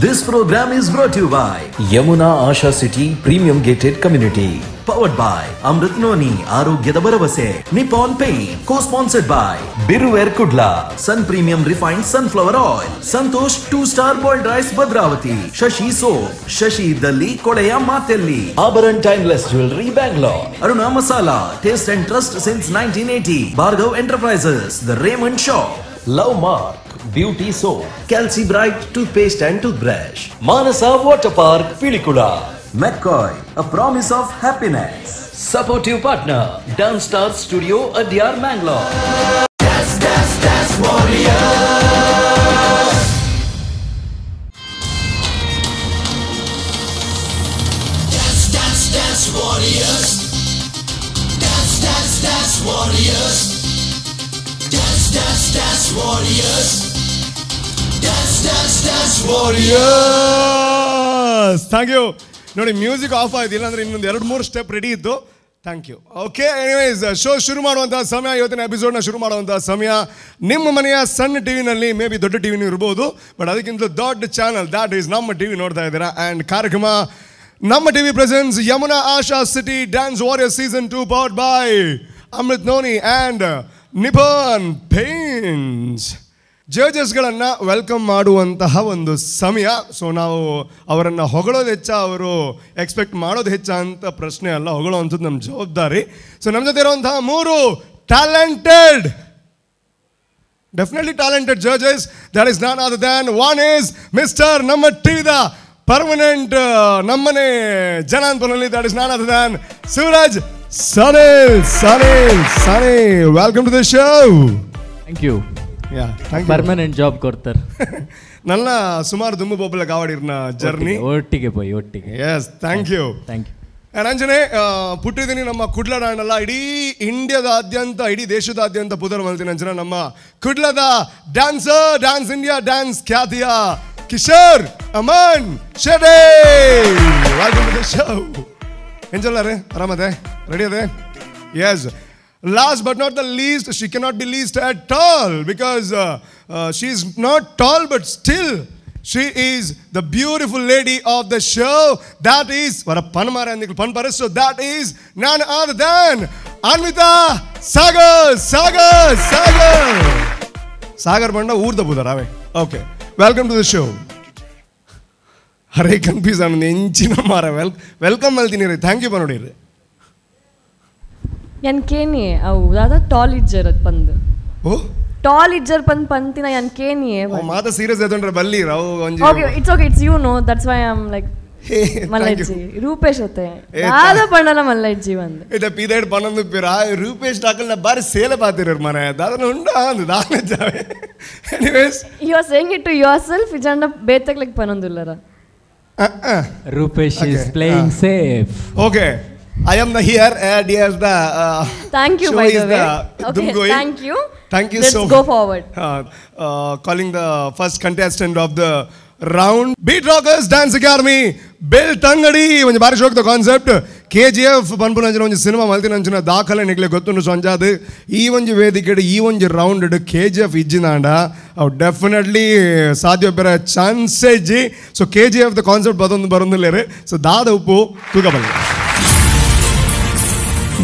This program is brought to you by Yamuna Asha City Premium Gated Community. Powered by Amrit Noni Arogyada Baravase. Nippon Paint. Co-sponsored by Biruware Kudla. Sun Premium Refined Sunflower Oil. Santosh 2-star Boiled Rice Bhadravati. Shashi Soap. Shashi Dalli Kodeya Matelli. Abaran Timeless Jewelry Bangalore. Aruna Masala. Taste and Trust since 1980. Bhargav Enterprises. The Raymond Shop. Love Mark. Beauty Soap, Calci Bright Toothpaste and Toothbrush, Manasa Water Park, Pilikula, McCoy, a promise of happiness. Supportive partner, Dance Star Studio, Adyar, Mangalore. Dance Warriors. Dance Warriors. Dance Warriors. Dance Warriors. Dance Warriors. Thank you. ನೋಡಿ music off ಆಯ್ತು, ಇಲ್ಲಾಂದ್ರೆ ಇನ್ನೊಂದು 2-3 step ready ಇತ್ತು. Thank you. Okay, anyways show ಶುರು ಮಾಡುವಂಥ ಸಮಯ, ಇವತ್ತಿನ ಎಪಿಸೋಡ್ನ ಶುರು ಮಾಡುವಂಥ ಸಮಯ. ನಿಮ್ಮ ಮನೆಯ ಸಣ್ಣ ಟಿವಿನಲ್ಲಿ ಮೇ ಬಿ ದೊಡ್ಡ ಟಿವಿನೂ ಇರ್ಬೋದು, ಬಟ್ ಅದಕ್ಕಿಂತ ದೊಡ್ಡ ಚಾನಲ್ ದ್ಯಾಟ್ ಈಸ್ ನಮ್ಮ ಟಿವಿ ನೋಡ್ತಾ ಇದ್ದೀರಾ. ಆ್ಯಂಡ್ ಕಾರ್ಯಕ್ರಮ Namma TV presence Yamuna Asha city dance warrior season 2 powered by Amrit noni and Nippon paints. ಜಡ್ಜಸ್ಗಳನ್ನು ವೆಲ್ಕಮ್ ಮಾಡುವಂತಹ ಒಂದು ಸಮಯ. ಸೊ ನಾವು ಅವರನ್ನು ಹೊಗಳೋದು ಹೆಚ್ಚ, ಅವರು ಎಕ್ಸ್ಪೆಕ್ಟ್ ಮಾಡೋದು ಹೆಚ್ಚ ಅಂತ ಪ್ರಶ್ನೆ ಅಲ್ಲ, ಹೊಗಳೋವಂಥದ್ದು ನಮ್ಮ ಜವಾಬ್ದಾರಿ. ಸೊ ನಮ್ಮ ಜೊತೆ ಇರುವಂತಹ 3 talented, definitely talented judges. That is none other than one is mister ನಮ್ಮ ಟಿವಿದ ಪರ್ಮನೆಂಟ್ ನಮ್ಮನೆ ಜನಾಂತನಲ್ಲಿ, that is none other than Suraj Sunny. Welcome to the show. Thank you. Yeah, thank you. Permanent job ಕೊಡ್ತಾರೆ. ನನ್ನ ಸುಮಾರು ದುಮ್ಮು ಬೊಬ್ಬಲ ಕಾವಾಡಿರ್ನ ಜರ್ನಿ ಒಟ್ಟಿಗೆ. Yes, thank you. ಅಂಜನೆ ಪುಟ್ಟಿದ್ದೀನಿ ನಮ್ಮ ಕುಡ್ಲಡಾಣಲ್ಲ, ಇಡೀ ಇಂಡಿಯಾದಾದ್ಯಂತ, ಇಡೀ ದೇಶದಾದ್ಯಂತ ಪುದರ್ ಮಲ್ತೀನಿ ಅಂಜನ ನಮ್ಮ ಕುಡ್ಲದ ಡ್ಯಾನ್ಸರ್, ಡ್ಯಾನ್ಸ್ ಇಂಡಿಯಾ ಡ್ಯಾನ್ಸ್ ಖ್ಯಾತಿಯ ಕಿಶೋರ್ ಅಮನ್ ಶೆಡೆ. Welcome to the show. ಎಂಜಲ್ಲರೇ, ಆರಾಮದೆ, ರೆಡಿ ಅದೇ? Yes. Last but not the least, she cannot be least at all because she is not tall, but still she is the beautiful lady of the show. That is so that is none other than Anvita Sagar Banda Urda Budarawe. Okay, welcome to the show. Hare confuse an inchina mara. Welcome Maltinire. Thank you Panodire. Yankeni, that tall idger pandu. Oh? Tall idger pantina yankeni. Oh, mata serious edondra balli rao. Okay, it's okay. It's you know. That's why I'm like. Hey, Malaiji. Rupesh hote. Dada pandala Malaiji vandu. Ida pided panandu pira. Rupesh takal na bar sale paatirar mane. Dada unda andu dana jave. Anyways. You are saying it to yourself. Ijanda betak like panandullara. Rupesh is playing safe. Okay. I am the here and here's the thank you by the way. Okay, thank you. Let's so go forward. Calling the first contestant of the round, Beat Rockers Dance Academy, Bill Tangadi. When you show the concept, KGF Panpunanjana cinema Maltinanjana Dakala Nikle Gotunu Sanjade, even you Vediked, even you rounded KGF Ijinanda, definitely Sadio Pera chance. So KGF the concept Badun Barundere, so Dada Upo Tukabal.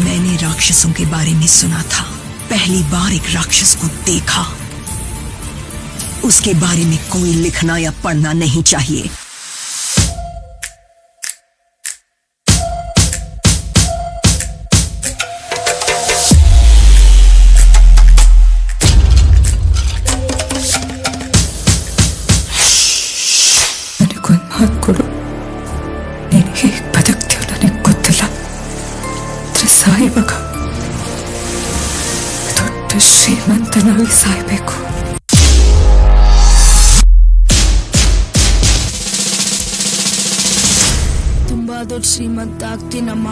मैंने राक्षसों के बारे में सुना था, पहली बार एक राक्षस को देखा. उसके बारे में कोई लिखना या पढ़ना नहीं चाहिए. ಸಾಯಬೇಕು, ದೊಡ್ಡ ಶ್ರೀಮಂತನಾಗಿ ಸಾಯಬೇಕು. ತುಂಬಾ ದೊಡ್ಡ ಶ್ರೀಮಂತ ಆಗ್ತೀನಮ್ಮ.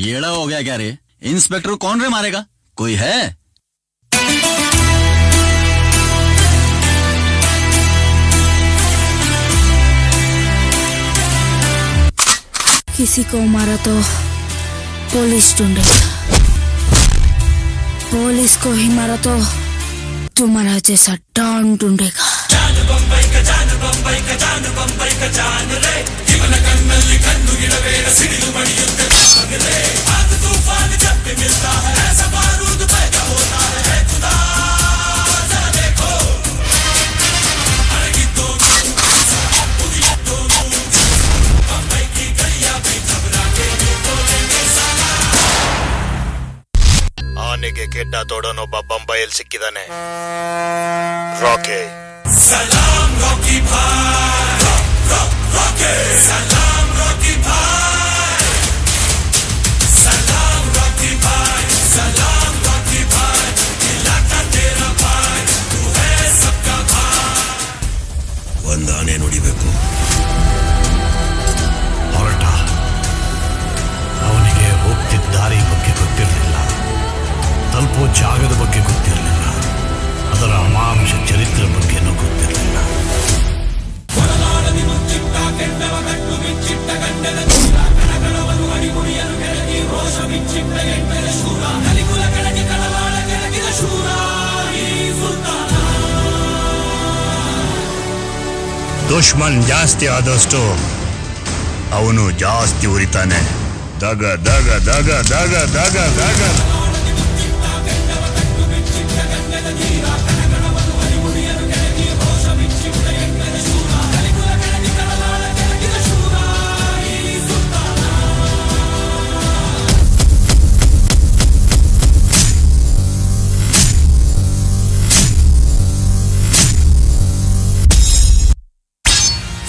येड़ा हो गया क्या रे? इंस्पेक्टर कौन रे मारेगा? कोई है? किसी को मारा तो पुलिस ढूंढेगा। पुलिस को ही मारा तो तुम्हारा जैसा डॉन ढूंढेगा। जान बंबई का जान बंबई का जान बंबई का जान रे जीवन कन्नल्ली कन्नु गिड़वेर सिडिलु बडियुत्ते भाग रे आग तूफान जब भी मिलता है ऐसा बारूद पैदा होता है खुदा जरा देखो अड़गी तो बंबई की गलियां भी घबरा के बोलेंगे साला ಆನೆಗೆ ಕೆಡ್ಡ ತೋಡನೊಬ್ಬ ಬಂಬೈಯಲ್ಲಿ ಸಿಕ್ಕಿದಾನೆ ರಾಕಿ सलाम रॉकी भाई रॉकी सलाम रॉकी भाई सलाम रॉकी भाई सलाम रॉकी भाई इलाका तेरा भाई तू है सबका भाई ಒಂದು ಆನೆ ನುಡಿಬೇಕು ಹೊರಟ ಅವನಿಗೆ ಹೋಗ್ತಿದ್ದ ದಾರಿ ಬಗ್ಗೆ ಗೊತ್ತಿರಲಿಲ್ಲ ತಲುಪೋ ಜಾಗದ ಬಗ್ಗೆ ಗೊತ್ತಿರಲಿಲ್ಲ ಅದರ ಅಮಾನುಷ ಚರಿತ್ರೆ ಬಗ್ಗೆನೂ ಗೊತ್ತಿರಲಿಲ್ಲ ದುಶ್ಮನ್ ಜಾಸ್ತಿ ಆದಷ್ಟು ಅವನು ಜಾಸ್ತಿ ಉರಿತಾನೆ ದಗ ದಗ ದಗ ದಗ ದಗ ದಗ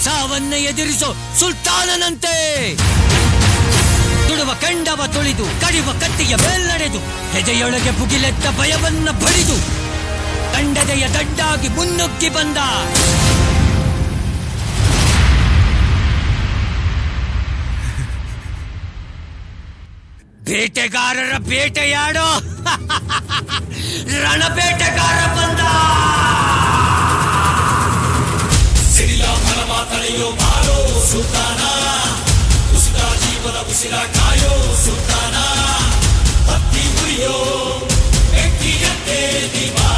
ಸಾವನ್ನ ಎದುರಿಸೋ ಸುಲ್ತಾನನಂತೆ ತುಡುವ ಕಂಡವ ತೊಳೆದು ಕಡಿವ ಕತ್ತಿಯ ಮೇಲ್ನಡೆದು ಹೆದೆಯೊಳಗೆ ಭುಗಿಲೆತ್ತ ಭಯವನ್ನ ಬಡಿದು ಕಂಡದೆಯ ದಡ್ಡಾಗಿ ಮುನ್ನುಗ್ಗಿ ಬಂದ ಬೇಟೆಗಾರರ ಬೇಟೆಯಾಡೋ ರಣಬೇಟೆಗಾರ ಬಂದ ಸಿಡಿಲ ಮರಮ ತಳೆಯೋ ಬಾರೋ ಸುಲ್ತಾನ ಉಸಿರ ಜೀವನ ಉಸಿರ ಕಾಯೋ ಸುಲ್ತಾನ ಹತ್ತಿ ಉರಿಯೋ ಬೆಂಕಿಯಂತೆ ದಿವಾ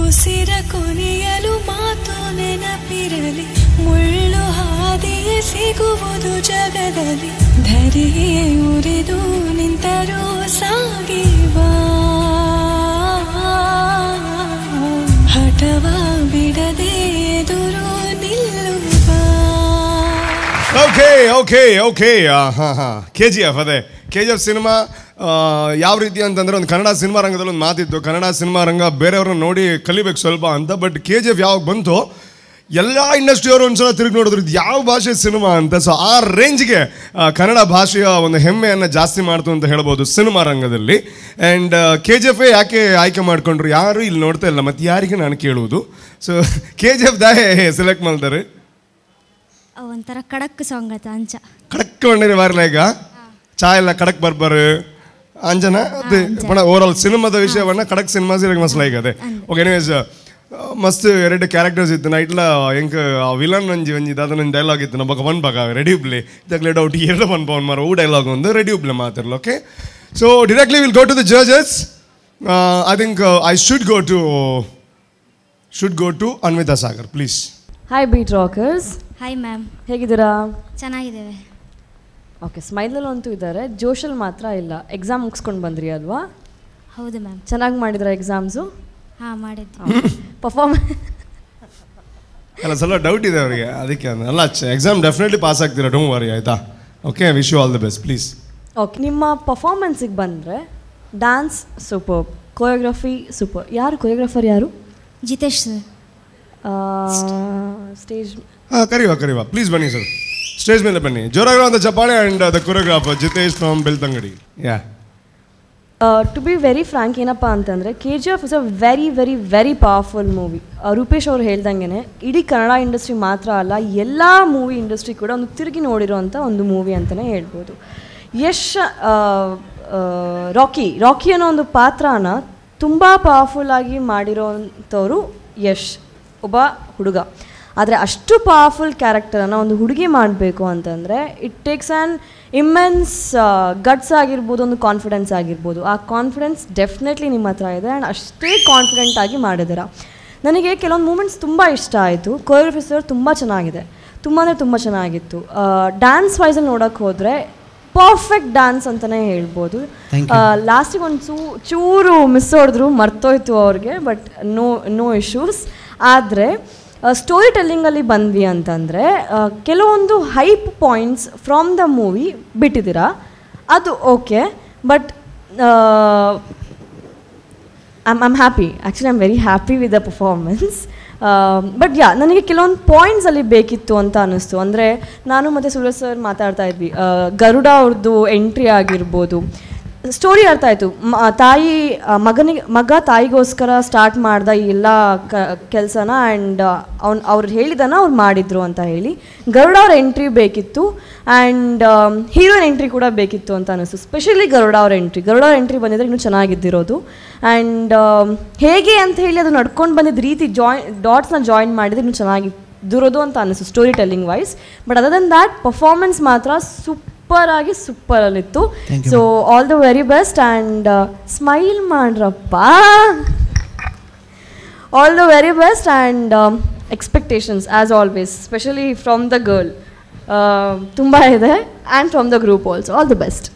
ಉಸಿರ ಕೊನೆಯಲು ಮಾತು ನೆನಪಿರಲಿ ಮುಳ್ಳು ಹಾದಿಯೇ ಸಿಗುವುದು ಜಗದಲ್ಲಿ ಧರೆಯೇ ಉರಿದು ನಿಂತರೂ ಸಾಗಿ ಬಾ ಹಠವ ಬಿಡದೆ ಎದುರು ನಿಲ್ಲುವ ಓಕೆ ಓಕೆ ಓಕೆ ಹಾಂ KGF ಅದೇ KGF ಸಿನಿಮಾ ಯಾವ ರೀತಿ ಅಂತಂದರೆ ಒಂದು ಕನ್ನಡ ಸಿನಿಮಾ ರಂಗದಲ್ಲಿ ಒಂದು ಮಾತಿತ್ತು, ಕನ್ನಡ ಸಿನಿಮಾ ರಂಗ ಬೇರೆಯವ್ರನ್ನ ನೋಡಿ ಕಲಿಬೇಕು ಸ್ವಲ್ಪ ಅಂತ. ಬಟ್ KGF ಯಾವಾಗ ಬಂತು ಎಲ್ಲ ಇಂಡಸ್ಟ್ರಿಯವರು ಒಂದ್ಸಲ ತಿರುಗಿ ನೋಡಿದ್ರು ಇದು ಯಾವ ಭಾಷೆ ಸಿನಿಮಾ ಅಂತ. ಸೊ ಆ ರೇಂಜ್ಗೆ ಕನ್ನಡ ಭಾಷೆಯ ಒಂದು ಹೆಮ್ಮೆಯನ್ನು ಜಾಸ್ತಿ ಮಾಡ್ತು ಅಂತ ಹೇಳ್ಬೋದು ಸಿನಿಮಾ ರಂಗದಲ್ಲಿ. ಆ್ಯಂಡ್ KGF ಯಾಕೆ ಆಯ್ಕೆ ಮಾಡ್ಕೊಂಡ್ರು ಯಾರು ಇಲ್ಲಿ ನೋಡ್ತಾ ಇಲ್ಲ, ಮತ್ತು ಯಾರಿಗೆ ನಾನು ಕೇಳುವುದು. ಸೊ KGF ದಾಯೆ ಸೆಲೆಕ್ಟ್ ಮಾಡ್ತಾರೆ ಒಂಥರ ಕಡಕ್ ಸಾಂಗ್ ಆಯ್ತು ಅಂಚ ಕಡಕ್ ಬಂದಿರಿ ಬಾರ್ಲಾಗ ಚಾ ಎಲ್ಲ ಕಡಕ್ ಬರ್ಬಾರು ಅಂಜನ ಅದೇ ಓವರಾಲ್ ಸಿನಿಮಾದ ವಿಷಯವನ್ನ ಕಡಕ್ ಸಿನಿಮಾ ಸೀರೆಗೆ ಮಸಲ ಈಗ ಅದೇ. ಓಕೆ ಎನಿವೇಸ್ ಮಸ್ತ್ ಎರಡು ಕ್ಯಾರೆಕ್ಟರ್ಸ್ ಇತ್ತು ನಾ ಇಟ್ಲ ಹೆಂಗೆ ವಿಲನ್ ಒಂಜಿ ಒಂಜಿದ್ದು ಅದನ್ನೊಂದು ಡೈಲಾಗ್ ಇತ್ತು ನಮ್ಮ ಒನ್ ಭಾಗ ರೆಡಿ ಉಬ್ಲೆ ಇದಾಗಲೇ ಡೌಟ್ ಎರಡು ಒನ್ ಪವನ್ ಮಾರೋ ಡೈಲಾಗ್ ಒಂದು ರೆಡಿ ಉಬ್ಲೆ ಮಾತಿರಲ್ಲ. Okay so directly will go to the judges. I think I should go to Anvita Sagar please. Hi beat rockers. Hi ma'am, ಹೇಗಿದ್ದೀರಾ? ಚೆನ್ನಾಗಿದ್ದೇವೆ. ಓಕೆ, ಸ್ಮೈಲಲ್ಲಿ ಅಂತೂ ಇದ್ದಾರೆ, ಜೋಶಲ್ಲಿ ಮಾತ್ರ ಇಲ್ಲ. ಎಕ್ಸಾಮ್ ಮುಗಿಸ್ಕೊಂಡು ಬಂದ್ರಿ ಅಲ್ವಾ? ಹೌದು ಮ್ಯಾಮ್. ಚೆನ್ನಾಗಿ ಮಾಡಿದ್ರ ಎಕ್ಸಾಮ್ಸು? ಹಾಂ ಮಾಡಿದ್ವಿ. ಅಲ್ಲ ಸ್ವಲ್ಪ ಡೌಟ್ ಇದೆ ಅವರಿಗೆ, ಅದಕ್ಕೆ ಅಲ್ಲ ಎಕ್ಸಾಮ್ ಡೆಫಿನೆಟ್ಲಿ ಪಾಸ್ ಆಗ್ತೀರಾ, ಡೋಂಟ್ ವರಿ ಆಯಿತಾ. Okay, wish you all the best please. Okay, ನಿಮ್ಮ ಪರ್ಫಾರ್ಮೆನ್ಸಿಗೆ ಬಂದರೆ ಡ್ಯಾನ್ಸ್ ಸೂಪರ್, ಕೊರಿಯೋಗ್ರಫಿ ಸೂಪರ್. ಯಾರು ಕೊರಿಯೋಗ್ರಾಫರ್ ಯಾರು? ಜಿತೇಶ್ ಸರ್. ಸ್ಟೇಜ್ ಕರಿವಾ ಪ್ಲೀಸ್ ಬನ್ನಿ ಸರ್, ಸ್ಟೇಜ್ ಮೇಲೆ ಬನ್ನಿ. ಜೋರಾಗಿರುವಂಥ ಚಪ್ಪಾಳೆ. And the choreographer Jitesh from Belthangady. Yeah, to be very frank, ಏನಪ್ಪ ಅಂತಂದರೆ KGF is a very very very powerful movie. Rupesh ಅವ್ರು ಹೇಳ್ದಂಗೆ ಇಡೀ ಕನ್ನಡ ಇಂಡಸ್ಟ್ರಿ ಮಾತ್ರ ಅಲ್ಲ, ಎಲ್ಲ ಮೂವಿ ಇಂಡಸ್ಟ್ರಿ ಕೂಡ ಒಂದು ತಿರುಗಿ ನೋಡಿರೋವಂಥ ಒಂದು ಮೂವಿ ಅಂತಲೇ ಹೇಳ್ಬೋದು. ಯಶ್ ರಾಕಿ ಅನ್ನೋ ಒಂದು ಪಾತ್ರನ ತುಂಬ ಪವರ್ಫುಲ್ಲಾಗಿ ಮಾಡಿರೋವಂಥವ್ರು ಯಶ್, ಒಬ್ಬ ಹುಡುಗ. ಆದರೆ ಅಷ್ಟು ಪವರ್ಫುಲ್ ಕ್ಯಾರೆಕ್ಟರನ್ನು ಒಂದು ಹುಡುಗಿ ಮಾಡಬೇಕು ಅಂತಂದರೆ it takes an immense guts ಆಗಿರ್ಬೋದು, ಒಂದು ಕಾನ್ಫಿಡೆನ್ಸ್ ಆಗಿರ್ಬೋದು. ಆ ಕಾನ್ಫಿಡೆನ್ಸ್ ಡೆಫಿನೆಟ್ಲಿ ನಿಮ್ಮ ಹತ್ರ ಇದೆ ಆ್ಯಂಡ್ ಅಷ್ಟೇ ಕಾನ್ಫಿಡೆಂಟ್ ಆಗಿ ಮಾಡಿದ್ದೀರ. ನನಗೆ ಕೆಲವೊಂದು ಮೂಮೆಂಟ್ಸ್ ತುಂಬ ಇಷ್ಟ ಆಯಿತು. ಕೊರಿಯೋಗ್ರಫಿ ಸರ್ ತುಂಬ ಚೆನ್ನಾಗಿದೆ, ತುಂಬ ಅಂದರೆ ತುಂಬ ಚೆನ್ನಾಗಿತ್ತು. ಡ್ಯಾನ್ಸ್ ವೈಸಲ್ಲಿ ನೋಡೋಕ್ಕೆ ಹೋದರೆ ಪರ್ಫೆಕ್ಟ್ ಡ್ಯಾನ್ಸ್ ಅಂತಲೇ ಹೇಳ್ಬೋದು. ಲಾಸ್ಟಿಗೆ ಒಂದು ಚೂರು ಮಿಸ್ ಹೊಡೆದ್ರು, ಮರ್ತೋಯ್ತು ಅವ್ರಿಗೆ, ಬಟ್ ನೋ ಇಶ್ಯೂಸ್. ಆದರೆ ಸ್ಟೋರಿ ಟೆಲ್ಲಿಂಗಲ್ಲಿ ಬಂದ್ವಿ ಅಂತಂದರೆ ಕೆಲವೊಂದು hype points from the movie ಬಿಟ್ಟಿದ್ದೀರಾ, ಅದು okay. But I'm happy, actually I'm very happy with the performance. But ನನಗೆ ಕೆಲವೊಂದು ಪಾಯಿಂಟ್ಸಲ್ಲಿ ಬೇಕಿತ್ತು ಅಂತ ಅನ್ನಿಸ್ತು. ಅಂದರೆ ನಾನು ಮತ್ತು ಸೂರಜ್ ಸರ್ ಮಾತಾಡ್ತಾ ಇದ್ವಿ, ಗರುಡ ಅವ್ರದ್ದು ಎಂಟ್ರಿ ಆಗಿರ್ಬೋದು, ಸ್ಟೋರಿ ಅರ್ಥ ಆಯಿತು. ಮಗ ತಾಯಿಗೋಸ್ಕರ ಸ್ಟಾರ್ಟ್ ಮಾಡ್ದ ಈ ಎಲ್ಲ ಕೆಲಸನ, ಆ್ಯಂಡ್ ಅವ್ರು ಹೇಳಿದನ ಅವ್ರು ಮಾಡಿದರು ಅಂತ ಹೇಳಿ. ಗರುಡ ಅವ್ರ ಎಂಟ್ರಿ ಬೇಕಿತ್ತು ಆ್ಯಂಡ್ ಹೀರೋಯಿನ್ ಎಂಟ್ರಿ ಕೂಡ ಬೇಕಿತ್ತು ಅಂತ ಅನ್ನಿಸ್ತು. ಸ್ಪೆಷಲಿ ಗರುಡ ಅವ್ರ ಎಂಟ್ರಿ ಬಂದಿದ್ರೆ ಇನ್ನೂ ಚೆನ್ನಾಗಿದ್ದಿರೋದು. ಆ್ಯಂಡ್ ಹೇಗೆ ಅಂತ ಹೇಳಿ ಅದು ನಡ್ಕೊಂಡು ಬಂದಿದ್ದ ರೀತಿ ಡಾಟ್ಸ್ನ ಜಾಯಿನ್ ಮಾಡಿದ್ರೆ ಇನ್ನೂ ಚೆನ್ನಾಗಿದ್ದಿರೋದು ಅಂತ ಅನ್ನಿಸ್ತು story telling wise. But other than that performance ಮಾತ್ರ ಸೂಪರಲ್ಲಿತ್ತು. So all the very best and smile ಮಾಡ್ರಪ್ಪ. All the very best and expectations as always, specially from the girl ತುಂಬ ಇದೆ and from the group also. All the best.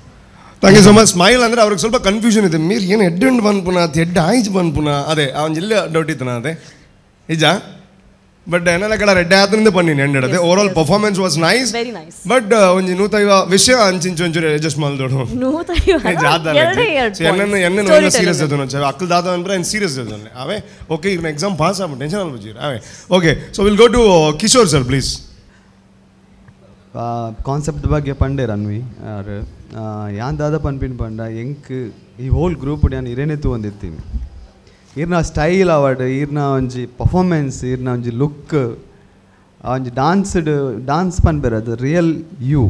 Thank you so much. Smile ಅಂದರೆ ಅವ್ರಿಗೆ ಸ್ವಲ್ಪ confusion ಇದೆ, మీరు ಏನು ಎಡ್ಡು ಬಂದ್ಪುನ ಎಡ್ಡು ಆಯ್ತು ಬಂದ್ಪುನ, ಅದೇ ಅವನ ಜಿಲ್ಲೆ ಡೌಟ್ ಇತ್ತು ಅದೇ ನಿಜ. ಬಟ್ ಏನೆಲ್ಲ ಕಡೆ ರೆಡ್ಡಿ ಆದ್ರಿಂದ ಬನ್ನಿ ಎಂಡದೆ overall performance was nice. But ಒಂಜಿ ನೂತೈವ ವಿಷಯ ಅಂಚಿಂಚು ಒಂಚೂರು ಅಡ್ಜಸ್ಟ್ ಮಾಡ್ದೋಡು ಎನ್ನ ಸೀರಿಯಸ್ ಅದು ಅಕ್ಕಲ್ ದಾದ ಅಂದ್ರೆ ಏನು ಸೀರಿಯಸ್ ಅದು ಅವೇ. ಓಕೆ, ಈಗ ಎಕ್ಸಾಮ್ ಪಾಸ್ ಆಗ್ಬಿಟ್ಟು ಟೆನ್ಷನ್ ಅಲ್ಬಜೀರ್ ಅವೇ. Okay, so will go to Kishore sir please. Concept ಬಗ್ಗೆ ಪಂಡೆ ರನ್ವಿ ಯಾರು ಯಾನ್ ದಾದ ಪನ್ಪಿನ್ ಪಂಡ ಎಂಕ್ ಈ ಹೋಲ್ ಗ್ರೂಪ್ ಯಾನ್ ಇರೇನೆತ್ತು ಒಂದಿರ್ತೀನಿ. ಇರ್ನ ಸ್ಟೈಲ್ ಅವಾರ್ಡ್, ಇರ್ನ ಒಂಜಿ ಪರ್ಫಾರ್ಮೆನ್ಸ್, ಇರ್ನ ಒಂಜಿ ಲುಕ್, ಒಂಜಿ ಡಾನ್ಸ್ ಪನ್ಬೇರದು real you.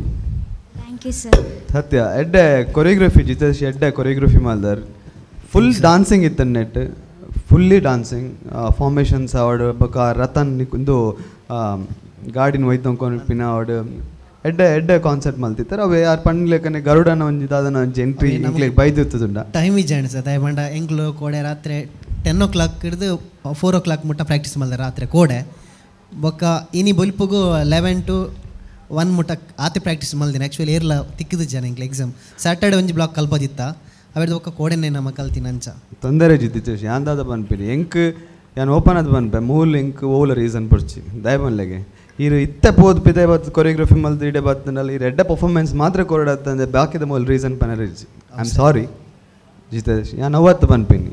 Thank you sir. ಸತ್ಯ ಎಡ್ಡೆ ಕೊರಿಯೋಗ್ರಫಿ ಜಿತೇಶ್ ಎಡ್ಡೆ ಕೊರಿಯೋಗ್ರಫಿ ಮಾಲ್ದಾರ್ ಫುಲ್ ಡಾನ್ಸಿಂಗ್ ಇತ್ತು ನೆಟ್, ಫುಲ್ಲಿ ಡಾನ್ಸಿಂಗ್ ಫಾರ್ಮೇಷನ್ಸ್ ಅವಾರ್ಡ್ ಬೊಕ ರತನ್ ನಿಂದು ಗಾಡಿನ ಒಯ್ತೊಂಡ್ಕೊಂಡಿನ ಅವಾರ್ಡ್ ಎಡ್ಡೆ ಕಾನ್ಸೆಪ್ಟ್ ಮಲ್ತಿತ್ತಾರೆ. ಅವು ಯಾರು ಪಂಡ್ಲೇಕನೆ ಗರುಡನ ಒಂಜಿ ದಾದನ ಒಂಜಿ ಎಂಟ್ರಿ ಇಂಕ್ಲಿಗೆ ಬೈದಿರ್ತದುಂಡ ಟೈಮ್ ಇಜ್ಜಾಣಿ ಸರ್ ದಯಮಾಡ ಎಂಕ್ಲು ಕೋಡೆ ರಾತ್ರಿ 10 o'clock ಹಿಡಿದು 4 o'clock ಮುಟ್ಟ ಪ್ರಾಕ್ಟೀಸ್ ಮಾಡಿದೆ ರಾತ್ರಿ ಕೋಡೆ ಬೊಕ್ಕ ಇನಿ ಬೊಲ್ಪುಗು 11 to 1 ಮುಟ್ಟ ಆತೆ ಪ್ರಾಕ್ಟೀಸ್ ಮಾಡಿದ್ದೀನಿ. ಆ್ಯಕ್ಚುಲಿ ಏರ್ಲ ತಿಕ್ಕಿದ ಜನ ಎಂಕ್ಲೆ ಎಕ್ಸಾಮ್ ಸ್ಯಾಟರ್ಡೆ ಒಂಜಿ ಬ್ಲಾಕ್ ಕಲ್ಪದಿತ್ತ ಅವೆಡ್ದು ಬೊಕ್ಕ ಕೋಡೆನೆ ನಮ್ಮ ಕಲ್ತಿನ ಅಂಚ ತೊಂದರೆ ಜಿದ್ದಿತ್ತು ಯಾಂದಾದ ಪನ್ಪಿರಿ ಎಂಕ್ ಯಾನ್ ಓಪನ್ ಅದು ಪನ್ಪೆ ಮೂಲ್ ಎಂಕ್ ಓಲ ರೀಸನ್ ಪಡ್ಚಿ ದಯಮನ್ಲೆಗೆ ಇರು ಇತ್ತೆ ಪೋದ್ ಪಿತೆ ಬತ್ತು ಕೊರಿಯೋಗ್ರಫಿ ಮಲ್ದು ಇಡೆ ಬತ್ತನಲ್ಲಿ ಈ ರೆಡ್ಡ ಪರ್ಫಾರ್ಮೆನ್ಸ್ ಮಾತ್ರ ಕೊರಡತ್ತಂದೆ ಬಾಕಿದ ಮೂಲ ರೀಸನ್ ಪನರಿಜಿ. ಐ ಆಮ್ ಸಾರಿ ಜಿತೇಶ್ ಯಾನ್ ಅವತ್ತು ಪನ್ಪಿನಿ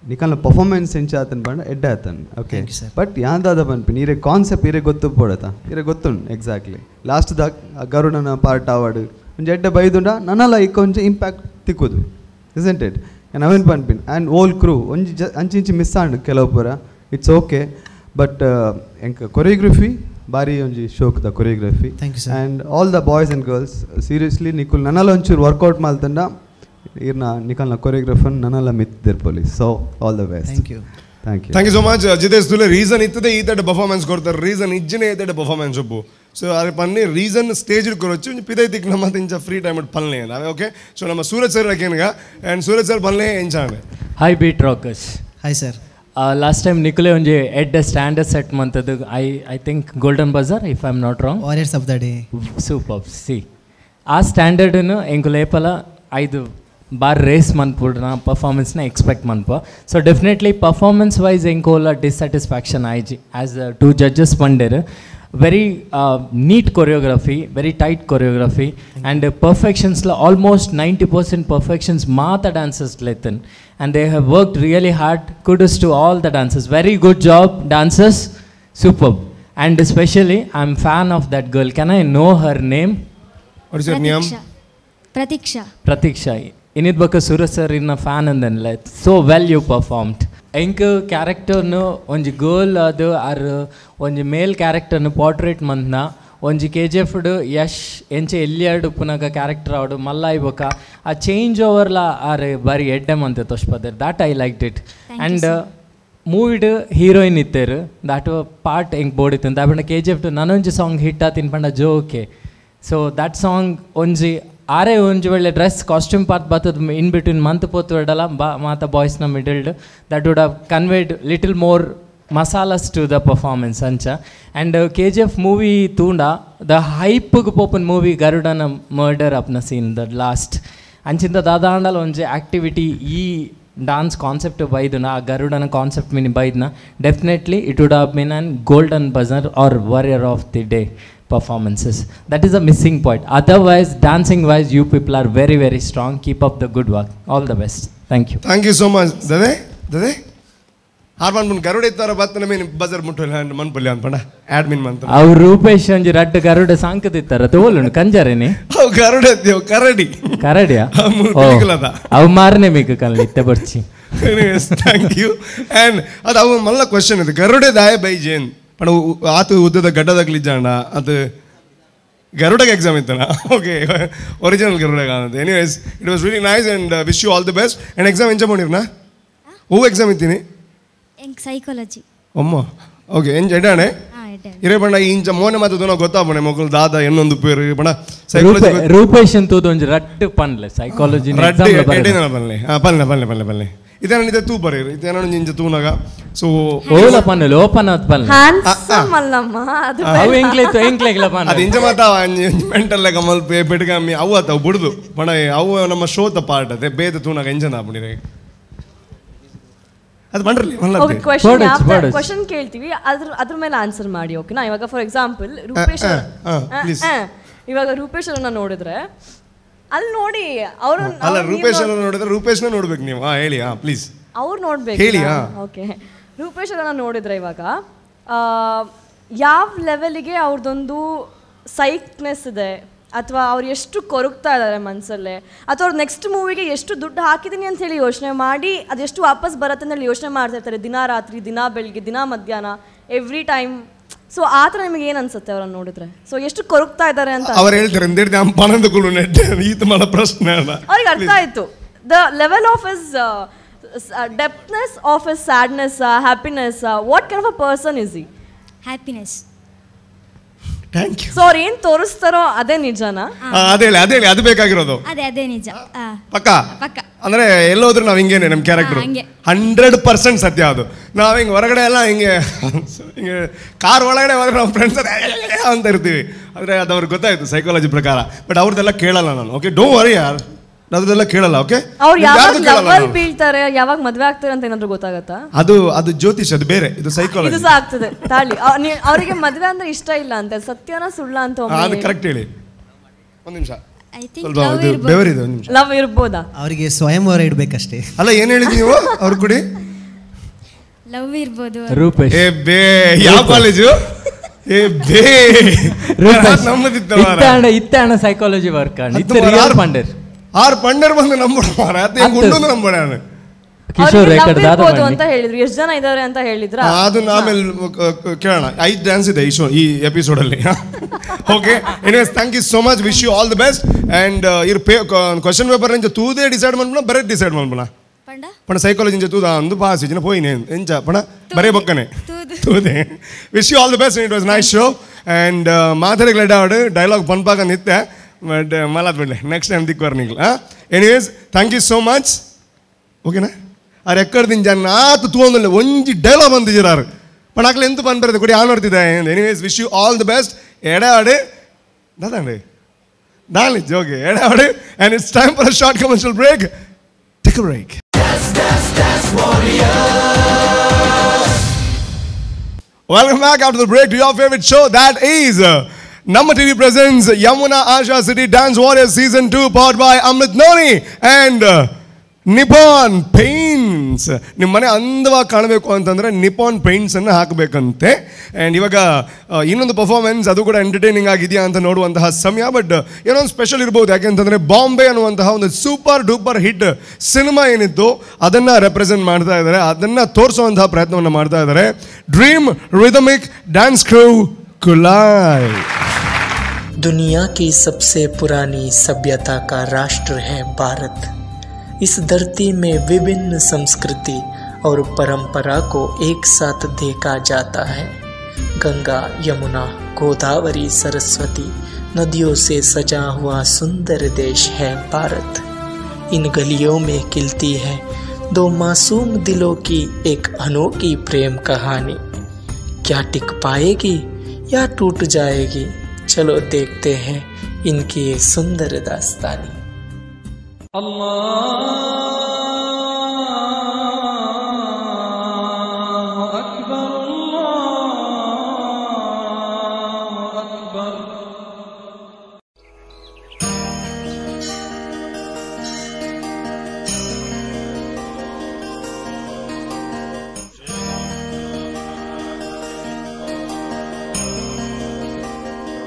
ನಿಕಲ್ನ ಪರ್ಫಾರ್ಮೆನ್ಸ್ ಎಂಚ ಆತನ್ ಪಂಡ ಎಡ್ಡೆ ಆತನ್. ಓಕೆ, ಬಟ್ ಯಾಂದಾದ ಪನ್ಪಿನಿ ಇರೆ ಕಾನ್ಸೆಪ್ಟ್ ಇರೆ ಗೊತ್ತು ಪೋಡತ ಇರೆ ಗೊತ್ತುಂಡು ಎಕ್ಸಾಕ್ಟ್ಲಿ. ಲಾಸ್ಟ್ ದ ಗರುಡನ ಪಾರ್ಟ್ ಆವಾಡು ಒಂಜಿ ಎಡ್ಡೆ ಬೈದುಂಡ ನನ್ನಲ್ಲ ಇಕ್ಕ ಒಂಚ ಇಂಪ್ಯಾಕ್ಟ್ ತಿಕ್ಕುದು ಇಸೆಂಟ್ ಇಟ್ ಆ್ಯಂಡ್ ಅವೇನು ಪನ್ಪಿನ್ ಆ್ಯಂಡ್ ಓಲ್ ಕ್ರೂ ಒಂಜಿ ಅಂಚಿಂಚಿ ಮಿಸ್ ಆಂಡು ಕೆಲವು ಪೂರ ಇಟ್ಸ್ ಓಕೆ. ಬಟ್ ಎಂಕ ಕೊರಿಯೋಗ್ರಫಿ ಬಾರಿ ಒಂಜಿ ಶೋಕ್ the choreography and all the boys and girls seriously ನಿಕುಲ್ ನನ್ನಲ್ಲ ಒಂಚೂರು ವರ್ಕೌಟ್ ಮಲ್ತಂಡ ಇರ್ನ ನಿಕಲ್ನ ಕೊರಿಯೋಗ್ರಫನ್ ನನ್ನಲ್ಲ ಮಿತ್ತಿರ್ ಪೊಲೀಸ್. So all the best. Thank you so much Jitesh. ತುಲೆ ರೀಸನ್ ಇತ್ತದೆ ಈ ತಡೆ ಪರ್ಫಾರ್ಮೆನ್ಸ್ ಕೊಡ್ತಾರೆ, ರೀಸನ್ ಇಜ್ಜನೇ ಈ ತಡೆ ಪರ್ಫಾರ್ಮೆನ್ಸ್ ಒಬ್ಬು. ಸೊ ಅದು ಪನ್ನಿ ರೀಸನ್ ಸ್ಟೇಜ್ ಕೊರೊಚ್ಚು ಪಿದೈತಿಕ್ ನಮ್ಮ ಇಂಚ ಫ್ರೀ ಟೈಮ್ ಪಲ್ಲೆ ನಾವೇ. ಓಕೆ, ಸೊ ನಮ್ಮ ಸೂರಜ್ ಸರ್ ಹಾಕೇನಗ ಆ್ಯಂಡ್ ಸೂರಜ್ ಸರ್ ಪಲ್ಲೆ ಎಂಚಾವೆ. Hi beat rockers. Hi sir. Last time ನಿಖುಲೆ ಒಂಜಿ ಎಡ್ಡ ಸ್ಟ್ಯಾಂಡರ್ಡ್ ಸೆಟ್ ಮಂತದ್ದು I think golden buzzer if I am not wrong. Warriors of the day. Super. ಸಿ ಆ ಸ್ಟ್ಯಾಂಡರ್ಡನ್ನು ಎಂಕು ಲೇಪಲ 5 ಬಾರ್ ರೇಸ್ ಮನ್ಪುಡ್ನ ಪರ್ಫಾರ್ಮೆನ್ಸ್ನ ಎಕ್ಸ್ಪೆಕ್ಟ್ ಮನ್ಪ. ಸೊ ಡೆಫಿನೆಟ್ಲಿ ಪರ್ಫಾರ್ಮೆನ್ಸ್ ವೈಸ್ ಎಂಕೋಲ ಡಿಸ್ಸ್ಯಾಟಿಸ್ಫ್ಯಾಕ್ಷನ್ ಆಯ್ಜಿ ಆ್ಯಸ್ 2 judges ಪಂಡೇರು. Very neat choreography, very tight choreography, and perfections la almost 90% perfections maata dancers letten, and they have worked really hard. Kudos to all the dancers, very good job dancers, superb. And especially I'm fan of that girl. Can I know her name? What is your name? Pratiksha. Inid baka Suraj sir in a fan and then let so well you performed. ಎಂಕ್ ಕ್ಯಾರೆಕ್ಟರ್ನು ಒಂಜಿ girl ಅದು R ಒಂಜಿ ಮೇಲ್ ಕ್ಯಾರೆಕ್ಟರ್ನು portrait ಮಂತ್ನ ಒಂಜಿ KGF Yash ಎಂಚೆ ಎಲ್ಲಿಯಾಡು ಪುನಗ character ಆಡು ಮಲ್ಲ ಇವಾಗ ಆ ಚೇಂಜ್ ಓವರ್ಲ ಆರ್ ಬಾರಿ ಎಡ್ಡೆ ಮಂತೆ ತೋಷ್ಪದರ್ that I like it. And ಮೂವಿಡ್ ಹೀರೋಯಿನ್ ಇತ್ತೇರು ದಾಟ್ ಪಾರ್ಟ್ ಹೆಂಗೆ ಬೋಡಿತ್ತು ಅಂತ ಆಪಂಡ KGF ನಾನೊಂಜಿ ಸಾಂಗ್ ಹಿಟ್ ಆತಿನ ಪಂಡ ಜೋಕೆ. ಸೊ ದ್ಯಾಟ್ ಸಾಂಗ್ ಒಂಜಿ ಆರೇ ಒಂಜಿ ಒಳ್ಳೆ ಡ್ರೆಸ್ ಕಾಸ್ಟ್ಯೂಮ್ ಪಾರ್ಟ್ ಬರ್ತದ ಇನ್ ಬಿಟ್ವೀನ್ ಮಂತ್ ಪೋತು ಇಡಲ್ಲ ಮಾತ ಬಾಯ್ಸ್ನ ಮಿಡಲ್ಡ್ that would have conveyed little more masalas to the performance ಅಂಚ. ಆ್ಯಂಡ್ KGF ಮೂವಿ ತೂಂಡ ದ ಹೈಪ್ಗೆ ಪೋಪನ್ ಮೂವಿ ಗರುಡನ ಮರ್ಡರ್ ಅಪ್ನ ಸೀನ್ ದ ಲಾಸ್ಟ್ ಅಂಚಿಂದ ದಾದಾಂಡಲ ಒಂಜಿ ಆ್ಯಕ್ಟಿವಿಟಿ ಈ ಡಾನ್ಸ್ ಕಾನ್ಸೆಪ್ಟ್ ಬೈದನ ಆ ಗರುಡನ ಕಾನ್ಸೆಪ್ಟ್ ಮಿನಿ ಬೈದನ definitely it would have been on golden buzzer or warrior of the day performances. That is a missing point. Otherwise, dancing wise, you people are very, very strong. Keep up the good work. All the best. Thank you. Thank you so much. Dade Harman mun garude ittara battana men buzzer muttala man pulli anpana admin mantra. Avu Rupesh onji raddu garude sankadittara tolunu kanjarene. Avu garude dev karadi. Karadiya? Mutilada. Avu marne meku kalli itte barchi. Anyways, thank you. And adu avu malla question idu garude daye by Jane. पण आत उद्दದ ಗಡ್ಡದಾಗಲಿ ಜಾಣ ಅದು ಗರುಡಗೆ exam ಇತ್ತಲ್ಲ. Okay original ಗರುಡಗೆ Anand. Anyways it was really nice and wish you all the best. And exam enjoy ಮಾಡಿರ್ನಾ ಹೂ ಎಕ್ಸಾಮ್ ಇತ್ತೀನಿ ಸೈಕಾಲಜಿ ಅಮ್ಮ. ಓಕೆ ಎಡಾಣೆ ಇರೇ ಬಣ್ಣ ಇಂಚ ಮೋನೆ ಮಾತು ನಾವು ಗೊತ್ತಾಪಣೆ ಮಕ್ಕಳು ದಾದ ಇನ್ನೊಂದು ಪೇರು ಬಣ್ಣ ಸೈಕಾಲಜಿ ರೂಪೇಶ್ ಅಂತ ಒಂದು ರಟ್ಟು ಪನ್ಲೆ ಸೈಕಾಲಜಿ ಬನ್ಲೆ ಪಲ್ಲೆ ಪಲ್ಲೆ ಪಲ್ಲೆ ಇದೇನಿದೆ ತೂ ಬರೀರಿ ಇದೇನೋ ನಿಂಜ ತೂನಾಗ ಸೊ ಓಲ ಪನ್ನಲೆ ಓಪನ್ ಆತ್ ಪನ್ಲೆ ಹ್ಯಾಂಡ್ಸಮ್ ಅಲ್ಲಮ್ಮ ಅದು ಅವು ಎಂಕ್ಲೆಗ್ಲ ಪನ್ನ ಅದು ಇಂಜ ಮಾತ ಮೆಂಟಲ್ ಲೆಕ್ಕ ಮಲ್ಪೆ ಬೆಡ್ಗಾಮಿ ಅವು ಆತ ಬಿಡುದು ಬಣ ಅವು ನಮ್ಮ ಶೋತ ಪಾರ್ಟ್ ಅದೇ ಬೇದ ತೂನಾಗ ಇಂಜನ ಬಿಡಿರಿ ಅದು ಬಂಡ್ರಲಿ ಕ್ವೆಶ್ಚನ್ ಕೇಳ್ತೀವಿ ಅದ್ರ ಮೇಲೆ ಆನ್ಸರ್ ಮಾಡಿ. ಓಕೆನಾ? ಇವಾಗ ಫಾರ್ ಎಕ್ಸಾಂಪಲ್ ರೂಪೇಶ್ ಇವಾಗ ರೂಪೇಶ್ ಅವ್ರನ್ನ ನೋಡಿದ್ರೆ ಅಲ್ಲಿ ನೋಡಿ ಅವರು ಅಲ್ಲ ರೂಪೇಶ್ ಅವ್ರನ್ನ ನೋಡಿದ್ರೆ ರೂಪೇಶ್ನ ನೋಡ್ಬೇಕು ನೀವು. ಹೇಳಿ ಪ್ಲೀಸ್ ಅವ್ರು ನೋಡ್ಬೇಕು ಹೇಳಿ. ಓಕೆ ರೂಪೇಶ್ ಅವ್ರನ್ನ ನೋಡಿದ್ರೆ ಇವಾಗ ಯಾವ ಲೆವೆಲಿಗೆ ಅವ್ರದ್ದೊಂದು ಸೈಕ್ನೆಸ್ ಇದೆ ಅಥವಾ ಅವ್ರು ಎಷ್ಟು ಕೊರಗ್ತಾ ಇದ್ದಾರೆ ಮನಸ್ಸಲ್ಲೇ ಅಥವಾ ಅವ್ರು ನೆಕ್ಸ್ಟ್ ಮೂವಿಗೆ ಎಷ್ಟು ದುಡ್ಡು ಹಾಕಿದ್ದೀನಿ ಅಂತ ಹೇಳಿ ಯೋಚನೆ ಮಾಡಿ ಅದೆಷ್ಟು ವಾಪಸ್ ಬರುತ್ತೆ ಅಂತ ಹೇಳಿ ಯೋಚನೆ ಮಾಡ್ತಾ ಇರ್ತಾರೆ ದಿನ ರಾತ್ರಿ ದಿನ ಬೆಳಿಗ್ಗೆ ದಿನ ಮಧ್ಯಾಹ್ನ ಎವ್ರಿ ಟೈಮ್. ಸೊ ಆ ಥರ ನಿಮಗೆ ಏನು ಅನ್ಸುತ್ತೆ ಅವ್ರನ್ನ ನೋಡಿದ್ರೆ? ಸೊ ಎಷ್ಟು ಕೊರಗ್ತಾ ಇದ್ದಾರೆ ಅಂತ ಅವ್ರು ಹೇಳ್ತಾರೆ ಪ್ರಶ್ನೆ ಅವ್ರಿಗೆ ಅರ್ಥ ಆಯ್ತು. The level of his depthness of his sadness happiness what kind of a person is he? Happiness. Thank you. So ಅವ್ರು ಏನು ತೋರಿಸ್ತಾರೋ ಅದೇ ನಿಜನಾ? ಅದೇ ಅದು ಬೇಕಾಗಿರೋದು. ಅದೇ ನಿಜ ಪಕ್ಕ ಅಂದ್ರೆ ಎಲ್ಲೋದ್ರು ನಾವ್ ಹಿಂಗೇನೆ ನಮ್ಮ ಕ್ಯಾರೆಕ್ಟರ್ 100% ಸತ್ಯ. ಅದು ನಾವ್ ಹಿಂಗೆ ಹೊರಗಡೆ ಎಲ್ಲ ಹಿಂಗೆ ಕಾರ್ ಒಳಗಡೆ ಹೋದ್ರೆ ನಾವು ಫ್ರೆಂಡ್ಸ್ ಅಂತ ಇರ್ತೀವಿ. ಆದ್ರೆ ಅದು ಅವ್ರಿಗೆ ಗೊತ್ತಾಯ್ತು ಸೈಕಾಲಜಿ ಪ್ರಕಾರ. ಬಟ್ ಅವ್ರದ್ದೆಲ್ಲ ಕೇಳಲ್ಲ ನಾನು. ಓಕೆ ಡೋಂಟ್ ವರಿ ಯಾರ್, ಅದೆಲ್ಲ ಕೇಳಲ್ಲ. ಓಕೆ ಅವ್ರು ಯಾವಾಗ ಬೀಳ್ತಾರೆ ಯಾವಾಗ ಮದ್ವೆ ಆಗ್ತಾರೆ ಅಂತ ಏನಾದ್ರು ಗೊತ್ತಾಗತ್ತಾ? ಅದು ಜ್ಯೋತಿಷ್, ಅದು ಬೇರೆ, ಇದು ಸೈಕಾಲಜಿ. ಇದು ಸಹ ಆಗ್ತದೆ ತಾಳಿ. ಅವರಿಗೆ ಮದ್ವೆ ಅಂದ್ರೆ ಇಷ್ಟ ಇಲ್ಲ ಅಂತ, ಸತ್ಯನ ಸುಳ್ಳ ಅಂತ ಅದು ಕರೆಕ್ಟ್ ಹೇಳಿ. ಒಂದು ನಿಮಿಷ ಲವ್ ಇರ್ಬೋದಾ? ಅವರಿಗೆ ಸ್ವಯಂವರ ಇಡ್ಬೇಕಷ್ಟೇ. ಅಲ್ಲ ಏನ್ ಹೇಳಿದ್ವಿ ನೀವು ಅವ್ರ ಕುಡಿ ಲವ್ ಇರ್ಬೋದು. ರೂಪೇಶ್ ಯಾವ ಕಾಲೇಜು? ಇತ್ತಾಣ ಸೈಕಾಲಜಿ ವರ್ಕ್ ಪಂಡರ್ 6 ಪಂಡರ್ ಬಂದು ನಂಬೋಣ ಮಾರ ಗುಂಡೊಂದು ನಂಬೋಣ ಕಿಶೋರ್ ಅಂತ ಹೇಳಿದ್ರು. ಎಷ್ಟು ಜನ ಇದಾರೆ ಅಂತ ಹೇಳಿದ್ರ? ಅದು ಆಮೇಲೆ ಕೇಳೋಣ. 5 ಡ್ಯಾನ್ಸ್ ಇದೆ ಈ ಎಪಿಸೋಡ್ ಅಲ್ಲಿ. Okay anyways thank you so much. Wish you all the best. And ಇರ್ ಕ್ವಶನ್ ಪೇಪರ್ ಇಂಚ ತೂದೇ ಡಿಸೈಡ್ ಮಾಡ್ಬೋಣ ಬರೇ ಡಿಸೈಡ್ ಮಾಡ್ಬೋಣ ಪಣ ಸೈಕಾಲಜಿ ಇಂಚ ತೂದ ಅಂದು ಪಾಸ್ ಇಜಿನ ಪೋಯಿನೆ ಎಂಚ ಪಣ ಬರೇ ಬಕ್ಕನೆ ತೂದೆ. Wish you all the best. It was nice show and ಮಾತಾಡಿಗೆ ಲೆಡಾಡು ಡೈಲಾಗ್ ಪನ್ಪಾಗ ನಿತ್ತೆ ಬಟ್ ಮಲಾತ್ ಬಿಡ್ಲೆ ನೆಕ್ಸ್ಟ್ ಟೈಮ್ ದಿಕ್ burning. Anyways thank you so much. ಓಕೆನಾ? ಅವ್ರು ಎಕ್ಕಡ್ದಿನ ಜನ ಆತು ತೂಂದಿಲ್ಲ ಒಂಜಿ ಡೈಲಾಗ್ ಬಂದಿದ್ದೀರಾರು ಪಣಾಕ್ಲೆ ಎಂತ ಬಂದಿರೋದು ಕೊಡಿ ಆನ್ ನೋಡ್ತಿದ್ದೆ. Anyways wish you all the best. ಎಡಾಡು ದಾದಂಡಿ ನಾಲೆಜ್. ಓಕೆ ಎಡಾಡು. And it's time for a short commercial break. Take a break. Welcome back after the break to your favorite show, that is NAMMA TV presents Yamuna Asha City Dance Warriors Season 2, powered by Amrit and Nippon paints. ನಿಮ್ಮ ಮನೆ ಅಂದವಾಗಿ ಕಾಣಬೇಕು ಅಂತಂದರೆ Nippon ಪೇಂಟ್ಸನ್ನು ಹಾಕಬೇಕಂತೆ. And ಇವಾಗ ಇನ್ನೊಂದು performance, ಅದು ಕೂಡ entertaining ಆಗಿದೆಯಾ ಅಂತ ನೋಡುವಂತಹ ಸಮಯ. ಬಟ್ ಏನೋ ಒಂದು ಸ್ಪೆಷಲ್ ಇರ್ಬೋದು, ಯಾಕೆಂತಂದರೆ ಬಾಂಬೆ ಅನ್ನುವಂತಹ ಒಂದು ಸೂಪರ್ ಡೂಪರ್ ಹಿಟ್ ಸಿನಿಮಾ ಏನಿತ್ತು ಅದನ್ನು ರೆಪ್ರೆಸೆಂಟ್ ಮಾಡ್ತಾ ಇದ್ದಾರೆ, ಅದನ್ನು ತೋರಿಸುವಂತಹ ಪ್ರಯತ್ನವನ್ನು ಮಾಡ್ತಾ ಇದ್ದಾರೆ. ಡ್ರೀಮ್ ರಿದಮಿಕ್ ಡ್ಯಾನ್ಸ್ ಕ್ರೂ ಕುಲಾಯ್. दुनिया की सबसे पुरानी सभ्यता का राष्ट्र है भारत. इस धरती में विभिन्न संस्कृति और परंपरा को एक साथ देखा जाता है. गंगा, यमुना, गोदावरी, सरस्वती नदियों से सजा हुआ सुंदर देश है भारत. इन गलियों में खिलती है दो मासूम दिलों की एक अनोखी प्रेम कहानी. क्या टिक पाएगी या टूट जाएगी? चलो देखते हैं इनकी ये सुंदर दास्तानी.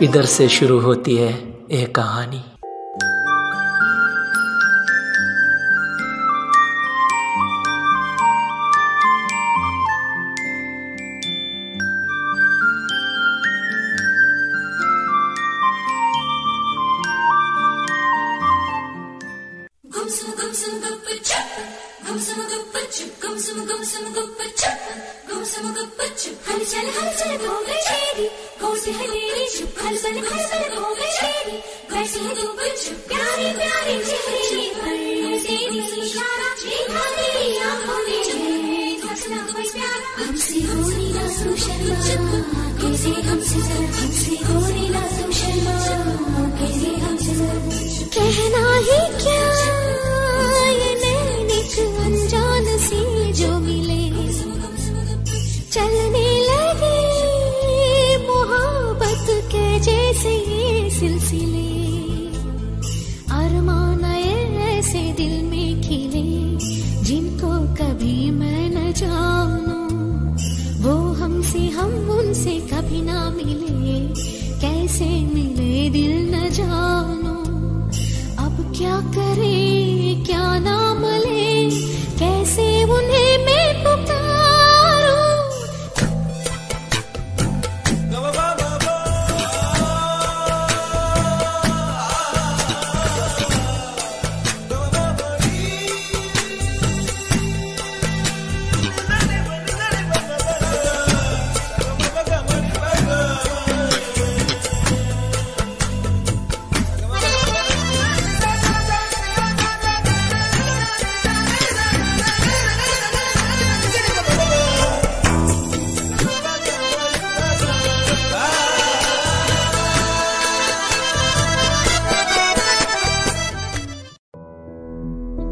इधर से शुरू होती है एक कहानी. कहना ही क्या ये नैनिक अनजान सी जो मिले, चलने लगे मोहब्बत के जैसे ये सिलसिले. अरमान ऐसे दिल में खिले जिनको कभी मैं न जानूं, वो हमसे हम उनसे कभी ना मिले, कैसे मिले दिल न जानूं. अब क्या करे क्या नाम ले, कैसे उन्हें मैं पुकारूं.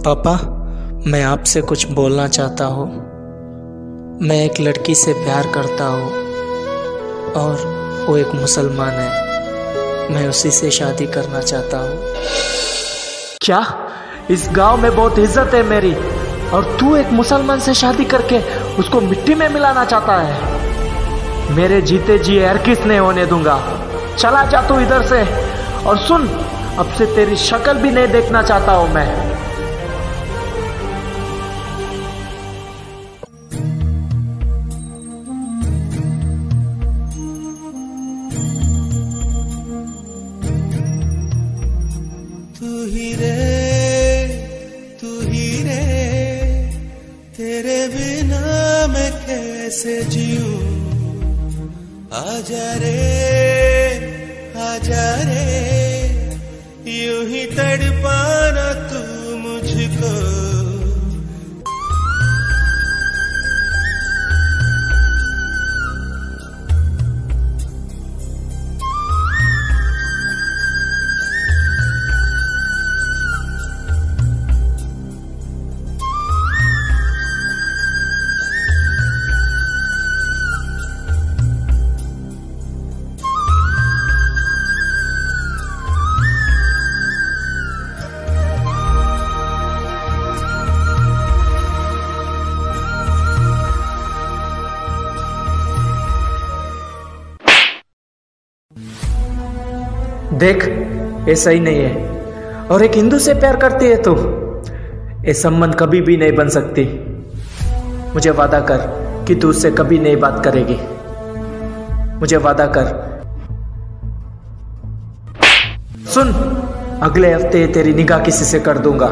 पापा, मैं आपसे कुछ बोलना चाहता हूँ. मैं एक लड़की से प्यार करता हूँ और वो एक मुसलमान है. मैं उसी से शादी करना चाहता हूँ. क्या? इस गांव में बहुत इज्जत है मेरी और तू एक मुसलमान से शादी करके उसको मिट्टी में मिलाना चाहता है? मेरे जीते जी हरगिज़ नहीं होने दूंगा. चला जा तू इधर से. और सुन, अब से तेरी शक्ल भी नहीं देखना चाहता हूँ मैं. तेरे बिना मैं कैसे जीऊं. आजा रे यूं ही तड़पाना तू मुझको. देख ये सही नहीं है, और एक हिंदू से प्यार करती है तू, ये संबंध कभी भी नहीं बन सकती। मुझे वादा कर कि तू उससे कभी नहीं बात करेगी, मुझे वादा कर। सुन, अगले हफ्ते तेरी निगाह किसी से कर दूंगा।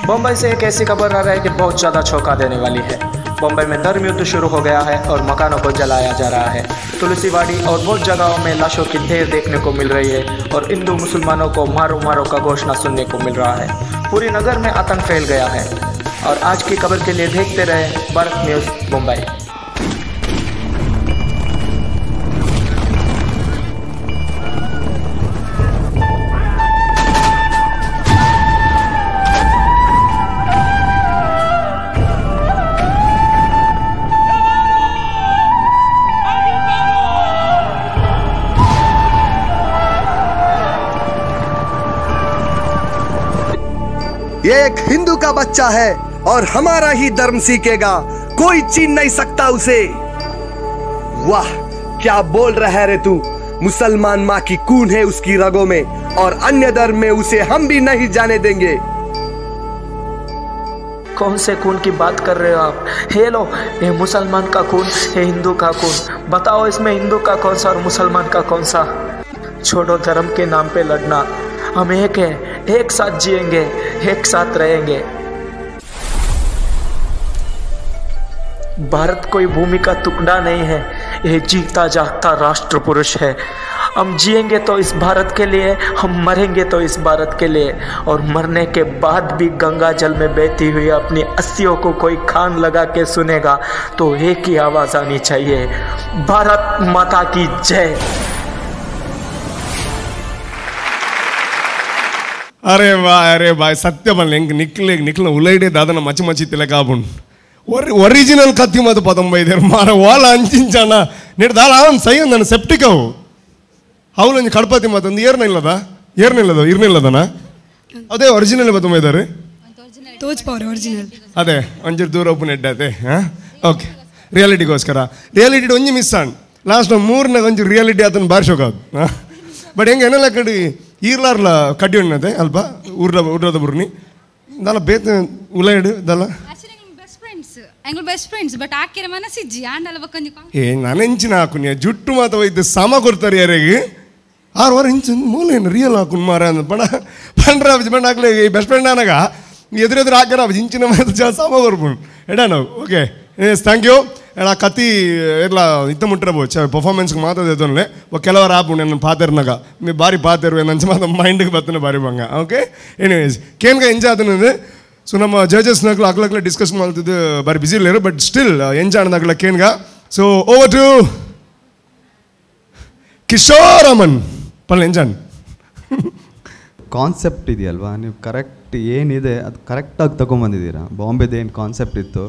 बम्बई से एक ऐसी खबर आ रहा है कि बहुत ज़्यादा चौंका देने वाली है। बम्बई में धर्म युद्ध शुरू हो गया है और मकानों को जलाया जा रहा है। तुलसीवाड़ी और बहुत जगहों में लाशों की ढेर देखने को मिल रही है और हिंदू मुसलमानों को मारो मारो का घोषणा सुनने को मिल रहा है। पूरी नगर में आतंक फैल गया है। और आज की खबर के लिए देखते रहे भारत न्यूज़ मुंबई। ये एक हिंदू का बच्चा है और हमारा ही धर्म सीखेगा, कोई छीन नहीं सकता उसे। वाह, क्या बोल रहा है रे तू? मुसलमान माँ की खून है उसकी रगों में और अन्य धर्म में उसे हम भी नहीं जाने देंगे। कौन से खून की बात कर रहे हो आप? हे लो, ये मुसलमान का खून, ये हिंदू का खून। बताओ इसमें हिंदू का कौन सा और मुसलमान का कौन सा? छोड़ो धर्म के नाम पे लड़ना, हम एक है, एक साथ जिएंगे, एक साथ रहेंगे। भारत कोई भूमि का टुकड़ा नहीं है, ये जीता जागता राष्ट्र पुरुष है। हम जिएंगे तो इस भारत के लिए, हम मरेंगे तो इस भारत के लिए। और मरने के बाद भी गंगा जल में बहती हुई अपनी अस्थियों को कोई खान लगा के सुनेगा तो एक ही आवाज आनी चाहिए, भारत माता की जय। अरे भाई सत्य बनले निकल उलैडे दादा मची मची तिलकाबुन ఒరిజినల్ కత్తి మత 95 మార వాళ్ళ అంచించానా నేడు దాలా సై ఉందన్న సెప్టిక్ అవు ಹೌಲಂಜಿ ಕಡಪತಿ ಮತ್ತೊಂದು ಏರ್ನಿಲ್ಲದನ ಅದೇ ಒರಿಜಿನಲ್ 95 ತೋಚ್ಪವ್ರೆ ಒರಿಜಿನಲ್ ಅದೇ ಒಂಚೂರು ದೂರ ಓಪನ್ ಎಡ್ಡತೆ ಓಕೆ ರಿಯಾಲಿಟಿಗೋಸ್ಕರ ರಿಯಾಲಿಟಿ ಒಂಜಿ ಮಿಸ್ ಆನ್ ಲಾಸ್ಟ್ ಮೂರನೇ ಒಂಚೂರು ರಿಯಾಲಿಟಿ ಅದನ್ನು ಬಾರಿಸೋಕಾದು ಬಟ್ ಹೆಂಗೆ ಏನೆಲ್ಲ ಕಡೆ ಈರ್ಲಾರ್ಲ ಕಡ್ಡಿ ಉಣ್ಣತೆ ಅಲ್ಪ ಊರ್ಲದ ಬುರ್ನಿ ದಲ್ಲ ಬೇತ ಉಲೈಡ್ ದಲ್ಲ ಬೆಸ್ಟ್ ಫ್ರೆಂಡ್ಸ್ ಬಟ್ ಆಕಿರ ಮನಸ್ಸಿಜ್ಜಿ ಆಂಡಲ ಬಕ್ಕಂಜಿ ಏ ನಾನೆಂಚಿನ ಹಾಕುನಿ ಜುಟ್ಟು ಮಾತ ಒಯ್ದು ಸಮ ಕೊಡ್ತಾರೆ ಯಾರಿಗೆ 6 ವಾರ ಇಂಚು ಮೂಲ ಏನು ರಿಯಲ್ ಹಾಕುನ್ ಮಾರ ಅಂದ ಪಂಡ್ರ ಬಂಡ ಹಾಕ್ಲೆ ಈ ಬೆಸ್ಟ್ ಫ್ರೆಂಡ್ ಅನಾಗ ಎದುರೆದುರು ಹಾಕ್ಯಾರ ಅವ್ ಇಂಚಿನ ಮಾತು ಜಾ ಸಮ ಕೊರ್ಪುಂಡು ಎಡ ನಾವು ಓಕೆ ಎಸ್ ಥ್ಯಾಂಕ್ ಯು ಆ ಕತ್ತಿ ಎಲ್ಲ ಇತ್ತ ಮುಟ್ಟಿರಬಹುದು ಪರ್ಫಾರ್ಮೆನ್ಸ್ಗೆ ಮಾತಾಡೋದನ್ನೇ ಕೆಲವರು ಆಪು ನನ್ನ ಪಾತಿರ್ನಾಗ ಮೀ ಭಾರಿ ಪಾತಿರುವೆ ನನ್ನ ಮಾತು ಮೈಂಡ್ಗೆ ಬರ್ತನೆ ಭಾರಿ ಬಂಗ ಓಕೆ ಎನಿವೇಸ್ ಕೇನ್ಗೆ ಎಂಜಾಯ್ ಆತನಂದ್ರೆ ಸೊ ನಮ್ಮ ಜಡ್ಜಸ್ನಾಗ್ಲು ಅಗ್ಲಗ್ಲ ಡಿಸ್ಕಸ್ ಮಾಡ್ತಿದ್ದು ಭಾರಿ ಬ್ಯುಸಿ ಇಲ್ಲರು ಬಟ್ ಸ್ಟಿಲ್ ಎಂಜಾಯ್ ಆಡ್ದಾಗ್ಲ ಕೇನ್ಗ so over to Kishore Aman ಪಲ್ ಎಂಜಾಯ್ ಕಾನ್ಸೆಪ್ಟ್ ಇದೆಯಲ್ವಾ ನೀವು ಕರೆಕ್ಟ್ ಏನಿದೆ ಅದು ಕರೆಕ್ಟಾಗಿ ತೊಗೊಂಬಂದಿದ್ದೀರಾ ಬಾಂಬೆದು ಏನು ಕಾನ್ಸೆಪ್ಟ್ ಇತ್ತು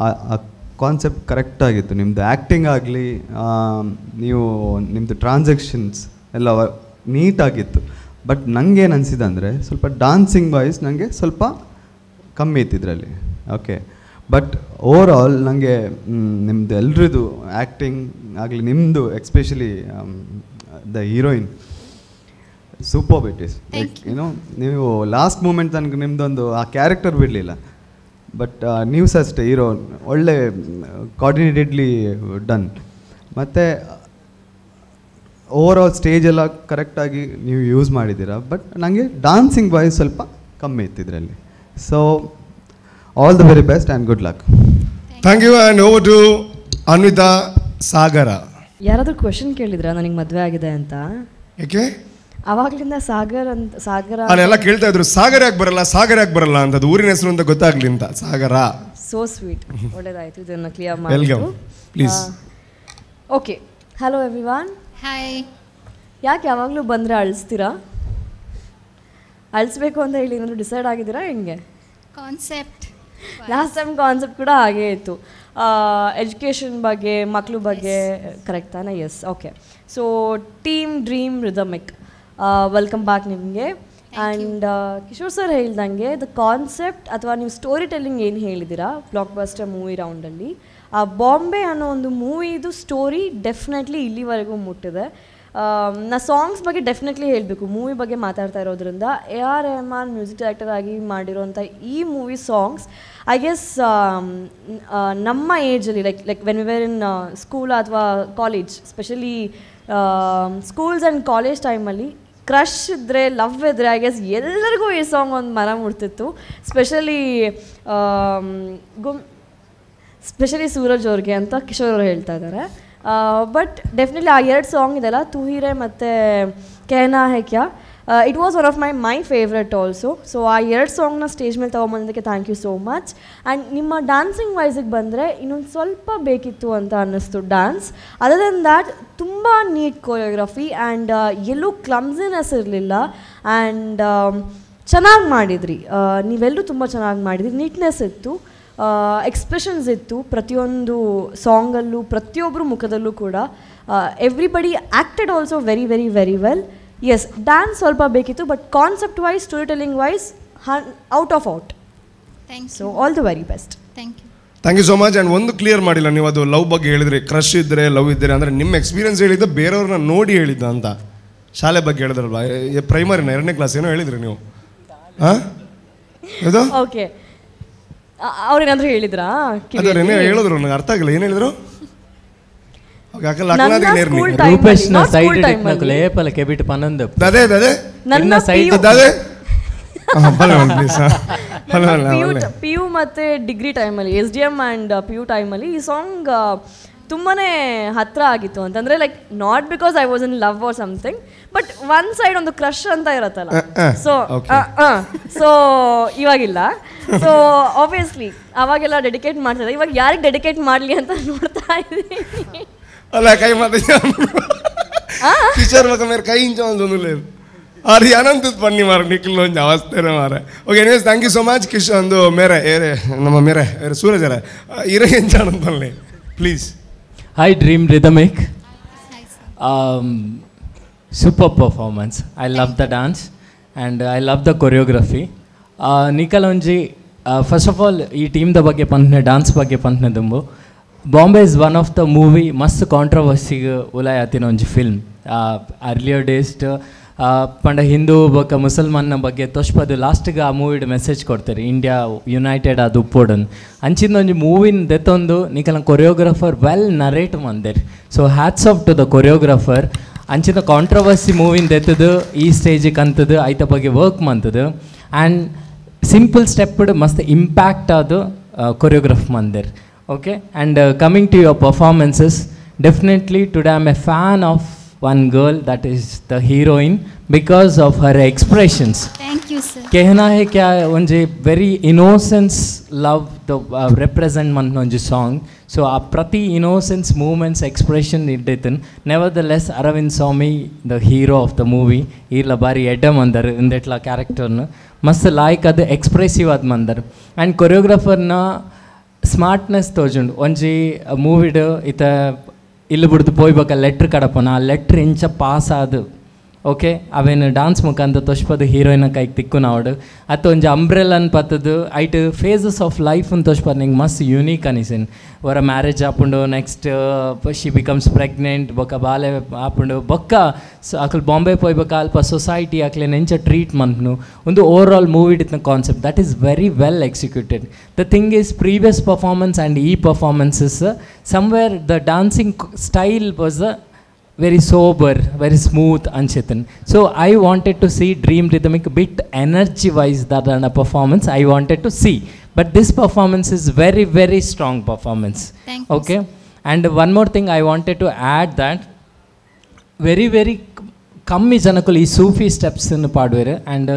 ಆ ಕಾನ್ಸೆಪ್ಟ್ ಕರೆಕ್ಟಾಗಿತ್ತು ನಿಮ್ಮದು ಆ್ಯಕ್ಟಿಂಗ್ ಆಗಲಿ ನೀವು ನಿಮ್ಮದು ಟ್ರಾನ್ಸಾಕ್ಷನ್ಸ್ ಎಲ್ಲ ನೀಟಾಗಿತ್ತು ಬಟ್ ನನಗೇನು ಅನಿಸಿದೆ ಅಂದರೆ ಸ್ವಲ್ಪ ಡಾನ್ಸಿಂಗ್ ವಾಯ್ಸ್ ನನಗೆ ಸ್ವಲ್ಪ ಕಮ್ಮಿ ಇತ್ತು ಇದರಲ್ಲಿ ಓಕೆ ಬಟ್ ಓವರ್ ಆಲ್ ನನಗೆ ನಿಮ್ಮದು ಎಲ್ರದ್ದು ಆ್ಯಕ್ಟಿಂಗ್ ಆಗಲಿ ನಿಮ್ಮದು especially the heroine super it is like ಏನೋ ನೀವು ಲಾಸ್ಟ್ ಮೂಮೆಂಟ್ ತನಕ ನಿಮ್ಮದೊಂದು ಆ ಕ್ಯಾರೆಕ್ಟರ್ ಬಿಡಲಿಲ್ಲ ಬಟ್ ನೀವು ಸಹ ಅಷ್ಟೇ ಹೀರೋ ಒಳ್ಳೆ ಕೋಆರ್ಡಿನೇಟೆಡ್ಲಿ ಡನ್ ಮತ್ತು ಓವರ್ ಆಲ್ ಸ್ಟೇಜ್ ಎಲ್ಲ ಕರೆಕ್ಟಾಗಿ ನೀವು ಯೂಸ್ ಮಾಡಿದ್ದೀರಾ. ಬಟ್ ನನಗೆ ಡಾನ್ಸಿಂಗ್ ವಾಯ್ಸ್ ಸ್ವಲ್ಪ ಕಮ್ಮಿ ಇತ್ತು ಇದರಲ್ಲಿ. So all the very best and good luck. Thank you. And over to Anvita Sagar. ಯಾರಾದರೂ ಕ್ವೆಶನ್ ಕೇಳಿದ್ರಾ ನನಗೆ ಮದುವೆ ಆಗಿದೆ ಅಂತ? ಯಾಕೆ ಅವಾಗ್ಲಿಂದ ಸಾಗರ ಅಲ್ಲೆಲ್ಲ ಕೇಳ್ತಾ ಇದ್ರು, ಸಾಗರ ಯಾಕೆ ಬರಲ್ಲ, ಸಾಗರ ಯಾಕೆ ಬರಲ್ಲ ಅಂತ. ಅದು ಊರಿನ ಹೆಸರು ಅಂತ ಗೊತ್ತಾಗ್ಲಿ ಅಂತ. ಸಾಗರ. So sweet. ಒಳ್ಳೇದಾಯ್ತು ಇದನ್ನು clear welcome please. Okay, hello everyone. Hi. ಯಾಕೆ ಯಾವಾಗಲೂ ಬಂದರೆ ಅಳಿಸ್ತೀರಾ? ಅಳಿಸ್ಬೇಕು ಅಂತ ಹೇಳಿ ಏನಾದರೂ ಡಿಸೈಡ್ ಆಗಿದ್ದೀರಾ ಹೆಂಗೆ? ಕಾನ್ಸೆಪ್ಟ್ ಲಾಸ್ಟ್ ಟೈಮ್ ಕಾನ್ಸೆಪ್ಟ್ ಕೂಡ ಹಾಗೇ ಇತ್ತು. ಎಜುಕೇಷನ್ ಬಗ್ಗೆ, ಮಕ್ಕಳ ಬಗ್ಗೆ, ಕರೆಕ್ಟ್ ತಾನೇ? Yes. Okay, so team Dream Rhythmic welcome back ನಿಮಗೆ. ಆ್ಯಂಡ್ ಕಿಶೋರ್ ಸರ್ ಹೇಳ್ದಂಗೆ ದ ಕಾನ್ಸೆಪ್ಟ್ ಅಥವಾ ನೀವು ಸ್ಟೋರಿ ಟೆಲ್ಲಿಂಗ್ ಏನು ಹೇಳಿದ್ದೀರಾ ಬ್ಲಾಕ್ ಬಸ್ಟರ್ ಮೂವಿ ರೌಂಡಲ್ಲಿ, ಆ ಬಾಂಬೆ ಅನ್ನೋ ಒಂದು ಮೂವಿದು ಸ್ಟೋರಿ ಡೆಫಿನೆಟ್ಲಿ ಇಲ್ಲಿವರೆಗೂ ಮುಟ್ಟಿದೆ. ನಾ ಸಾಂಗ್ಸ್ ಬಗ್ಗೆ ಡೆಫಿನೆಟ್ಲಿ ಹೇಳಬೇಕು. ಮೂವಿ ಬಗ್ಗೆ ಮಾತಾಡ್ತಾ ಇರೋದ್ರಿಂದ AR ರೆಹಮಾನ್ ಮ್ಯೂಸಿಕ್ ಡೈರೆಕ್ಟರ್ ಆಗಿ ಮಾಡಿರೋಂಥ ಈ ಮೂವಿ ಸಾಂಗ್ಸ್ ಐ ಗೆಸ್ ನಮ್ಮ ಏಜಲ್ಲಿ like when we were in school ಅಥವಾ college, specially schools and college ಟೈಮಲ್ಲಿ ಕ್ರಶ್ ಇದ್ದರೆ, ಲವ್ ಇದ್ದರೆ ಐ ಗೆಸ್ ಎಲ್ಲರಿಗೂ ಈ ಸಾಂಗ್ ಒಂದು ಮರ ಮುಡ್ತಿತ್ತು. ಸ್ಪೆಷಲಿ ಸೂರಜ್ ಅವ್ರಿಗೆ ಅಂತ ಕಿಶೋರ್ ಅವರು ಹೇಳ್ತಾ ಇದ್ದಾರೆ. ಬಟ್ ಡೆಫಿನೆಟ್ಲಿ ಆ 2 ಸಾಂಗ್ ಇದೆಲ್ಲ, ತೂ ಹೀರೆ ಮತ್ತು ಕೆಹನಾ ಹೈ ಕ್ಯಾ, it was one of my favourite also. So ಆ 2 ಸಾಂಗ್ನ ಸ್ಟೇಜ್ ಮೇಲೆ ತೊಗೊಂಬಂದಕ್ಕೆ thank you so much. And ನಿಮ್ಮ ಡ್ಯಾನ್ಸಿಂಗ್ ವೈಸಿಗೆ ಬಂದರೆ ಇನ್ನೊಂದು ಸ್ವಲ್ಪ ಬೇಕಿತ್ತು ಅಂತ ಅನ್ನಿಸ್ತು ಡ್ಯಾನ್ಸ್. ಅದರ್ ದೆನ್ ದ್ಯಾಟ್ ತುಂಬ ನೀಟ್ ಕೊರಿಯೋಗ್ರಫಿ ಆ್ಯಂಡ್ ಎಲ್ಲೂ ಕ್ಲಮ್ಸಿನೆಸ್ ಇರಲಿಲ್ಲ. ಆ್ಯಂಡ್ ಚೆನ್ನಾಗಿ ಮಾಡಿದ್ರಿ, ನೀವೆಲ್ಲರೂ ತುಂಬ ಚೆನ್ನಾಗಿ ಮಾಡಿದ್ರಿ. ನೀಟ್ನೆಸ್ ಇತ್ತು, ಎಕ್ಸ್ಪ್ರೆಷನ್ಸ್ ಇತ್ತು ಪ್ರತಿಯೊಂದು ಸಾಂಗಲ್ಲೂ, ಪ್ರತಿಯೊಬ್ಬರು ಮುಖದಲ್ಲೂ ಕೂಡ. Everybody acted also very very very well. Yes, dance ಸ್ವಲ್ಪ ಬೇಕಿತ್ತು, but concept wise, story telling wise out of out. So all the very best. Thank you so much. And ಒಂದು ಕ್ಲಿಯರ್ ಮಾಡಿಲ್ಲ ನೀವು, ಅದು ಲವ್ ಬಗ್ಗೆ ಹೇಳಿದ್ರಿ, ಕ್ರಶ್ ಇದ್ದರೆ love ಇದ್ದರೆ ಅಂದರೆ ನಿಮ್ಮ ಎಕ್ಸ್ಪೀರಿಯನ್ಸ್ ಹೇಳಿದ್ದ ಬೇರೆಯವ್ರನ್ನ ನೋಡಿ ಹೇಳಿದ್ದ ಅಂತ. ಶಾಲೆ ಬಗ್ಗೆ ಹೇಳಿದ್ರಲ್ವಾ, ಪ್ರೈಮರಿನ 2ನೇ ಕ್ಲಾಸ್ ಏನೋ ಹೇಳಿದ್ರಿ ನೀವು. ಹಾಂ ಇದು ಓಕೆ, ಅವ್ರೇನಾದರೂ ಹೇಳಿದ್ರಾ? ಹೇಳಿದ್ರು, ನನಗೆ ಅರ್ಥ ಆಗಿಲ್ಲ. ಏನು ಹೇಳಿದ್ರು? ರೂಪೇಶ್ನ ಸೈಡ್ ಇಟ್ನಕಲೆ ಪಲಕೆ ಬಿಟ್ಟು ಪನಂದ ದದೆ ದದೆ ನನ್ನ ಸೈಡ್ ದದೆ PU ಮತ್ತು ಡಿಗ್ರಿ ಟೈಮಲ್ಲಿ, SDM ಆ್ಯಂಡ್ PU ಟೈಮಲ್ಲಿ ಈ ಸಾಂಗ್ ತುಂಬಾ ಹತ್ತಿರ ಆಗಿತ್ತು. ಅಂತಂದರೆ like not because I was in love or something, but one side ಒಂದು ಕ್ರಶ್ ಅಂತ ಇರುತ್ತಲ್ಲ. ಸೊ ಇವಾಗಿಲ್ಲ. ಸೊ ಆಬ್ವಿಯಸ್ಲಿ ಅವಾಗೆಲ್ಲ ಡೆಡಿಕೇಟ್ ಮಾಡ್ತಿದ್ದೆ, ಇವಾಗ ಯಾರಿಗೆ ಡೆಡಿಕೇಟ್ ಮಾಡಲಿ ಅಂತ ನೋಡ್ತಾ ಇದ್ದೀನಿ. ಅಲ್ಲ ಕೈ ಮಾತ ಕಿಶೋರ್ ಮೇರೆ ಕೈ ಇಂಚೊಂದು ಅದು ಅನಂತ ಪನ್ನಿ ಮಾರ ನಿಖಿಲ್ ಒಂದು ಅವಸ್ಥೆನೇ ಮಾರ. Okay, anyways thank you so much. ಒಂದು ಮೇರೆ ನಮ್ಮ ಮೇರೆ ಸೂರಜರ ಇರೋ ಎಂಚಾಣಂತಲ್ಲಿ please. Hi Dream Rhythmic. Super performance. I love the dance and I love the choreography. Nikalonji, first of all, ಈ ಟೀಮ್ದ ಬಗ್ಗೆ ಪಂತನೆ, ಡಾನ್ಸ್ ಬಗ್ಗೆ ಪಂತನೆ ದುಂಬು. Bombay is one of the movie ಮಸ್ತ್ ಕಾಂಟ್ರವರ್ಸಿಗೆ ಉಲಾಯತಿನ ಒಂಜಿ ಫಿಲ್ಮ್. ಅರ್ಲಿಯರ್ ಡೇಸ್ ಪಂಡ ಹಿಂದೂ ಬೊಕ್ಕ ಮುಸಲ್ಮಾನ್ನ ಬಗ್ಗೆ ತೋಷ್ಪದು ಲಾಸ್ಟ್ಗೆ ಆ ಮೂವಿಡ್ ಮೆಸೇಜ್ ಕೊಡ್ತಾರೆ, ಇಂಡಿಯಾ ಯುನೈಟೆಡ್ ಅದು ಉಪ್ಪೋಡನ್ ಅಂಚಿಂದ ಒಂಜಿ ಮೂವಿನ ದೆತ್ತೊಂದು ನಿಕಲ ಕೊರಿಯೋಗ್ರಾಫರ್ ವೆಲ್ ನರೇಟ್ ಮಂದೇರಿ. So hats off to the choreographer. ಅಂಚಿನ ಕಾಂಟ್ರವರ್ಸಿ ಮೂವಿನ ದೆತ್ತದು ಈ ಸ್ಟೇಜಿಗೆ ಅಂತದ್ದು ಐತ ಬಗ್ಗೆ ವರ್ಕ್ ಮಂತದು. ಆ್ಯಂಡ್ ಸಿಂಪಲ್ ಸ್ಟೆಪ್ಡ್ ಮಸ್ತ್ ಇಂಪ್ಯಾಕ್ಟ್ ಅದು ಕೊರಿಯೋಗ್ರಾಫ್ ಮಂದೇರಿ. Okay, and coming to your performances, definitely today I am a fan of one girl, that is the heroine, because of her expressions. Thank you sir. Kehna hai kya onje very innocence love the represent man onje song. So a prati innocence movements expression iddetun. Nevertheless Aravind Swamy, the hero of the movie, irla bari edda mandar indetla character nu mast like adu expressive ad mandar. And choreographer na smartness ತೋಜುಂಡು. ಒಂಜಿ ಮೂವಿಡ್ ಇತ ಇಲ್ಲಿ ಬಿಡ್ದು ಪೋಯ್ಬೇಕ letter ಕಡಪನ, ಆ letter ಇಂಚ pass ಆದು okay ಅವೇನು dance ಮುಖಾಂತ ತೋಷ್ಪದು ಹೀರೋಯಿನ ಕೈಗೆ ತಿಕ್ಕು ನಾವಡು ಅತ್ತು ಒಂಜಿ ಅಂಬ್ರೆಲನ್ ಪತ್ತದು ಐಟ್ ಫೇಸಸ್ ಆಫ್ ಲೈಫ್ನ ತೋಷ್ಪದು ನಿಂಗೆ ಮಸ್ತ್ ಯೂನಿಕ್ ಅನಿಸಿನ್. ಅವರ ಮ್ಯಾರೇಜ್ ಆಪುಂಡು, ನೆಕ್ಸ್ಟ್ ಶಿ ಬಿಕಮ್ಸ್ ಪ್ರೆಗ್ನೆಂಟ್, ಬೊಕ್ಕ ಬಾಲೆ ಆಪುಂಡು, ಬೊಕ್ಕ ಅಕ್ಲು ಬಾಂಬೆ ಪೋಯ್ಬೇಕ ಅಲ್ಪ ಸೊಸೈಟಿ ಅಕ್ಲೆ ನೆಂಚ ಟ್ರೀಟ್ಮೆಂಟ್ನು ಒಂದು ಓವರ್ ಆಲ್ ಮೂವಿಡ್ concept that is very well executed. The thing is previous performance and ಈ performances somewhere the dancing style was very sober, very smooth Anchitan. So I wanted to see Dream Rhythmic bit energy-wise that on a performance I wanted to see. But this performance is very, very strong performance. Thank you. Okay. And one more thing I wanted to add that very, very ಕಮ್ಮಿ ಜನಕ್ಕೂ ಈ ಸೂಫಿ ಸ್ಟೆಪ್ಸನ್ನು ಪಾಡುವರು and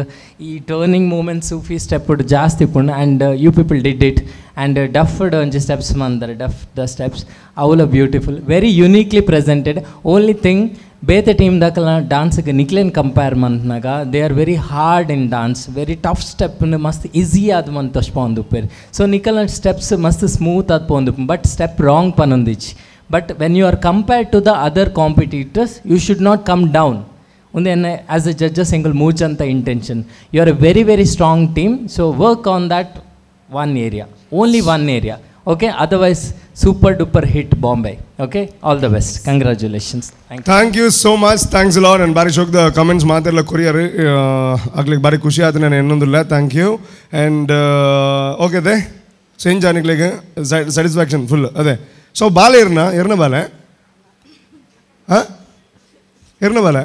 ಈ turning moment ಸೂಫಿ step ಜಾಸ್ತಿ ಇಪ್ಪುಂಡು and you people did it and ಡಫ್ಡ್ ಒಂಜಿ ಸ್ಟೆಪ್ಸ್ ಮಂದರ್ ಡಫ್ ದ ಸ್ಟೆಪ್ಸ್ ಅವಲ beautiful very uniquely presented only thing ಬೇತೆ ಟೀಮ್ ದಾಕಲ ಡಾನ್ಸ್ಗೆ ನಿಕ್ಲೇನ್ ಕಂಪೇರ್ ಮಂತ್ನಾಗ they are very hard in dance very tough ಸ್ಟೆಪ್ನ ಮಸ್ತ್ ಈಸಿ ಆದ ಮಂತ್ ಅಷ್ಟು ಪೋಂದುಪ್ಪೇರು ಸೊ ನಿಕಲ್ನ ಸ್ಟೆಪ್ಸ್ ಮಸ್ತ್ ಸ್ಮೂತ್ ಆದ ಪೋಂದುಪ್ಪು ಬಟ್ ಸ್ಟೆಪ್ ರಾಂಗ್ ಪನೊಂದಿಚ್ಚಿ but when you are compared to the other competitors you should not come down ಒಂದು ಆ್ಯಸ್ ಎ ಜಡ್ಜಸ್ ಎಂಗಲ್ ಮೂಚ್ ಅಂತ intention you are a very very strong team so work on that one area only one area okay otherwise super duper hit Bombay okay all the best congratulations thank you so much thanks lot and ಬಾರಿ ಶೋಕ್ದ comments ಮಾತೆಲ್ಲ courier ಆಗ್ಲಿಕ್ಕೆ ಬಾರಿ ಖುಷಿ ಆಯ್ತು ನಾನು ಇನ್ನೊಂದಿಲ್ಲ thank you and okay ಅದೇ ಚೇಂಜ್ ಆನಿಕ್ಲಿಗೆ ಸ್ಯಾಟಿಸ್ಫ್ಯಾಕ್ಷನ್ ಫುಲ್ ಅದೇ ಸೊ ಬಾಲೆ ಇರ್ನ ಬಾಲೆ ಹಾಂ ಇರ್ನ ಬಾಲೆ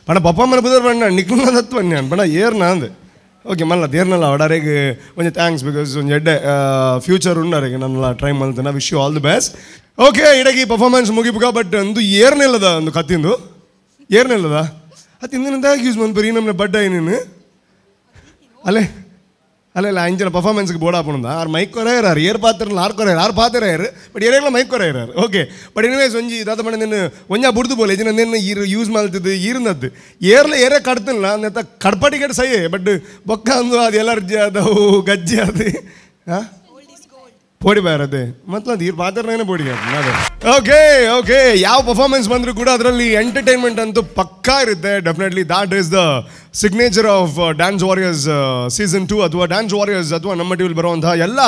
ಪಣ ಪಪ್ಪ ಮನೆ ಬುದರ್ ಬಣ್ಣ ನಿಕ್ಲ ಹತ್ತು ಬನ್ನಿ ಪಣ ಏರ್ನ ಅಂದೆ ಓಕೆ ಮಲ್ಲ ಏರ್ನಲ್ಲ ಅವಡಾರಿಗೆ ಒಂದು ಥ್ಯಾಂಕ್ಸ್ ಬಿಕಾಸ್ ಒಂದು ಎಡ್ಡೆ ಫ್ಯೂಚರ್ ಉಂಡಾರಿಗೆ ನನ್ನೆಲ್ಲ ಟ್ರೈ ಮಾಡ್ತೇನೆ wish you all the best okay ಇಡಗಿ ಪರ್ಫಾರ್ಮೆನ್ಸ್ ಮುಗಿಬೇಕ ಬಟ್ ಒಂದು ಏರ್ನಿಲ್ಲದ ಒಂದು ಕತ್ತಿಂದು ಏರ್ನಿಲ್ಲದ ಅದು ಹಿಂದಿನಿಂದ ಯೂಸ್ ಮಾಡ್ಬರಿ ನಮ್ಮನೆ ಬಡ್ಡ ಏನೇನು ಅಲ್ಲೇ ಅಲ್ಲ ಅಂಚಿನ ಪರ್ಫಾರ್ಮೆನ್ಸ್ಗೆ ಬೋರ್ಡ್ ಹಾಕೊಂಡ ಆರು ಮೈಕ್ ಕೊರೆಯರು ಏರ್ ಪಾತ್ರ ಆರು ಪಾತ್ರ ಬಟ್ ಏರೆಲ್ಲ ಮೈಕ್ ಕೊರೆಯರು ಓಕೆ ಬಟ್ ಎನಿವೇಸ್ ಒಂಜಿ ದಾದ ಮಾಡಿ ನೀನು ಒಂಜಾ ಬುಡ್ದು ಬೋಲೆ ಜನ ನಿನ್ನ ಯೂಸ್ ಮಾಡ್ತಿದ್ದು ಈರ್ನದ್ದು ಏರೇ ಕಡ್ತಿಲ್ಲ ನೆತ್ತ ಕಡ್ಪಾಟಿಗೆ ಸೈ ಬಟ್ ಬೊಕ್ಕ ಅಂದು ಅದು ಎಲರ್ಜಿ ಅದವು ಗಜ್ಜಿ ಅದು ಹಾಂ ಪೋಡಿ ಬಾರದೆ ಮತ್ತೊಂದು ಈ ಪಾತ್ರನೇ ಬೋಡಿಗೆ ಅದೇ ಓಕೆ ಓಕೆ ಯಾವ ಪರ್ಫಾರ್ಮೆನ್ಸ್ ಬಂದರೂ ಕೂಡ ಅದರಲ್ಲಿ ಎಂಟರ್ಟೈನ್ಮೆಂಟ್ ಅಂತೂ ಪಕ್ಕಾ ಇರುತ್ತೆ definitely that is the signature of dance warriors season 2 ಅಥವಾ ಡ್ಯಾನ್ಸ್ ವಾರಿಯರ್ಸ್ ಅಥವಾ ನಮ್ಮ ಟಿವಿಲಿ ಬರುವಂತಹ ಎಲ್ಲ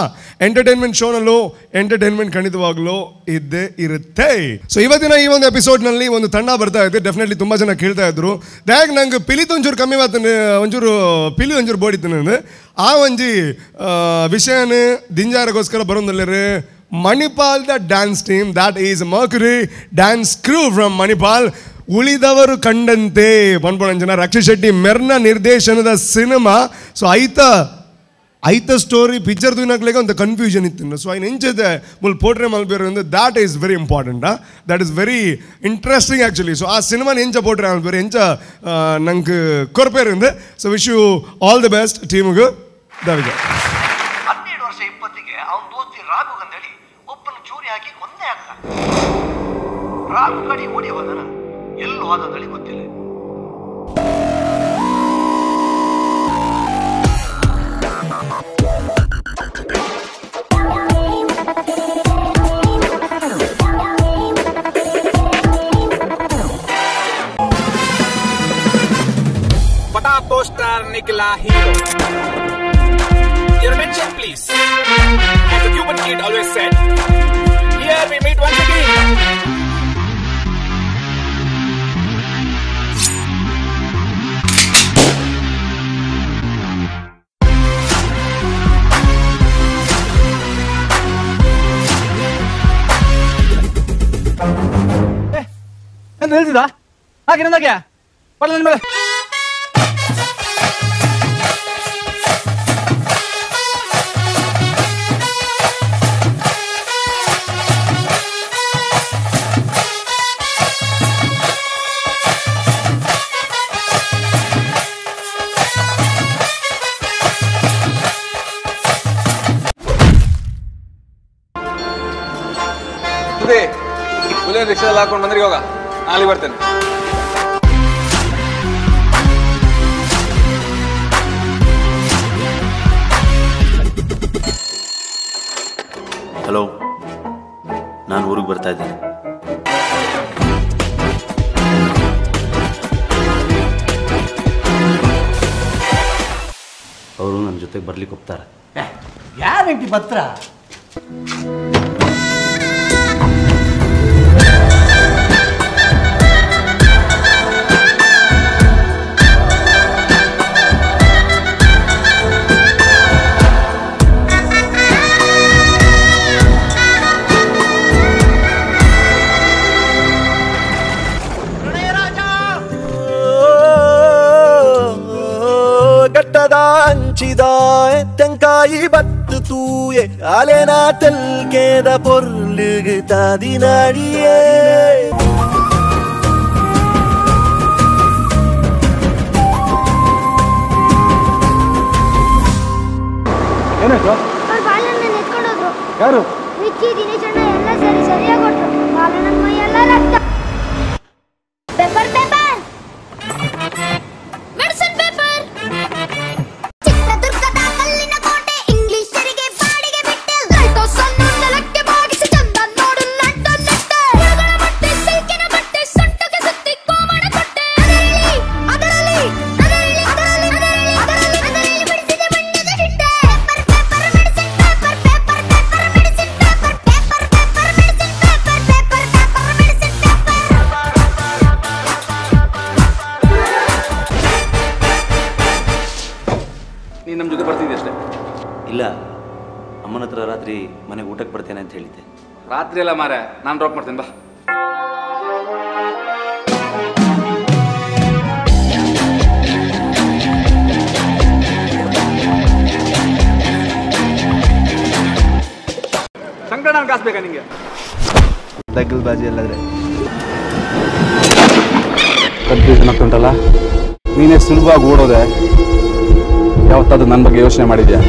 ಎಂಟರ್ಟೈನ್ಮೆಂಟ್ ಶೋನಲ್ಲೂ ಎಂಟರ್ಟೈನ್ಮೆಂಟ್ ಖಂಡಿತವಾಗ್ಲೂ ಇದ್ದೇ ಇರುತ್ತೆ ಸೊ ಇವತ್ತಿನ ಈ ಒಂದು ಎಪಿಸೋಡ್ನಲ್ಲಿ ಒಂದು ತಂಡ ಬರ್ತಾ ಇದೆ ಡೆಫಿನೆಟ್ಲಿ ತುಂಬ ಜನ ಕೇಳ್ತಾ ಇದ್ರು ದ್ಯಾಗ್ ನಂಗೆ ಪಿಲಿತ್ ಒಂಚೂರು ಕಮ್ಮಿ ಮಾತಾನೆ ಒಂಚೂರು ಪಿಲಿ ಒಂಚೂರು ಬೋಡಿತ್ತು ಆ ಒಂಜಿ ವಿಷಯನ ದಿಂಜಾರಗೋಸ್ಕರ ಬರೋದಲ್ಲೇ Manipal the dance team that is Mercury Dance Crew from Manipal ಉಳಿದವರು ಕಂಡಂತೆ ಪನ್ಪೊಂಜನ ರಕ್ಷಿತ್ ಶೆಟ್ಟಿ ಮೆರ್ನ ನಿರ್ದೇಶನದ ಸಿನಿಮಾ ಸೊ ಐತ ಸ್ಟೋರಿ ಪಿಕ್ಚರ್ ತೂನಕ್ಲೆಗೆ ಒಂದು ಕನ್ಫ್ಯೂಷನ್ ಇತ್ತು ಸೊ ಐನು ಎಂಚಿದೆ ಮುಲ್ ಪೋಟ್ರೆ ಮಲ್ಬೇರು ಅಂದ್ರೆ that is very important that is very interesting actually so ಆ ಸಿನಿಮಾನ ಎಂಚ ಪೋಟ್ರೆ ಮಲ್ಬೇರು ಎಂಚ ನಂಗೆ ಕೊರ್ಪೇರು ಅಂದ್ರೆ so wish you all the best ಟೀಮ್ಗೆ ದಾವಿಗೆ 12 ವರ್ಷ 20ಗೆ ಅವನ ದೋಸ್ತಿ ರಾಘು ಅಂತೇಳಿ ಒಬ್ಬನ ಚೂರಿ ಹಾಕಿ ಕೊಂದೇ ಆಗ್ತಾನೆ ರಾಘು ಕಡೆ ಓಡಿ ಹೋದನ ಎಲ್ಲೂ ಹೋದಂತೇಳಿ ಗೊತ್ತಿಲ್ಲ बड़ा पोस्टर निकला hero your attention please as the Cuban kid always said here we meet once again ಎಂತ ಹೇಳ್ತಿದ್ದ ಹಾಗೆ ನಂದಾಗ್ಯಾ ಬಡ ನನ್ನ ಮೇಲೆ ರಿಕ್ಷಾದಲ್ಲಿ ಹಾಕೊಂಡು ಬಂದ್ರೆ ಇವಾಗ ಅಲ್ಲಿ ಬರ್ತೇನೆ ಹಲೋ ನಾನು ಊರಿಗೆ ಬರ್ತಾ ಇದ್ದೀನಿ ಅವರು ನನ್ನ ಜೊತೆಗೆ ಬರ್ಲಿಕ್ಕೆ ಹೋಗ್ತಾರೆ ಯಾರಂಟಿ ಪತ್ರ ചിതായ തെങ്കായി ബത്ത് തൂയെ അലേനാ തെൽക്കേത പൊർലുക് താതിനാടിയേ ಏನಾಯ್ತು? ಅವ್ರ ಬಾಲನ್ನ ನೆತ್ಕೊಂಡೋದ್ರು. ಯಾರು? ವಿಕ್ಕಿ ದಿನೇಶ್ ಅಣ್ಣ ಎಲ್ಲ ಸರಿ ಸರಿಯಾಗಿ ಕೊಟ್ರು. ಬಾಲನ ಮೈ ಎಲ್ಲ ರಕ್ತ. Paper paper. Medicine paper. ಚಿತ್ರದುರ್ಗದ ಕಲ್ಲಿನ ಕೋಟೆ ಇಂಗ್ಲಿಷರಿಗೆ ಬಾಡಿಗೆ ಬಿಟ್ಟೆ. ಲೈಟ್ ಹೌಸ್ ಅನ್ನು ನೆಲಕ್ಕೆ ಬಾಗಿಸಿ ಚಂದ ನೋಡು ಲಡ್ಡು ಲಡ್ಡು. ಹುಡುಗರ ಬಟ್ಟೆ ಸಿಲ್ಕಿನ ಬಟ್ಟೆ ಸೊಂಟಕ್ಕೆ ಸುತ್ತಿ ಕೋಮಣ ಕೊಟ್ಟೆ. ಅದರಲ್ಲಿ ಬಿಡಿಸಿದ ಬಣ್ಣದ ಚಿಟ್ಟೆ. ನೀನು ನಮ್ಮ ಜೊತೆ ಬರ್ತಿದ್ದೆ ಅಷ್ಟೇ. ಇಲ್ಲ, ಅಮ್ಮನ ಹತ್ರ ರಾತ್ರಿ ಮನೆಗೆ ಊಟಕ್ಕೆ ಬರ್ತೇನೆ ಅಂತ ಹೇಳಿದ್ದೆ. ರಾತ್ರಿ ಎಲ್ಲ ಮಾರೆ, ನಾನು ಡ್ರಾಪ್ ಮಾಡ್ತೇನೆ ಬಾ. ಸಂಕಟ ಕಾಸು ಬೇಕಾ ನಿಂಗೆ? ದಗ್ಗಲ್ ಬಾಜಿ ಎಲ್ಲಾದ್ರೆ ಕನ್ಫ್ಯೂಷನ್ ಆಗ್ತುಂಟಲ್ಲ. ನೀನೇ ಸುಲಭವಾಗಿ ಓಡೋದೆ. ಯಾವತ್ತಾದ್ರೂ ನನ್ನ ಬಗ್ಗೆ ಯೋಚನೆ ಮಾಡಿದ್ಯಾ?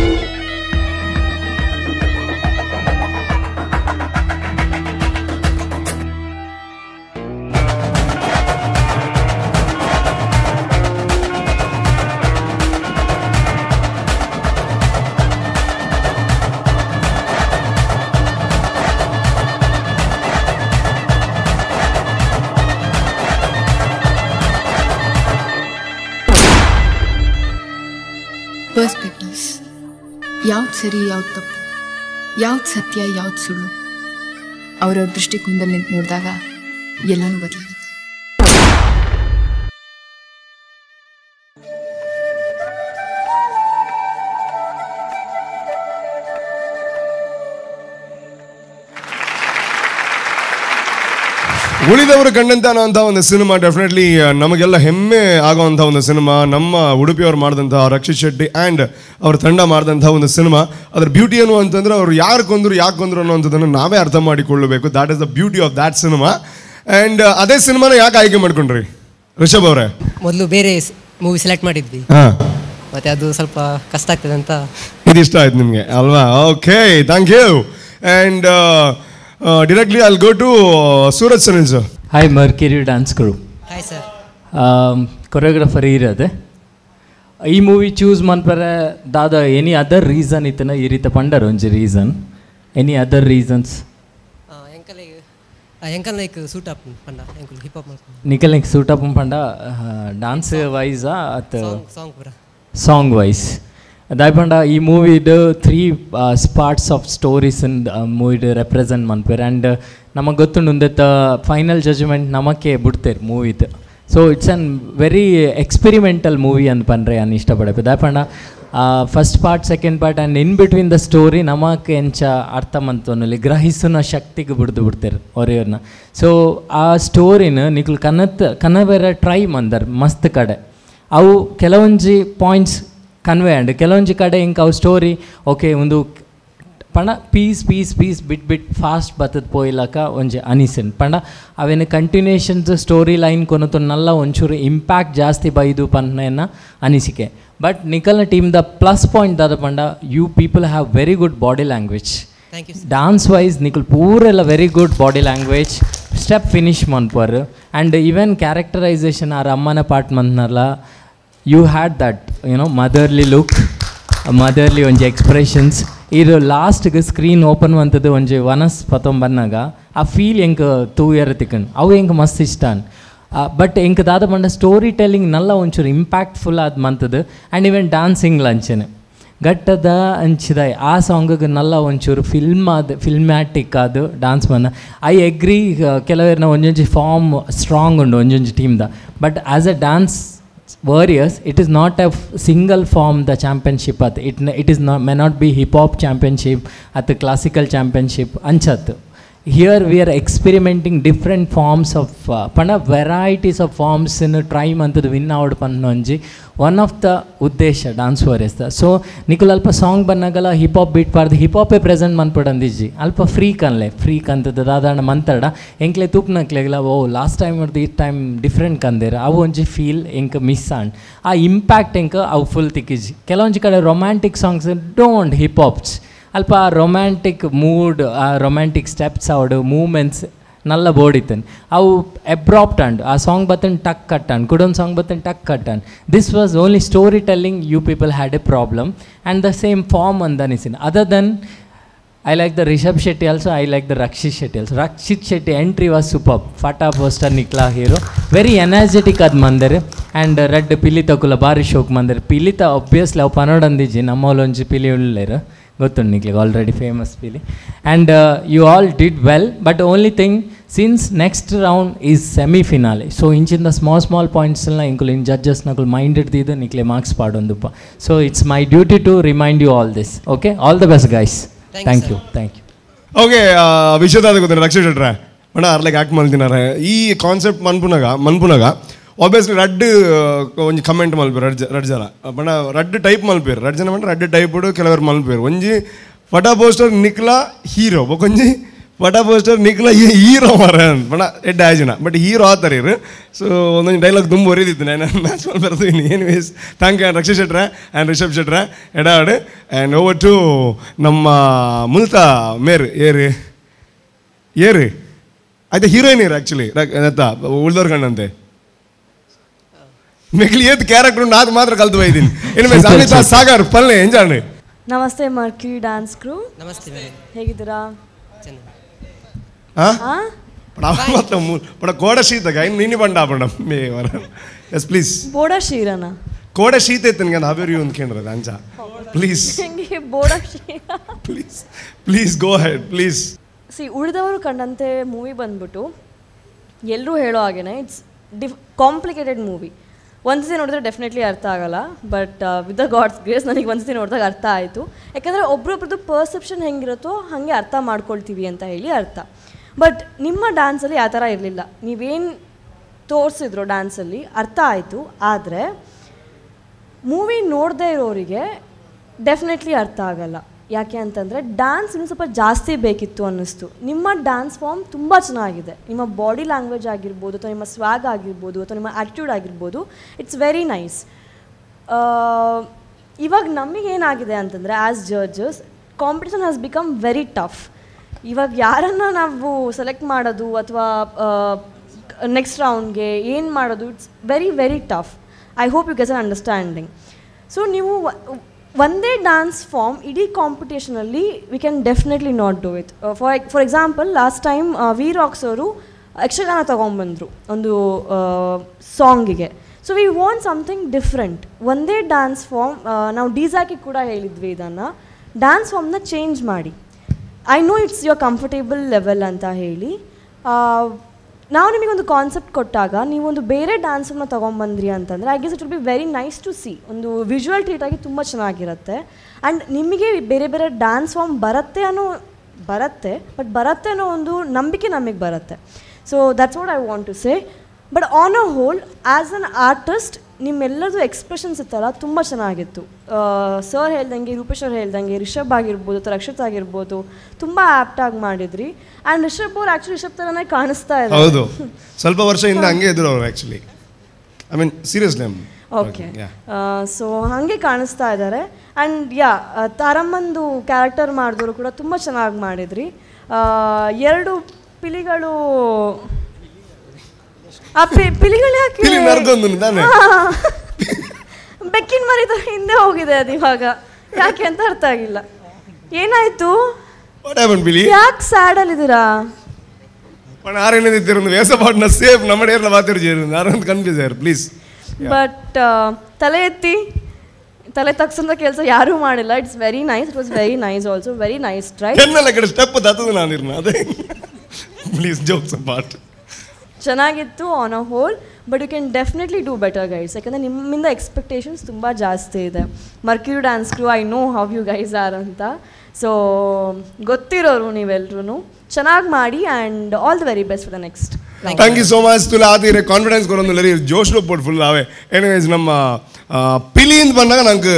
ಪರ್ಸ್ಪೆಕ್ಟಿವ್ಸ್, ಯಾವ್ದು ಸರಿ ಯಾವ್ದು ತಪ್ಪು, ಯಾವ್ದು ಸತ್ಯ ಯಾವ್ದು ಸುಳ್ಳು, ಅವರವ್ರ ದೃಷ್ಟಿಕೋನದಲ್ಲಿ ನಿಂತು ನೋಡಿದಾಗ ಎಲ್ಲನೂ ಬದಲಾಗುತ್ತೆ. ಉಳಿದವರು ಕಂಡಂತ ಅನ್ನೋಂಥ ಒಂದು ಸಿನಿಮಾ ಡೆಫಿನೆಟ್ಲಿ ನಮಗೆಲ್ಲ ಹೆಮ್ಮೆ ಆಗೋವಂಥ ಒಂದು ಸಿನಿಮಾ. ನಮ್ಮ ಉಡುಪಿಯವರು ಮಾಡಿದಂಥ ರಕ್ಷಿತ್ ಶೆಟ್ಟಿ ಆ್ಯಂಡ್ ಅವ್ರ ತಂಡ ಮಾಡಿದಂಥ ಒಂದು ಸಿನಿಮಾ. ಅದ್ರ ಬ್ಯೂಟಿ ಏನು ಅಂತಂದರೆ ಅವ್ರು ಯಾರು ಕೊಂದರು ಯಾಕೆ ಕೊಂದರು ಅನ್ನೋಂಥದ್ದನ್ನು ನಾವೇ ಅರ್ಥ ಮಾಡಿಕೊಳ್ಳಬೇಕು. That is the beauty of that cinema. And ಅದೇ ಸಿನಿಮಾನ ಯಾಕೆ ಆಯ್ಕೆ ಮಾಡ್ಕೊಂಡ್ರಿ ರಿಷಬ್ ಅವರೇ? ಮೊದಲು ಬೇರೆ ಮೂವಿ ಸೆಲೆಕ್ಟ್ ಮಾಡಿದ್ವಿ, ಹಾಂ, ಮತ್ತೆ ಅದು ಸ್ವಲ್ಪ ಕಷ್ಟ ಆಗ್ತದೆ ಅಂತ ಇದು ಇಷ್ಟ ಆಯ್ತು ನಿಮಗೆ ಅಲ್ವಾ? Okay, thank you. And directly I'll go to Suraj Sanil sir. Hi Mercury dance crew. Hi sir. Choreographer ಇರೋದೆ. ಈ ಮೂವಿ ಚೂಸ್ ಮನ್ಪರೆ ದಾದ ಎನಿ ಅದರ್ ರೀಸನ್ ಇತ್ತನ ಈ ರೀತಿ ಪಂಡರ್ ಒಂಜಿ ರೀಸನ್? Any other reasons? ಎಂಕಲ್ ಲೈಕ್ ಸೂಟ್ ಅಪ್ ಪಂಡ, ಎಂಕಲ್ ಹಿಪ್ ಹಾಪ್ ಮಾಡ್ಕೊಂಡು ನಿಕಲ್ ಲೈಕ್ ಸೂಟ್ ಅಪ್ ಪಂಡ ಡಾನ್ಸ್ ವೈಸಾ ಅತ್ ಸಾಂಗ್ ಪೂರ ಸಾಂಗ್ ವೈಸ್ ದಾಯ್ಪಂಡ ಈ ಮೂವಿದು 3 ಪಾರ್ಟ್ಸ್ ಆಫ್ ಸ್ಟೋರೀಸ್ ಮೂವಿದು ರೆಪ್ರೆಸೆಂಟ್ ಮನ್ಪೇರು. ಆ್ಯಂಡ್ ನಮಗೆ ಗೊತ್ತುಂಡು ಒಂದೆತ್ತ ಫೈನಲ್ ಜಜ್ಮೆಂಟ್ ನಮಕ್ಕೆ ಬಿಡ್ತೇರು ಮೂವಿದು. So it's an very experimental movie ಅಂತ ಪಂಡ್ರೆ ನಾನು ಇಷ್ಟಪಡಬೇಕು. ದಾಯ್ಪಂಡ first part second part and in between the story ನಮಗೆ ಎಂಚ ಅರ್ಥ ಮಂತನಲ್ಲಿ ಗ್ರಹಿಸೋ ಶಕ್ತಿಗೆ ಬಿಡ್ತೇರು ಹೊರೆಯವ್ರನ್ನ. ಸೊ ಆ ಸ್ಟೋರಿನ ನಿಕ್ಲು ಕನ್ನಬೇರೆ ಟ್ರೈ ಮಂದರ್ ಮಸ್ತ್ ಕಡೆ ಅವು ಕೆಲವೊಂಜಿ ಪಾಯಿಂಟ್ಸ್ ಕನ್ವೆ ಆ್ಯಂಡ್ ಕೆಲವೊಂಜಿ ಕಡೆ ಇಂಕ ಅವು ಸ್ಟೋರಿ ಓಕೆ ಒಂದು ಪಂಡ ಪೀಸ್ ಬಿಟ್ ಫಾಸ್ಟ್ ಬತ್ತದ ಪೋಯ್ಲಕ ಒಂಜಿ ಅನಿಸನ್ ಪಂಡ ಅವೇನು ಕಂಟಿನ್ಯೂಷನ್ಸ್ ಸ್ಟೋರಿ ಲೈನ್ ಕೊನತು ನಲ್ಲ ಒಂಚೂರು ಇಂಪ್ಯಾಕ್ಟ್ ಜಾಸ್ತಿ ಬೈದು ಪನ್ನೆನ ಅನಿಸಿಕೆ. ಬಟ್ ನಿಕಲ್ನ ಟೀಮ್ದ ಪ್ಲಸ್ ಪಾಯಿಂಟ್ ದಾದ ಪಂಡ you people have very good body language. Dance wise ನಿಕಲ್ ಪೂರೆಲ್ಲ very good body language step finish ಮನ್ಪರ್. ಆ್ಯಂಡ್ ಈವನ್ ಕ್ಯಾರೆಕ್ಟರೈಸೇಷನ್ ಆರ್ ಅಮ್ಮನ ಪಾರ್ಟ್ ಮಂತ್ನಲ್ಲ you had that motherly look, motherly ಒಂಜಿ ಎಕ್ಸ್ಪ್ರೆಷನ್ಸ್. ಇದು ಲಾಸ್ಟ್ಗೆ ಸ್ಕ್ರೀನ್ ಓಪನ್ ಮಂತದ್ದು ಒಂಜಿ ವನಸ್ ಪತ್ತೊಂಬನ್ನಾಗ ಆ ಫೀಲ್ ಎಂಕ್ ತೂಯರ್ ತಿಕ್ಕಂಡು ಅವು ಎಂಕ್ ಮಸ್ತ್ ಇಷ್ಟ. ಬಟ್ ಎಂಕ್ ದಾದ ಪಂಡ ಸ್ಟೋರಿ ಟೆಲ್ಲಿಂಗ್ ನಲ್ಲ ಒಂಚೂರು ಇಂಪ್ಯಾಕ್ಟ್ಫುಲ್ ಆದ ಮಂತದ್ದು. ಆ್ಯಂಡ್ ಈವನ್ ಡ್ಯಾನ್ಸಿಂಗ್ ಲಂಚನೆ ಗಟ್ಟದ ಅಂಚಿದ ಆ ಸಾಂಗಿಗೆ ನಲ್ಲ ಒಂಚೂರು ಫಿಲ್ಮ್ಯಾಟಿಕ್ ಅದು ಡ್ಯಾನ್ಸ್ ಬಂದ. ಐ ಎಗ್ರಿ ಕೆಲವರನ್ನ ಒಂದೊಂಜಿ ಫಾರ್ಮ್ ಸ್ಟ್ರಾಂಗ್ ಉಂಡು ಒಂದೊಂಜಿ ಟೀಮ್ದ. But as a dance warriors it is not a single form the championship at it is not may not be hip hop championship at the classical championship anchat here we are experimenting different forms of pana varieties of forms in try mantadu win out pannonji one of the uddesha dance foresta so nikul alpa song bannagala hip hop beat pardu hip hop present manpodandiji alpa free kantadu dadana mantada enkle tupnaklegla oh last time or this time different kandera avu onji feel enka miss and a impact enka avu full tikiji kelonji kade romantic songs don't hip hops ಅಲ್ಪ romantic mood romantic steps ಅವಡು moments ನಲ್ಲ ಬೋಡಿತನ್ ಅವು ಅಬ್ರಾಪ್ಟ್ and ಆ song ಬತ್ತನ್ ಟಕ್ curtain ಕುಡೊಂದು song ಬತ್ತನ್ ಟಕ್ ಕಟ್ಟನ್ this was only story telling you people had a problem and the same form ಅಂದನಿಸಿನ other then I like the Rishabh Shetty also, I like the Rakshit Shetty also. Rakshit Shetty entry was superb. Fata poster Nikla hero. Very energetic ad mandare. And red Pilita kula bari shok mandare. Pilita obviously avu panodandiji nammolonji pili ullera. Gottundi niklige already famous pili. And you all did well, but only thing since next round is semi finale. So in the small points la inkul in judges nakul minded didu nikle marks padonduppa. So it's my duty to remind you all this. Okay? All the best guys. Thank you. Okay ವಿಷಯದ ಗೊತ್ತಿಲ್ಲ ರಕ್ಷಿತ್ ಶೆಟ್ರೆ ಮೇಡ ಅರ್ಲಕ್ಕೆ act ಮಾಡ್ತಿನಾರೆ ಈ concept ಮನ್ಪುನಾಗ obviously ರಡ್ ಒಂಜಿ comment ಮಲ್ಪೇರು ರಡ್ ಜನ ಬಣ್ಣ ರಡ್ type ಮಲ್ಪೇರು ರಡ್ ಜನ ಬಂದ್ರೆ ರಡ್ ಟೈಪ್ ಕೆಲವರು ಮಲ್ಪೇರು ಒಂಜಿ ಫಟಾ ಪೋಸ್ಟರ್ ನಿಕ್ಲಾ ಹೀರೋ ಒಂಜಿ ಫಟಾ ಪೋಸ್ಟರ್ ನಿಕ್ಲಾ ಹೀರೋ ಮರ ಬಣ್ಣ ಎಡ್ಡ ಆಯ್ಜನ ಬಟ್ ಹೀರೋ ಆತರೀರು ಸೊ ಒಂದೊಂದು ಡೈಲಾಗ್ ತುಂಬ ಒರಿದಿತ್ತು ನಾನು ಮ್ಯಾಚ್ ಮಾಡಿ ಬರ್ತೀನಿ ಎನಿವೇಸ್ ಥ್ಯಾಂಕ್ ಯು ರಕ್ಷಿತ್ ಶೆಟ್ರೆ ಆ್ಯಂಡ್ ರಿಷಬ್ ಶೆಟ್ರೆ ಎಡಾಡು ಆ್ಯಂಡ್ ಓವರ್ ಟು ನಮ್ಮ ಮುಲ್ತಾ ಮೇರ್ ಏರು ಆಯ್ತಾ ಹೀರೋಯಿನ್ ಇರು ಆ್ಯಕ್ಚುಲಿ ಉಳ್ದವ್ರ ಕಣ್ಣಂತೆ ಮಿಕ್ಲಿ ಏತ್ ಕ್ಯಾರೆಕ್ಟರ್ ಉಂಟು ಅದು ಮಾತ್ರ ಕಲ್ತು ಹೋಯ್ತೀನಿ ಎನಿವೇಸ್ ಅಮಿತಾ ಸಾಗರ್ ಪಲ್ಲೆ ಎಂಜಾಯ್. ನಮಸ್ತೆ ಮರ್ಕ್ಯೂರಿ ಡ್ಯಾನ್ಸ್ ಕ್ರೂ. ನಮಸ್ತೆ ಮೇಡಮ್, ಹೇಗಿದ್ದೀರಾ? ಕೋಡ ಶೀತಗ ನೀನು ಬಂಡ ಮೇಡಮ್ ಎಸ್ ಪ್ಲೀಸ್ ಬೋಡ ಶೀರನ ಕೋಡ ಶೀತ ಇತ್ತು ನನಗೆ ಹಾವೇರಿ ಒಂದು ಕೇಂದ್ರದ ಅಂಚ ಪ್ಲೀಸ್ ಬೋಡ ಶೀರ ಪ್ಲೀಸ್ ಗೋ ಹೆಡ್ ಪ್ಲೀಸ್. ಉಳಿದವರು ಕಂಡಂತೆ ಮೂವಿ ಬಂದ್ಬಿಟ್ಟು ಎಲ್ಲರೂ ಹೇಳೋ ಹಾಗೇನೆ ಇಟ್ಸ್ ಕಾಂಪ್ಲಿಕೇಟೆಡ್ ಮೂವಿ. ಒಂದ್ಸತಿ ನೋಡಿದ್ರೆ ಡೆಫಿನೆಟ್ಲಿ ಅರ್ಥ ಆಗಲ್ಲ, but with the God's grace ನನಗೆ ಒಂದ್ಸತಿ ನೋಡಿದಾಗ ಅರ್ಥ ಆಯಿತು. ಯಾಕಂದರೆ ಒಬ್ರೊಬ್ರದ್ದು ಪರ್ಸೆಪ್ಷನ್ ಹೆಂಗಿರುತ್ತೋ ಹಾಗೆ ಅರ್ಥ ಮಾಡ್ಕೊಳ್ತೀವಿ ಅಂತ ಹೇಳಿ ಅರ್ಥ. ಬಟ್ ನಿಮ್ಮ ಡ್ಯಾನ್ಸಲ್ಲಿ ಆ ಥರ ಇರಲಿಲ್ಲ. ನೀವೇನು ತೋರಿಸಿದ್ರು ಡ್ಯಾನ್ಸಲ್ಲಿ ಅರ್ಥ ಆಯಿತು, ಆದರೆ ಮೂವಿ ನೋಡದೇ ಇರೋರಿಗೆ ಡೆಫಿನೆಟ್ಲಿ ಅರ್ಥ ಆಗಲ್ಲ. ಯಾಕೆ ಅಂತಂದರೆ ಡ್ಯಾನ್ಸ್ ಇನ್ನೂ ಸ್ವಲ್ಪ ಜಾಸ್ತಿ ಬೇಕಿತ್ತು ಅನ್ನಿಸ್ತು. ನಿಮ್ಮ ಡ್ಯಾನ್ಸ್ ಫಾರ್ಮ್ ತುಂಬ ಚೆನ್ನಾಗಿದೆ. ನಿಮ್ಮ ಬಾಡಿ ಲ್ಯಾಂಗ್ವೇಜ್ ಆಗಿರ್ಬೋದು, ಅಥವಾ ನಿಮ್ಮ ಸ್ವ್ಯಾಗ್ ಆಗಿರ್ಬೋದು, ಅಥವಾ ನಿಮ್ಮ ಆ್ಯಟಿಟ್ಯೂಡ್ ಆಗಿರ್ಬೋದು, ಇಟ್ಸ್ ವೆರಿ ನೈಸ್. ಇವಾಗ ನಮಗೇನಾಗಿದೆ ಅಂತಂದರೆ as judges competition has become very tough. ಇವಾಗ ಯಾರನ್ನು ನಾವು ಸೆಲೆಕ್ಟ್ ಮಾಡೋದು ಅಥವಾ ನೆಕ್ಸ್ಟ್ ರೌಂಡ್ಗೆ ಏನು ಮಾಡೋದು, it's very very tough. I hope you gets an understanding. So ನೀವು ಒಂದೇ ಡ್ಯಾನ್ಸ್ ಫಾರ್ಮ್ ಇಡೀ ಕಾಂಪಿಟೇಷನಲ್ಲಿ we can definitely not do it. For example last time we rocks ಅವರು ಯಕ್ಷಗಾನ ತೊಗೊಂಬಂದರು ಒಂದು ಸಾಂಗಿಗೆ. So we want something different. ಒಂದೇ ಡ್ಯಾನ್ಸ್ ಫಾರ್ಮ್, ನಾವು ಡೀಸಾಕಿ ಕೂಡ ಹೇಳಿದ್ವಿ ಇದನ್ನು, ಡ್ಯಾನ್ಸ್ ಫಾರ್ಮ್ನ ಚೇಂಜ್ ಮಾಡಿ. I know it's your comfortable level ಅಂತ ಹೇಳಿ ನಾವು ನಿಮಗೊಂದು ಕಾನ್ಸೆಪ್ಟ್ ಕೊಟ್ಟಾಗ ನೀವೊಂದು ಬೇರೆ ಡ್ಯಾನ್ಸನ್ನು ತೊಗೊಂಬಂದ್ರಿ ಅಂತಂದರೆ I guess it will be very nice to see. ಒಂದು ವಿಜುವಲ್ ಟ್ರೀಟಾಗಿ ತುಂಬ ಚೆನ್ನಾಗಿರುತ್ತೆ. ಆ್ಯಂಡ್ ನಿಮಗೆ ಬೇರೆ ಬೇರೆ ಡ್ಯಾನ್ಸ್ ಫಾರ್ಮ್ ಬರುತ್ತೆ ಅನ್ನೋ ಒಂದು ನಂಬಿಕೆ ನಮಗೆ ಬರುತ್ತೆ. So that's what I want to say. But on a whole as an artist ನಿಮ್ಮೆಲ್ಲರದು ಎಕ್ಸ್ಪ್ರೆಷನ್ಸ್ ಇತ್ತಲ್ಲ ತುಂಬ ಚೆನ್ನಾಗಿತ್ತು. ಸರ್ ಹೇಳ್ದಂಗೆ, ರೂಪೇಶ್ ಅವ್ರು ಹೇಳ್ದಂಗೆ, ರಿಷಬ್ ಆಗಿರ್ಬೋದು ಅಥವಾ ರಕ್ಷಿತ್ ಆಗಿರ್ಬೋದು ತುಂಬ ಆ್ಯಪ್ಟಾಗಿ ಮಾಡಿದ್ರಿ. ಆ್ಯಂಡ್ ರಿಷಬ್ ಅವ್ರು ಆ್ಯಕ್ಚುಲಿ ರಿಷಬ್ ಥರನೇ ಕಾಣಿಸ್ತಾ ಇದ್ದಾರೆ. ಹೌದು, ಸ್ವಲ್ಪ ವರ್ಷದಿಂದ ಹಂಗೆ ಇದ್ರು ಅವರು actually. I mean seriously. Okay, so ಹಾಗೆ ಕಾಣಿಸ್ತಾ ಇದ್ದಾರೆ. ಆ್ಯಂಡ್ ತಾರಮ್ಮಂದು ಕ್ಯಾರೆಕ್ಟರ್ ಮಾಡಿದವರು ಕೂಡ ತುಂಬ ಚೆನ್ನಾಗಿ ಮಾಡಿದ್ರಿ. ಎರಡು ಪಿಲಿಗಳು, ಆ ಪಿಲಿಗಳು ಯಾಕೆ ಬೆಕ್ಕಿನ ಮರಿದ ಹಿಂದೆ ಹೋಗಿದೆ ಅದು ಇವಾಗ, ಯಾಕೆ ಅಂತ ಅರ್ಥ ಆಗಿಲ್ಲ. ಏನಾಯ್ತು? ಯಾಕೆ ಸ್ಯಾಡ್ ಅಲ್ಲಿದ್ದೀರಾ? ಬಟ್ ತಲೆ ಎತ್ತಿ ತಲೆ ತಗ್ಸಂತ ಕೆಲಸ ಯಾರೂ ಮಾಡಿಲ್ಲ. It's very nice. It was very nice also. Very nice try. ಚೆನ್ನಾಗಿತ್ತು on a whole. But you can definitely do better guys. ಯಾಕಂದರೆ ನಿಮ್ಮಿಂದ ಎಕ್ಸ್ಪೆಕ್ಟೇಷನ್ಸ್ ತುಂಬ ಜಾಸ್ತಿ ಇದೆ. Mercury Dance Crew, I know how you guys are ಅಂತ. So ಗೊತ್ತಿರೋರು ನೀವೆಲ್ಲರೂ ಚೆನ್ನಾಗಿ ಮಾಡಿ and all the very best for the next. Thank you so much. ತುಲಾ ಆದಿರೆ ಕಾನ್ಫಿಡೆನ್ಸ್ ಕೊರೊಂದಿಲ್ಲ ಜೋಶ್ಲು ಪೋಟ್ ಫುಲ್ ಅವೇ. ಎನಿವೇಸ್ ನಮ್ಮ ಪಿಲಿಯಿಂದ ಬಂದಾಗ ನಂಗೆ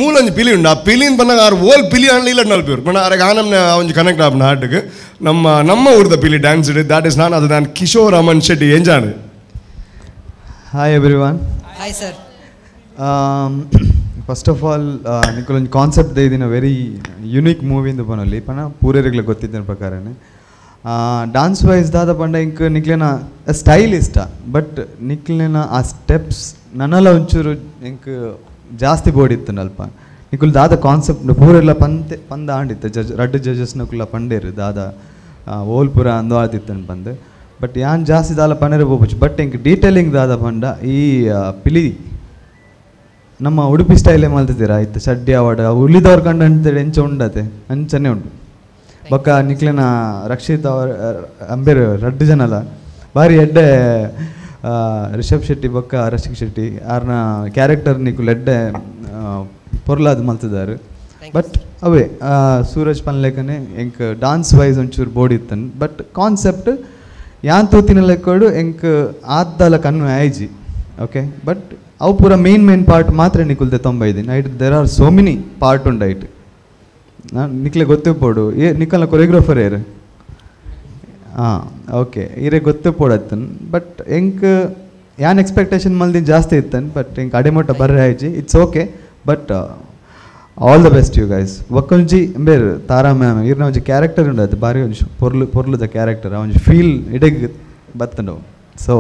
ಮೂಲೊಂದು ಪಿಲಿ ಉಂಡು. ಆ ಪಿಲಿಯಿಂದ ಬಂದಾಗ ಆರು ಓಲ್ ಪಿಲಿ ಅಣ್ಣ ಇಲ್ಲ ನಲ್ಪಿವ್ರು ಬಣ್ಣ ಅರೆಗೆ ಆ ನಮ್ಮನ್ನ ಒಂದು ಕನೆಕ್ಟ್ ಆಪ್ನ ಹಾಟಿಗೆ ನಮ್ಮ ಊರ್ದ ಪಿಲಿ ಡ್ಯಾನ್ಸ್ ಇಡ್ ದ್ಯಾಟ್ ಇಸ್ ನಾನ್ ಅದು ನಾನು ಕಿಶೋರ್ ಅಮನ್ ಶೆಟ್ಟಿ ಎಂಜಾನು. Hi everyone. Hi sir. First of all ನಿಕ್ಕೊಂದು ಕಾನ್ಸೆಪ್ಟ್ ಇದೀನ ವೆರಿ ಯುನೀಕ್ ಮೂವಿಂದು ಬನಲ್ಲಿ ಪಣ ಪೂರೇರಿಗೆ ಗೊತ್ತಿದ್ದ ಪ್ರಕಾರನೇ ಡಾನ್ಸ್ ವೈಸ್ ದಾದ ಪಂಡ ಇಂಕ್ ನಿಕ್ಲೇನ ಸ್ಟೈಲ್ ಇಷ್ಟ ಬಟ್ ನಿಕ್ಲೇನ ಆ ಸ್ಟೆಪ್ಸ್ ನನ್ನಲ್ಲ ಒಂಚೂರು ಇಂಕ್ ಜಾಸ್ತಿ ಬೋಡಿತ್ತು ನಲ್ಪ ನಿಕ್ಕುಲ್ ದಾದ ಕಾನ್ಸೆಪ್ಟ್ ಪೂರೆಲ್ಲ ಪಂದ ಆಂಡಿತ್ತು ರಡ್ಡು ಜಡ್ಜಸ್ನಕ್ಕುಲ್ಲ ಪಂಡೇರು ದಾದ ಓಲ್ ಪೂರ ಅಂದು ಆದಿತ್ತನ್ ಬಂದು ಬಟ್ ಯಾನ್ ಜಾಸ್ತಿ ದಾಲ ಪಂಡೇರು ಬೋಪುಚ್ಚು ಬಟ್ ಇಂಕ್ ಡೀಟೇಲಿಂಗ್ ದಾದ ಪಂಡ ಈ ಪಿಲಿ ನಮ್ಮ ಉಡುಪಿ ಸ್ಟೈಲೇ ಮಲ್ತಿದ್ದೀರಾ ಆಯ್ತು ಚಡ್ಡಿ ಅವಾಡ ಉಳಿದವ್ರ ಕಂಡು ಅಂತೇಳಿ ಎಂಚ ಉಂಡತೆ ಅಂಚನೆ ಉಂಟು ಬೊಕ್ಕ ನಿಕ್ಲೆನ ರಕ್ಷಿತ್ ಅವ್ರ ಅಂಬೇರು ರಡ್ಡು ಜನಲ್ಲ ಭಾರಿ ಎಡ್ಡೆ ರಿಷಬ್ ಶೆಟ್ಟಿ ಬೊಕ್ಕ ರಕ್ಷಿತ್ ಶೆಟ್ಟಿ ಅವ್ರನ್ನ ಕ್ಯಾರೆಕ್ಟರ್ ನಿಕ್ಕುಲ್ ಎಡ್ಡೆ ಪೊರ್ಲಾದ್ ಮಲ್ತಿದ್ದಾರೆ ಬಟ್ ಅವೇ ಸೂರಜ್ ಪನ್ಲೇಕನೆ ಎಂಕ್ ಡಾನ್ಸ್ ವೈಸ್ ಒಂಚೂರು ಬೋಡಿತ್ತನ್ ಬಟ್ ಕಾನ್ಸೆಪ್ಟ್ ಯಾನ್ ತೂತಿನ ಲೆಕ್ಕೋಡು ಎಂಕ್ ಆದ್ದಲ ಕಣ್ಣು ಆಯ್ಜಿ ಓಕೆ ಬಟ್ ಅವು ಪೂರ ಮೇನ್ ಪಾರ್ಟ್ ಮಾತ್ರ ನಿಕ್ಕುಲ್ದೆ ತೊಂಬೈದಿನ ಐಟ್ there are so many part ಉಂಡು ಐಟ್ ನಿಕ್ಲೆ ಗೊತ್ತಿಪ್ಪೋಡು ನಿಕ್ಕಲ್ನ ಕೊರಿಯೋಗ್ರಾಫರ್ ಏರು ಹಾಂ ಓಕೆ ಈರೇ ಗೊತ್ತಿಪ್ಪೋಡತ್ತನ್ ಬಟ್ ಎಂಕ್ ಯಾನ್ ಎಕ್ಸ್ಪೆಕ್ಟೇಷನ್ ಮಲ್ದಿನ ಜಾಸ್ತಿ ಇತ್ತನ್ ಬಟ್ ಎಂಕ್ ಅಡೆಮೊಟ್ಟ ಬರ್ರೆ ಆಯ್ಜಿ it's okay but all the best you guys ಒಕ್ಕೊಂಜಿ ಬೇರೆ ತಾರಾ ಮ್ಯಾಮ್ ಇರ್ನ ಒಂಜಿ ಕ್ಯಾರೆಕ್ಟರ್ ಉಂಡು ಅದು ಬಾರಿ ಒಂಜಿ ಪೊರ್ಲುದ ಕ್ಯಾರೆಕ್ಟರ್ ಒಂಜಿ ಫೀಲ್ ಇಡೆಗ್ ಬತ್ತಂಡು so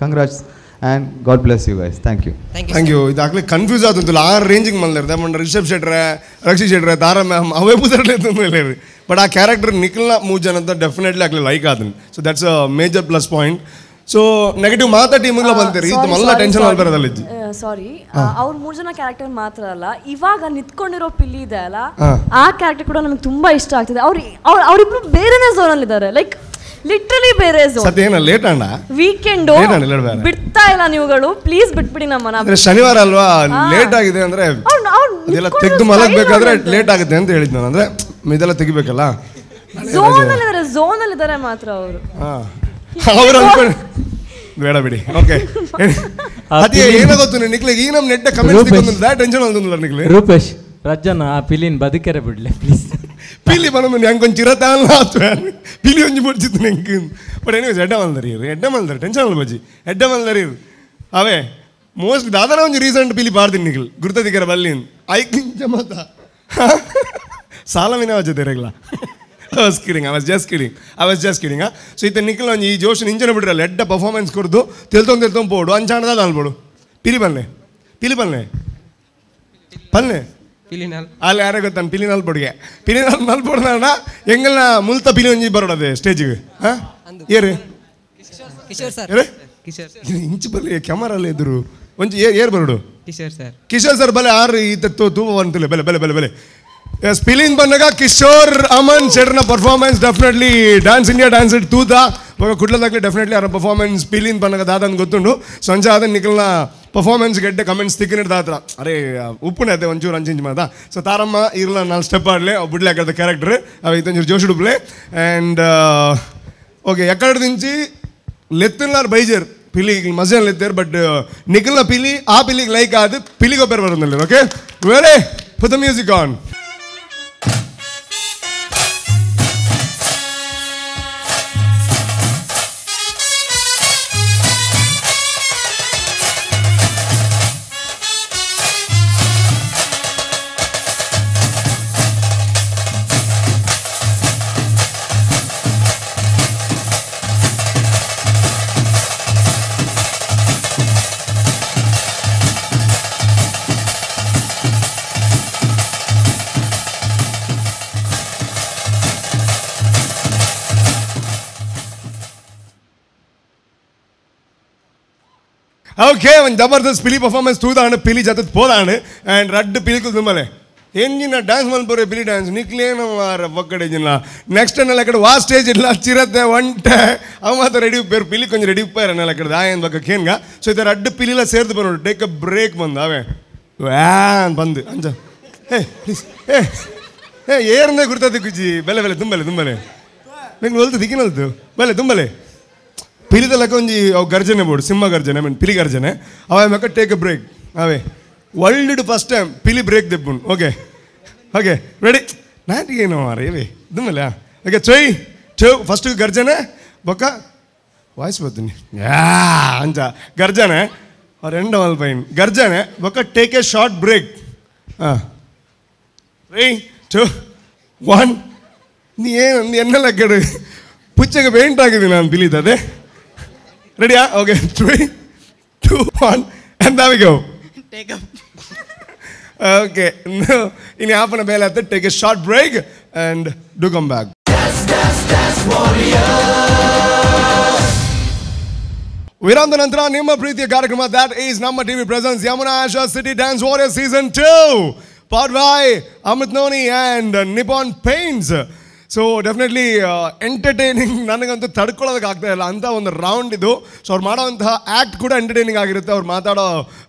congrats and God bless you guys. Thank you. Thank you. ಇದಾಗಲೇ ಕನ್ಫ್ಯೂಸ್ ಆತಂತಲ್ಲ ಆ ರೇಂಜಿಗೆ ಮಲ್ದಿರ್ದೆ ಮಂಡ ರಿಷಬ್ ಶೆಟ್ರೆ ರಕ್ಷಿತ್ ಶೆಟ್ರೆ ತಾರಾ ಮ್ಯಾಮ್ ಅವೇ ಪುದರ್ಲೆ ತಂದಿಲ್ಲ ಬಟ್ ಆ ಕ್ಯಾರೆಕ್ಟರ್ ನಿಖಿಲ್ನ ಮೂರು ಜನ ಅಂತ ಡೆಫಿನೆಟ್ಲಿ ಆಗಲಿ ಲೈಕ್ ಆದನು so that's a major plus point. So negative ಮಾತಾ ಟೀಮಿಗೆ ಬಂದಿರಿ ಇದು ಮಲ್ಲ ಟೆನ್ಷನ್ ಆಗ್ಬಾರದಲ್ಲ ಸಾರಿ ಅವ್ರ 3 ಜನ ಕ್ಯಾರೆಕ್ಟರ್ ಮಾತ್ರ ಅಲ್ಲ ಇವಾಗ ನಿಂತ್ಕೊಂಡಿರೋ ಪಿಲ್ಲಿ ಇದೆ ಅಲ್ಲ ಆ ಕ್ಯಾರೆಕ್ಟರ್ ಕೂಡ ನಮಗೆ ತುಂಬಾ ಇಷ್ಟ ಆಗ್ತಿದೆ. ಅವರಿಬ್ರು ಬೇರೆನೇ ಝೋನಲ್ಲಿ ಇದ್ದಾರೆ ಲೈಕ್ ಲಿಟ್ರಲಿ ಬೇರೆ ಝೋನ್. ಸತ್ಯೇನ ಲೇಟ್ ಅಣ್ಣ ವೀಕೆಂಡ್ ಬಿಡ್ತಾ ಇಲ್ಲ ನೀವುಗಳು ಪ್ಲೀಸ್ ಬಿಟ್ಬಿಡಿ ನಮ್ಮನ್ನ. ಶನಿವಾರ ಅಲ್ವಾ ಲೇಟ್ ಆಗಿದೆ ಅಂದ್ರೆ ಅದೆಲ್ಲ ತೆಗೆದು ಮಲಗಬೇಕಾದ್ರೆ ಲೇಟ್ ಆಗುತ್ತೆ ಅಂತ ಹೇಳಿದ್ ನಾನು ಅಂದ್ರೆ ಇದೆಲ್ಲ ತೆಗಿಬೇಕಲ್ಲ ಝೋನಲ್ಲಿ ಇದ್ದಾರೆ ಮಾತ್ರ ಅವರು ಅವ್ರು ಅನ್ಕೊಂಡು ಬೇಡ ಬಿಡಿ ಓಕೆ. ಅದೇ ಏನೋ ಗೊತ್ತು ನಿಕ್ಲೆ ಈ ನಮ್ಮ ನೆಟ್ಟ ಕಮೆಂಟ್ಸ್ ಟೆನ್ಷನ್ ಆಗ್ತದಲ್ಲ ನಿಕ್ಲೆ ರೂಪೇಶ್ ರಜ್ಜನ ಆ ಪಿಲಿನ್ ಬದುಕೆರೆ ಬಿಡ್ಲೆ ಪ್ಲೀಸ್ ಪಿಲಿ ಬಂದು ಹೆಂಗೊಂದು ಚಿರತಾನ ಪಿಲಿ ಒಂಜಿ ಬಿಡ್ತಿತ್ತು ಹೆಂಗೆ ಬಟ್ ಎನಿವೇಸ್ ಎಡ್ಡ ಮಲ್ದರಿ ಟೆನ್ಷನ್ ಅಲ್ಲ ಬಜ್ಜಿ ಎಡ್ಡ ಮಲ್ದರಿ ಅವೇ ಮೋಸ್ಟ್ ದಾದರ ಒಂಜಿ ರೀಸೆಂಟ್ ಪಿಲಿ ಪಾಡ್ತೀನಿ ನಿಖಿಲ್ ಗುರ್ತದಿಕ್ಕರ ಬಲ್ಲಿನ್ ಐಕಿಂಚ ಮತ ಸಾಲ ವಿನ ವಜ್ಜತೆರೆಗ್ಲ I was just kidding. So ಇತ್ತ ನಿಖಿಲ್ ಒಂಜಿ ಈ ಜೋಶ್ ಇಂಚನ ಬಿಡ್ರಲ್ಲ ಎಡ್ಡ ಪರ್ಫಾರ್ಮೆನ್ಸ್ ಕೊಡ್ದು ತೆಲ್ತೊಂದು ಪೋಡು ಅಂಚಾಣದ ಅಲ್ಬೋಡು ಪಿಲಿ ಬಲ್ಲೆ ಅಲ್ಲಿ ಯಾರೇ ಗೊತ್ತಾನ ಪಿಲಿ ನಲ್ಪೊಡಿಗೆ ಪಿಲಿ ನಲ್ಪೊಡ್ದ ಎಂಗಲ್ನ ಮುಲ್ತ ಪಿಲಿ ಒಂಜಿ ಬರೋಡದೆ ಸ್ಟೇಜಿಗೆ ಹಾಂ ಏರು ಇಂಚು ಬಲ್ಲಿ ಕ್ಯಾಮರಲ್ಲಿ ಎದುರು ಒಂಚಿ ಏರ್ ಬರೋಡು ಕಿಶೋರ್ ಸರ್ ಬಲೆ ಆರು ಈತ ತೂಪ ಬಂತಿಲ್ಲ ಬೆಲೆ ಎಸ್ ಪಿಲಿನ್ ಬಂದಾಗ ಕಿಶೋರ್ ಅಮನ್ ಶೆಟ್ರ್ನ performance definitely dance India dance ಇಟ್ ತೂತ ಇವಾಗ ಕುಡ್ಲದಾಗಲಿ ಡೆಫಿನೆಟ್ಲಿ ಅವರ ಪರ್ಫಾರ್ಮೆನ್ಸ್ ಪಿಲಿನ್ ಬಂದಾಗ ದಾದನ್ ಗೊತ್ತುಂಡು ಸಂಜೆ ಆದ ನಿಖಲ್ನ ಪರ್ಫಾರ್ಮೆನ್ಸ್ ಗೆಡ್ಡೆ ಕಮೆಂಟ್ಸ್ ತಿಕ್ಕಿನಿಡ್ದಾತ್ರ ಅರೇ ಉಪ್ಪುನೇ ಅದೇ ಒಂಚೂರು ಅಂಚಿಂಚು ಮಾತಾ ಸೊ ತಾರಮ್ಮ ಇರಲ್ಲ ನಾನು ಸ್ಟೆಪ್ ಆಡಲೆ ಬಿಡ್ಲೆ ಹಾಕಿದ ಕ್ಯಾರೆಕ್ಟರ್ ಅವ ಇತ್ತೊಂಚೂರು ಜೋಶಿ ಡುಬ್ಲೆ ಆ್ಯಂಡ್ ಓಕೆ ಎಕ್ಕಡೆ ದಿಂಚಿ ಲೆತ್ತಿನಾರು ಬೈಜರ್ ಪಿಲಿಗೆ ಮಜಲ್ ಲೆತ್ತೇರು ಬಟ್ ನಿಖಲ್ನ ಪಿಲಿ ಆ ಪಿಲಿಗೆ ಲೈಕ್ ಆದ ಪಿಲಿಗೊಬ್ಬರು ಬರೋದಿಲ್ಲ okay very put the music on. Okay ಒಂದು ಜಬರ್ದಸ್ತ್ ಪಿಲಿ ಪರ್ಫಾರ್ಮೆನ್ಸ್ ತೂದಾಂಡು ಪಿಲಿ ಜೊತೆ ಪೋದಾಂಡು ಆ್ಯಂಡ್ ರಡ್ಡು ಪಿಲಿಕು ತುಂಬಲೆ ಎಂಜಿನ ಡ್ಯಾನ್ಸ್ ಮಲ್ಪೋರೆ ಪಿಲಿ ಡ್ಯಾನ್ಸ್ ನಿಕ್ಲೇನು ಮಾರ ಒಕ್ಕಡೆ ಜಿಲ್ಲ ನೆಕ್ಸ್ಟ್ ಅನ್ನೆಲ್ಲ ಕಡೆ ವಾ ಸ್ಟೇಜ್ ಇಲ್ಲ ಚಿರತೆ ಒಂಟೆ ಅವ ಮಾತ್ರ ರೆಡಿ ಉಪ್ಪೇರು ಪಿಲಿ ಕೊಂಚ ರೆಡಿ ಉಪ್ಪಾರ ಅನ್ನೆಲ್ಲ ಕಡೆ ಆಯನ್ ಬಗ್ಗೆ ಕೇನ್ಗ ಸೊ ಇದು ರಡ್ಡು ಪಿಲಿಲ ಸೇರ್ದು ಬರೋಡು ಟೇಕ್ ಅ ಬ್ರೇಕ್ ಬಂದು ಅವೇ ವ್ಯಾನ್ ಬಂದು ಅಂಜ ಹೇ ಪ್ಲೀಸ್ ಹೇ ఏరుందే గుర్తుంది కుజి బెల్లె బెల్లె దుంబలే దుంబలే నీకు వెళ్తు దిగినెళ్తు బెల్లె దుంబలే పిలితలక ಒಂಜಿ ಅವು ಗರ್ಜನೆ ಬೋಡು ಸಿಂಹ ಗರ್ಜನೆ ಐ ಮೀನ್ ಪಿಲಿ ಗರ್ಜನೆ ಅವ ಮೆಕ್ಕ ಟೇಕ್ ಎ ಬ್ರೇಕ್ ಅವೇ ವರ್ಲ್ಡ್ ಫಸ್ಟ್ ಟೈಮ್ ಪಿಲಿ ಬ್ರೇಕ್ ದೆಬ್ಬುಂಡು ಓಕೆ ಓಕೆ ರೆಡಿ ನಾಟಿಗೇನೋ ಮಾರಿ ಇವೇ ದುಮ್ಮಲ್ಲ ಓಕೆ 3 2 ಫಸ್ಟ್ ಗರ್ಜನೆ ಬೊಕ್ಕ ವಾಯ್ಸ್ ಬರ್ತೀನಿ ಅಂಚ ಗರ್ಜನೆ రెండు పైన గర్జనే ఒక టేక్ ఏ షార్ట్ బ్రేక్ 3 2 1 ನೀ ಏನು ಎನ್ನೆಲ್ಲ ಕಡೆ ಪುಚ್ಚಗೆ ಪೇಂಟ್ ಆಗಿದೆ ನಾನು ತಿಳಿದದೆ ರೆಡಿಯಾ okay 3 2 1 and there we go take up okay in half an hour after take a short break and do come back dance warrior ವಿರಾಮದ ನಂತರ ನಿಮ್ಮ ಪ್ರೀತಿಯ ಕಾರ್ಯಕ್ರಮ ದಟ್ ಈಸ್ ನಮ್ಮ TV presence Yamuna Asha city dance warrior season 2 powered by Amit Noni and Nippon paints so definitely entertaining ನನಗಂತೂ ತಡ್ಕೊಳ್ಳೋದಕ್ಕೆ ಆಗ್ತಾ ಇಲ್ಲ ಅಂತ ಒಂದು ರೌಂಡ್ ಇದು ಸೊ ಅವ್ರು ಮಾಡೋವಂತಹ ಆ್ಯಕ್ಟ್ ಕೂಡ ಎಂಟರ್ಟೈನಿಂಗ್ ಆಗಿರುತ್ತೆ ಅವ್ರು ಮಾತಾಡೋ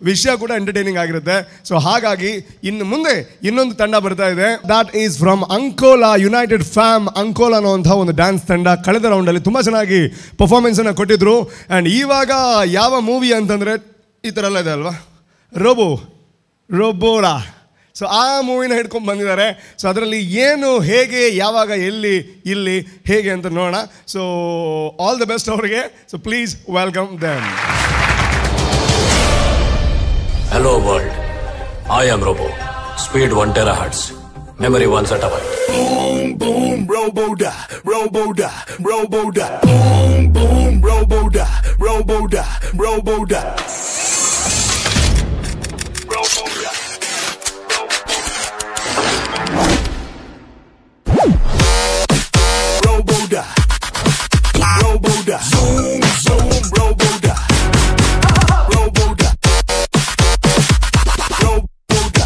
ವಿಷಯ ಕೂಡ ಎಂಟರ್ಟೈನಿಂಗ್ ಆಗಿರುತ್ತೆ ಸೊ ಹಾಗಾಗಿ ಇನ್ನು ಮುಂದೆ ಇನ್ನೊಂದು ತಂಡ ಬರ್ತಾ ಇದೆ that is from Ankola United Fam Ankola ಅನ್ನೋವಂಥ ಒಂದು ಡ್ಯಾನ್ಸ್ ತಂಡ ಕಳೆದ ರೌಂಡಲ್ಲಿ ತುಂಬ ಚೆನ್ನಾಗಿ ಪರ್ಫಾರ್ಮೆನ್ಸನ್ನು ಕೊಟ್ಟಿದ್ರು ಆ್ಯಂಡ್ ಇವಾಗ ಯಾವ ಮೂವಿ ಅಂತಂದರೆ ಈ ಥರ ಎಲ್ಲ ಇದೆ ಅಲ್ವಾ ರೋಬೋರಾ ಸೊ ಆ ಮೂವಿನ ಹಿಡ್ಕೊಂಡು ಬಂದಿದ್ದಾರೆ ಸೊ ಅದರಲ್ಲಿ ಏನು ಹೇಗೆ ಯಾವಾಗ ಎಲ್ಲಿ ಇಲ್ಲಿ ಹೇಗೆ ಅಂತ ನೋಡೋಣ ಸೊ ಆಲ್ ದ ಬೆಸ್ಟ್ ಅವರಿಗೆ so please welcome them Hello world, I am Robo. Speed 1 terahertz. Memory 1 zettabyte. Boom boom Robo-da, Robo-da, Robo-da. Boom boom Robo-da, Robo-da, Robo-da. Robo-da. Robo-da, Robo-da, zoom, zoom, Robo-da, Robo-da, Robo-da.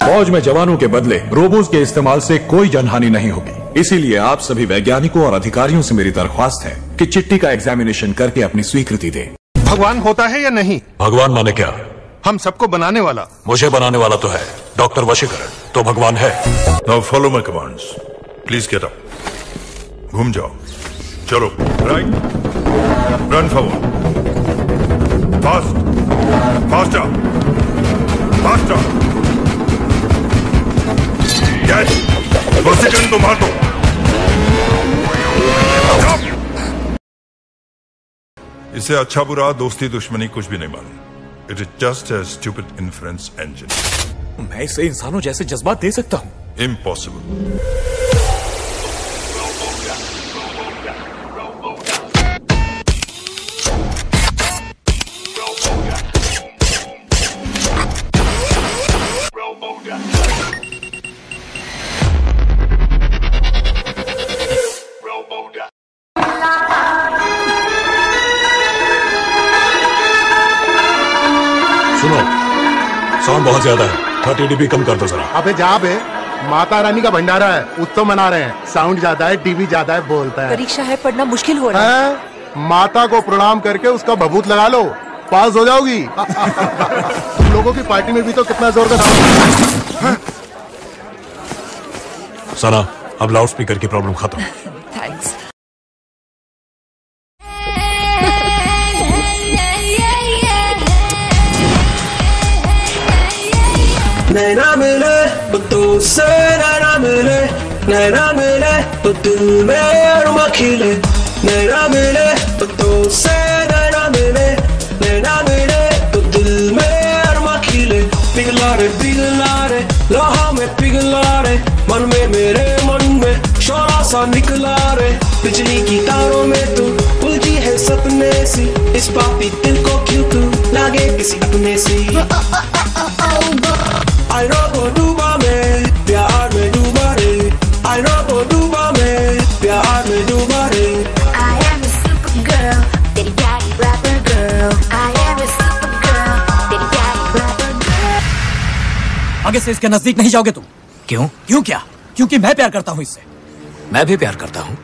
फौज में जवानों के बदले robot के इस्तेमाल से कोई जनहानि नहीं होगी। इसीलिए आप सभी वैज्ञानिकों और अधिकारियों से मेरी दरख्वास्त है कि चिट्ठी का एग्जामिनेशन करके अपनी स्वीकृति दें। भगवान होता है या नहीं? भगवान माने क्या? हम सबको बनाने वाला। मुझे बनाने वाला तो है डॉक्टर वशीकरण, तो भगवान है। Now follow my commands. Please get up. घूम जाओ. चलो. Right. Run forward. Fast. Faster. Faster. Get. वशीकरण को मार दो. इससे अच्छा बुरा दोस्ती दुश्मनी कुछ भी नहीं मालूम. It is just a stupid inference engine. मैं इसे इंसानों जैसे जज्बात दे सकता हूँ? Impossible. सुनो, साउंड बहुत ज्यादा है, 30 dB कम कर दो जरा। अबे जा बे, माता रानी का भंडारा है, उत्सव मना रहे हैं। साउंड ज्यादा है, डीबी ज्यादा है, बोलता है। परीक्षा है, पढ़ना मुश्किल हो रहा है। माता को प्रणाम करके उसका भभूत लगा लो, पास हो जाओगी। तुम लोगों की पार्टी में भी तो कितना जोर का साउंड। सना, अब लाउड स्पीकर की प्रॉब्लम खत्म। थैंक्स। नैना मिले तो तुझसे, नैना मिले, नैना मिले तो दिल में अरमा खिले। नैना मिले तो तुझसे, नैना मिले, नैना मिले तो दिल में अरमा खिले। पिघला रे लोहा में पिघला रे, मन में मेरे मन में शोला सा निकला रे। बिजली की तारों में तू उलझी है सपने सी, इस पापी दिल को क्यों तू लागे किसी अपने सी। I robo डूबा में प्यार में डूबा रे, I robo डूबा में प्यार में डूबा रे। I am a super girl, तेरी प्यारी rapper girl. I am a super girl, तेरी प्यारी rapper girl. आगे से इसके नजदीक नहीं जाओगे तुम। क्यों? क्यों क्या? क्योंकि मैं प्यार करता हूँ इससे। मैं भी प्यार करता हूँ।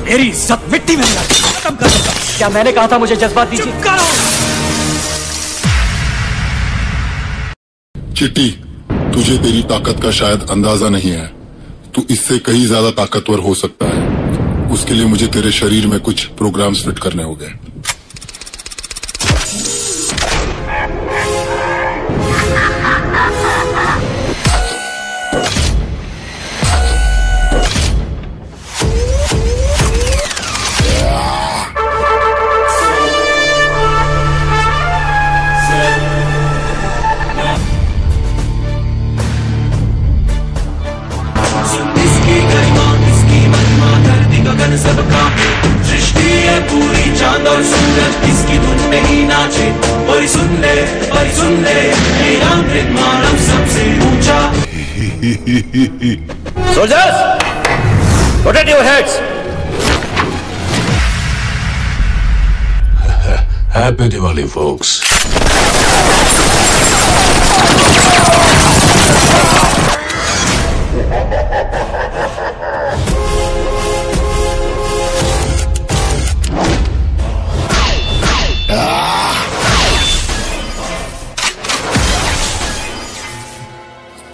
मेरी इज्जत मिट्टी में मिला के खत्म कर दूंगा। क्या मैंने कहा था मुझे जज्बात दीजिए? चिट्टी तुझे तेरी ताकत का शायद अंदाजा नहीं है। तू इससे कहीं ज्यादा ताकतवर हो सकता है। उसके लिए मुझे तेरे शरीर में कुछ प्रोग्राम्स फिट करने होंगे। सबका सृष्टि है पूरी, चांद और सूरज इसकी धुन में ही नाचे। और सुन ले मेरा मृत मानव सबसे ऊंचा। Soldiers, protect your heads. Happy Diwali, folks.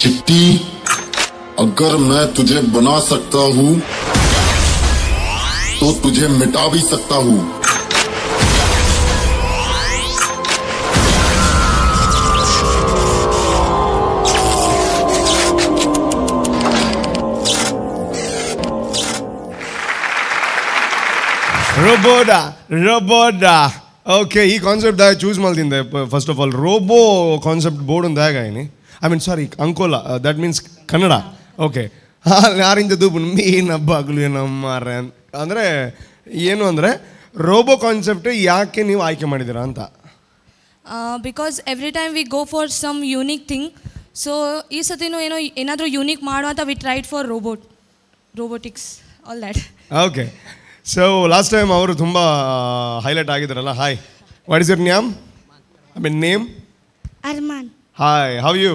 चिट्टी, अगर मैं तुझे बना सकता हूँ तो तुझे मिटा भी सकता हूँ। Roboda. Okay, ಈ ಕಾನ್ಸೆಪ್ಟ್ ದಾಗ ಚೂಸ್ ಮಾಡ್ತಿದ್ದೆ. First of all robo concept board ಒಂದು ಹೇಗೆ ಐನಿ, I mean sorry Ankola, that means Kannada. Okay, ಯಾರಿಂದ ದೂಬು ಮೀನ್ ಹಬ್ಬಗಳು ನಮ್ಮಾರೆ ಅಂದರೆ ಏನು ಅಂದರೆ ರೋಬೋ ಕಾನ್ಸೆಪ್ಟ್ ಯಾಕೆ ನೀವು ಆಯ್ಕೆ ಮಾಡಿದ್ದೀರಾ ಅಂತ. Because every time we go for some unique thing. So ಈ ಸತಿನೂ ಏನಾದರೂ ಯೂನಿಕ್ ಮಾಡುವಂತ we tried for robotics all that. Okay, so last time ಅವರು ತುಂಬ ಹೈಲೈಟ್ ಆಗಿದ್ದಾರಲ್ಲ. Hi, what is your name? I mean name? Arman. Hi, how you?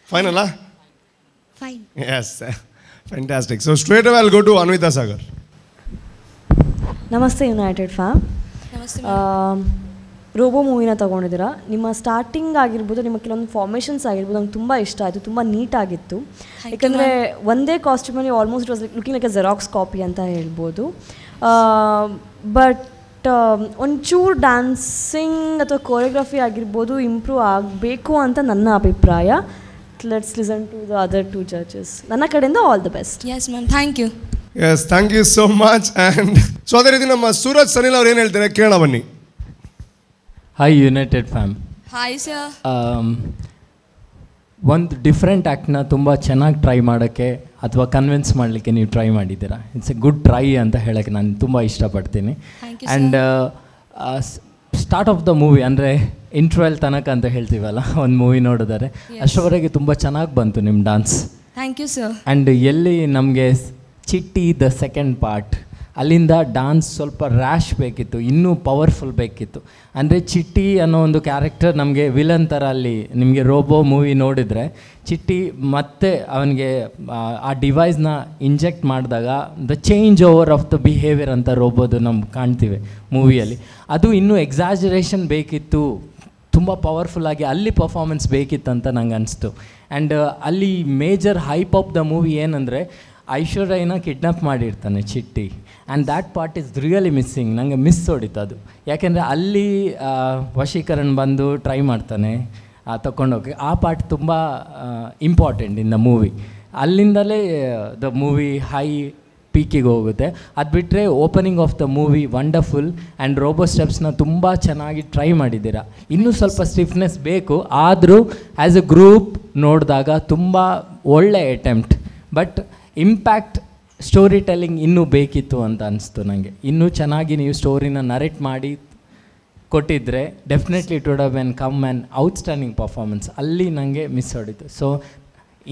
Fine ಅಲ್ಲ? Fine. Yes, fantastic. So straight away I'll go to Anvita Sagar. ನಮಸ್ತೆ United Fam. Robo ಮೂವಿನ ತೊಗೊಂಡಿದ್ದೀರಾ. ನಿಮ್ಮ starting ಆಗಿರ್ಬೋದು, ನಿಮ್ಮ ಕೆಲವೊಂದು ಫಾರ್ಮೇಷನ್ಸ್ ಆಗಿರ್ಬೋದು, ನಂಗೆ ತುಂಬ ಇಷ್ಟ ಆಯಿತು, ತುಂಬ ನೀಟಾಗಿತ್ತು. ಯಾಕಂದರೆ ಒಂದೇ ಕಾಸ್ಟ್ಯೂಮಲ್ಲಿ almost it was looking like a xerox copy ಅಂತ ಹೇಳ್ಬೋದು. ಬಟ್ ಒಂಚೂರು ಡ್ಯಾನ್ಸಿಂಗ್ ಅಥವಾ ಕೋರಿಯೋಗ್ರಫಿ ಆಗಿರ್ಬೋದು ಇಂಪ್ರೂವ್ ಆಗಬೇಕು ಅಂತ ನನ್ನ ಅಭಿಪ್ರಾಯ. Let's listen to the other two judges. ನನ್ನ ಕಡೆಯಿಂದ all the best. Yes ma'am, thank you. Yes, thank you so much. And so ಅದೇ ರೀತಿ ನಮ್ಮ ಸೂರಜ್ ಸನಿಲ್ ಅವ್ರು ಏನು ಹೇಳ್ತಾರೆ ಕೇಳೋಣ ಬನ್ನಿ. Hi United fam. Hi sir. ಒಂದು ಡಿಫ್ರೆಂಟ್ ಆ್ಯಕ್ಟ್ನ ತುಂಬ ಚೆನ್ನಾಗಿ ಟ್ರೈ ಮಾಡೋಕ್ಕೆ ಅಥವಾ ಕನ್ವಿನ್ಸ್ ಮಾಡಲಿಕ್ಕೆ ನೀವು ಟ್ರೈ ಮಾಡಿದ್ದೀರಾ. ಇಟ್ಸ್ ಎ ಗುಡ್ ಟ್ರೈ ಅಂತ ಹೇಳೋಕ್ಕೆ ನಾನು ತುಂಬ ಇಷ್ಟಪಡ್ತೀನಿ. And start of the movie ಅಂದರೆ ಇಂಟ್ರೋಲ್ ತನಕ ಅಂತ ಹೇಳ್ತೀವಲ್ಲ, ಒಂದು ಮೂವಿ ನೋಡಿದರೆ ಅಷ್ಟರವರೆಗೆ ತುಂಬ ಚೆನ್ನಾಗಿ ಬಂತು ನಿಮ್ಮ dance. Thank you sir. And ಎಲ್ಲಿ ನಮಗೆ ಚಿಟ್ಟಿ ದ ಸೆಕೆಂಡ್ ಪಾರ್ಟ್ ಅಲ್ಲಿಂದ ಡಾನ್ಸ್ ಸ್ವಲ್ಪ ರ್ಯಾಶ್ ಬೇಕಿತ್ತು, ಇನ್ನೂ ಪವರ್ಫುಲ್ ಬೇಕಿತ್ತು. ಅಂದರೆ ಚಿಟ್ಟಿ ಅನ್ನೋ ಒಂದು ಕ್ಯಾರೆಕ್ಟರ್ ನಮಗೆ ವಿಲನ್ ಥರ ಅಲ್ಲಿ ನಿಮಗೆ ರೋಬೋ ಮೂವಿ ನೋಡಿದರೆ ಚಿಟ್ಟಿ ಮತ್ತೆ ಅವನಿಗೆ ಆ ಡಿವೈಸ್ನ ಇಂಜೆಕ್ಟ್ ಮಾಡಿದಾಗ the change over of the behaviour ಅಂತ ರೋಬೋದು ನಮ್ಗೆ ಕಾಣ್ತೀವಿ ಮೂವಿಯಲ್ಲಿ. ಅದು ಇನ್ನೂ ಎಕ್ಸಾಜರೇಷನ್ ಬೇಕಿತ್ತು, ತುಂಬ ಪವರ್ಫುಲ್ಲಾಗಿ ಅಲ್ಲಿ ಪರ್ಫಾರ್ಮೆನ್ಸ್ ಬೇಕಿತ್ತಂತ ನಂಗೆ ಅನಿಸ್ತು. ಆ್ಯಂಡ್ ಅಲ್ಲಿ major hype of the movie ಏನಂದರೆ ಐಶ್ವರ್ಯನ ಕಿಡ್ನಾಪ್ ಮಾಡಿರ್ತಾನೆ ಚಿಟ್ಟಿ. And that part is really missing. ನನಗೆ ಮಿಸ್ ಹೊಡಿತು ಅದು. ಯಾಕೆಂದರೆ ಅಲ್ಲಿ ವಶೀಕರಣ ಬಂದು ಟ್ರೈ ಮಾಡ್ತಾನೆ ತಗೊಂಡೋಗಿ, ಆ ಪಾರ್ಟ್ ತುಂಬ ಇಂಪಾರ್ಟೆಂಟ್ ಇನ್ ದ ಮೂವಿ. ಅಲ್ಲಿಂದಲೇ ದ ಮೂವಿ ಹೈ ಪೀಕಿಗೆ ಹೋಗುತ್ತೆ. ಅದು ಬಿಟ್ಟರೆ opening of the movie wonderful. And robo ಸ್ಟೆಪ್ಸ್ನ ತುಂಬ ಚೆನ್ನಾಗಿ ಟ್ರೈ ಮಾಡಿದ್ದೀರಾ. ಇನ್ನೂ ಸ್ವಲ್ಪ ಸ್ಟಿಫ್ನೆಸ್ ಬೇಕು, ಆದರೂ ಆ್ಯಸ್ ಎ ಗ್ರೂಪ್ ನೋಡಿದಾಗ ತುಂಬ ಒಳ್ಳೆ attempt. But impact story telling ಇನ್ನೂ ಬೇಕಿತ್ತು ಅಂತ ಅನಿಸ್ತು ನನಗೆ. ಇನ್ನೂ ಚೆನ್ನಾಗಿ ನೀವು ಸ್ಟೋರಿನ ನರೇಟ್ ಮಾಡಿ ಕೊಟ್ಟಿದ್ದರೆ definitely it would have been come an outstanding performance. ಅಲ್ಲಿ ನನಗೆ ಮಿಸ್ ಹೊಡಿತು. ಸೊ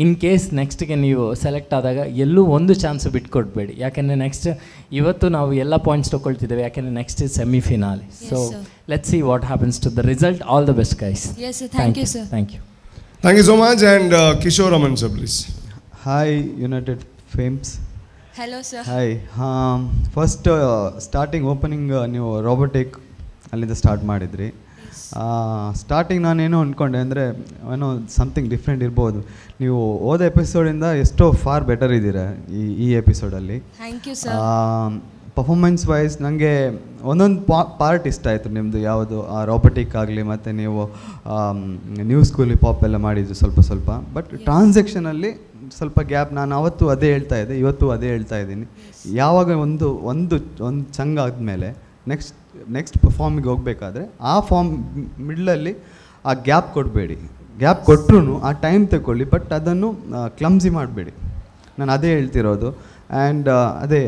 ಇನ್ ಕೇಸ್ ನೆಕ್ಸ್ಟ್ಗೆ ನೀವು ಸೆಲೆಕ್ಟ್ ಆದಾಗ ಎಲ್ಲೂ ಒಂದು ಚಾನ್ಸು ಬಿಟ್ಕೊಡ್ಬೇಡಿ. ಯಾಕೆಂದರೆ ನೆಕ್ಸ್ಟ್ ಇವತ್ತು ನಾವು ಎಲ್ಲ ಪಾಯಿಂಟ್ಸ್ ತೊಗೊಳ್ತಿದ್ದೇವೆ, ಯಾಕೆಂದರೆ next is semifinale. So let's see what happens to the result. All the best guys. Thank you sir. Thank you. Thank you so much. And Kishore Aman sir please. Hi United Fams. Hello sir. Hi. First starting opening ನೀವು robotic ಅಲ್ಲಿಂದ start ಮಾಡಿದ್ರಿ. Starting ನಾನೇನೋ ಅಂದ್ಕೊಂಡೆ ಅಂದರೆ ಏನೋ something different ಇರ್ಬೋದು. ನೀವು ಹೋದ ಎಪಿಸೋಡಿಂದ ಎಷ್ಟೋ ಫಾರ್ ಬೆಟರ್ ಇದ್ದೀರಾ ಈ ಎಪಿಸೋಡಲ್ಲಿ. Thank you sir. Performance wise ನನಗೆ ಒಂದೊಂದು ಪಾರ್ಟ್ ಇಷ್ಟ ಆಯಿತು ನಿಮ್ಮದು. ಯಾವುದು ರೋಬೋಟಿಕ್ ಆಗಲಿ ಮತ್ತು ನೀವು ನ್ಯೂ ಸ್ಕೂಲ್ ಪಾಪ್ ಎಲ್ಲ ಮಾಡಿದ್ದು ಸ್ವಲ್ಪ. ಬಟ್ ಟ್ರಾನ್ಸಾಕ್ಷನಲ್ಲಿ ಸ್ವಲ್ಪ ಗ್ಯಾಪ್. ನಾನು ಅವತ್ತು ಅದೇ ಹೇಳ್ತಾ ಇದ್ದೆ, ಇವತ್ತು ಅದೇ ಹೇಳ್ತಾ ಇದ್ದೀನಿ. ಯಾವಾಗ ಒಂದು ಚಂಗ ಆದಮೇಲೆ ನೆಕ್ಸ್ಟ್ ಫಾರ್ಮಿಗೆ ಹೋಗಬೇಕಾದ್ರೆ ಆ ಫಾರ್ಮ್ ಮಿಡ್ಲಲ್ಲಿ ಆ ಗ್ಯಾಪ್ ಕೊಡಬೇಡಿ. ಗ್ಯಾಪ್ ಕೊಟ್ಟರು ಆ ಟೈಮ್ ತಗೊಳ್ಳಿ, ಬಟ್ ಅದನ್ನು ಕ್ಲಮ್ಸಿ ಮಾಡಬೇಡಿ. ನಾನು ಅದೇ ಹೇಳ್ತಿರೋದು. ಆ್ಯಂಡ್ ಅದೇ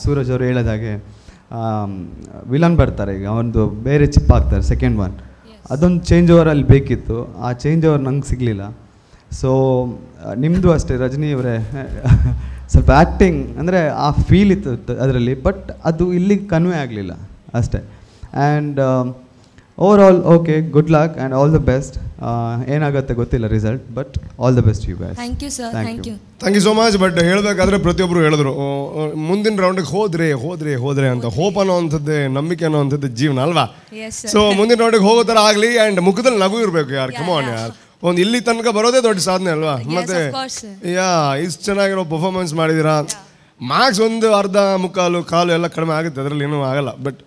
ಸೂರಜ್ ಅವರು ಹೇಳೋದಾಗೆ ವಿಲನ್ ಬರ್ತಾರೆ, ಈಗ ಒಂದು ಬೇರೆ ಚಿಪ್ ಹಾಕ್ತಾರೆ ಸೆಕೆಂಡ್ ಒನ್. ಅದೊಂದು ಚೇಂಜ್ ಓವರ್ ಅಲ್ಲಿ ಬೇಕಿತ್ತು, ಆ ಚೇಂಜ್ ಓವರ್ ನಂಗೆ ಸಿಗಲಿಲ್ಲ. ಸೊ ನಿಮ್ಮದು ಅಷ್ಟೇ ರಜನಿ ಅವರೇ, ಸ್ವಲ್ಪ ಆ್ಯಕ್ಟಿಂಗ್ ಅಂದರೆ ಆ ಫೀಲ್ ಇತ್ತು ಅದರಲ್ಲಿ, ಬಟ್ ಅದು ಇಲ್ಲಿಗೆ ಕನ್ವೆ ಆಗಲಿಲ್ಲ ಅಷ್ಟೇ. And over all okay, good luck and all the best. ಏನಾಗುತ್ತೆ ಗೊತ್ತಿಲ್ಲ result, but all the best you guys. Thank you sir. Thank you so much. But ಹೇಳಬೇಕಾದ್ರೆ ಪ್ರತಿಯೊಬ್ಬರು ಹೇಳಿದ್ರು ಮುಂದಿನ ರೌಂಡಿಗೆ ಹೋದ್ರೆ ಅಂತ. ಹೋಪ್ ಅನ್ನೋ ಅಂಥದ್ದೇ, ನಂಬಿಕೆ ಅನ್ನೋ ಅಂಥದ್ದು ಜೀವನ ಅಲ್ವಾ? ಸೊ ಮುಂದಿನ ರೌಂಡಿಗೆ ಹೋಗೋ ಥರ ಆಗಲಿ. ಆ್ಯಂಡ್ ಮುಖದಲ್ಲಿ ನಗು ಇರಬೇಕು ಯಾರು. ಕಮಾನ್ ಯಾರು, ಒಂದು ಇಲ್ಲಿ ತನಕ ಬರೋದೇ ದೊಡ್ಡ ಸಾಧನೆ ಅಲ್ವಾ? ಮತ್ತೆ ಇಷ್ಟು ಚೆನ್ನಾಗಿರೋ ಪರ್ಫಾರ್ಮೆನ್ಸ್ ಮಾಡಿದ್ದೀರಾ. ಮಾರ್ಕ್ಸ್ ಒಂದು ಅರ್ಧ ಮುಕ್ಕಾಲು ಕಾಲು ಎಲ್ಲ ಕಡಿಮೆ ಆಗುತ್ತೆ, ಅದರಲ್ಲಿ ಏನೂ ಆಗಲ್ಲ. ಬಟ್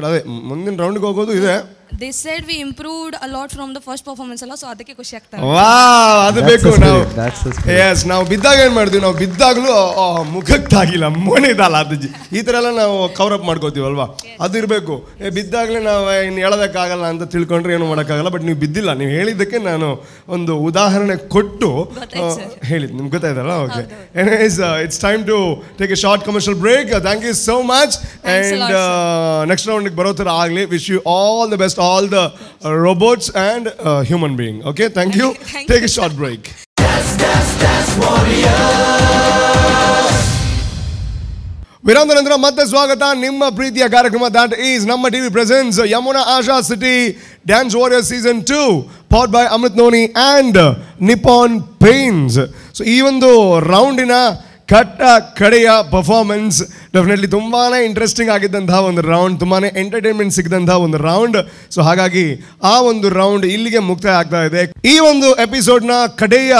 ಅದೇ ಮುಂದಿನ ರೌಂಡ್ಗೆ ಹೋಗೋದು ಇದೆ. They said we improved a lot from the first performance ಅಲ್ಲ, ಸೊ ಅದಕ್ಕೆ ಖುಷಿ ಆಗ್ತಾ ಇದೆ. ವಾವ್, ಅದು ಬೇಕು. ನಾವು ಬಿದ್ದಾಗ ಏನು ಮಾಡಿದ್ವಿ, ನಾವು ಬಿದ್ದಾಗಲೂ ಮುಖಕ್ಕೆ ತಾಗಿಲ್ಲ, ಮೊನೆದಲ್ಲ ಅದು ಈ ಥರ ಎಲ್ಲ ನಾವು ಕವರ್ ಅಪ್ ಮಾಡ್ಕೋತೀವಲ್ವಾ, ಅದು ಇರಬೇಕು. ಬಿದ್ದಾಗಲೇ ನಾವು ಇನ್ನು ಹೇಳೋದಕ್ಕಾಗಲ್ಲ ಅಂತ ತಿಳ್ಕೊಂಡ್ರೆ ಏನು ಮಾಡೋಕ್ಕಾಗಲ್ಲ. ಬಟ್ ನೀವು ಬಿದ್ದಿಲ್ಲ, ನೀವು ಹೇಳಿದ್ದಕ್ಕೆ ನಾನು ಒಂದು ಉದಾಹರಣೆ ಕೊಟ್ಟು ಹೇಳಿದ್ದು, ನಿಮ್ಗೆ ಗೊತ್ತಾಯ್ತಲ್ಲ? Okay, it's time to take a short commercial break. Thank you so much. And next ರೌಂಡಿಗೆ ಬರೋ ಥರ ಆಗಲಿ. Wish you all the best, all the robots and human being. Okay, thank you. Take a short break. ವಿರಾಮದ ನಂತರ ಮತ್ತೆ ಸ್ವಾಗತ ನಿಮ್ಮ ಪ್ರೀತಿಯ ಕಾರ್ಯಕ್ರಮ ದಟ್ ಈಸ್ ನಮ್ಮ TV presence Yamuna Asha city dance warrior season 2 powered by Amrit noni and Nippon paints. So ಈ ಒಂದು ರೌಂಡಿನ ಕಡೆಯ ಪರ್ಫಾರ್ಮೆನ್ಸ್ ಡೆಫಿನೆಟ್ಲಿ ತುಂಬಾ ಇಂಟ್ರೆಸ್ಟಿಂಗ್ ಆಗಿದ್ದಂತಹ ಒಂದು ರೌಂಡ್, ತುಂಬಾ ಎಂಟರ್ಟೈನ್ಮೆಂಟ್ ಸಿಕ್ಕಿದಂತಹ ಒಂದು ರೌಂಡ್. ಸೊ ಹಾಗಾಗಿ ಆ ಒಂದು ರೌಂಡ್ ಇಲ್ಲಿಗೆ ಮುಕ್ತಾಯ ಆಗ್ತಾ ಇದೆ. ಈ ಒಂದು ಎಪಿಸೋಡ್ನ ಕಡೆಯ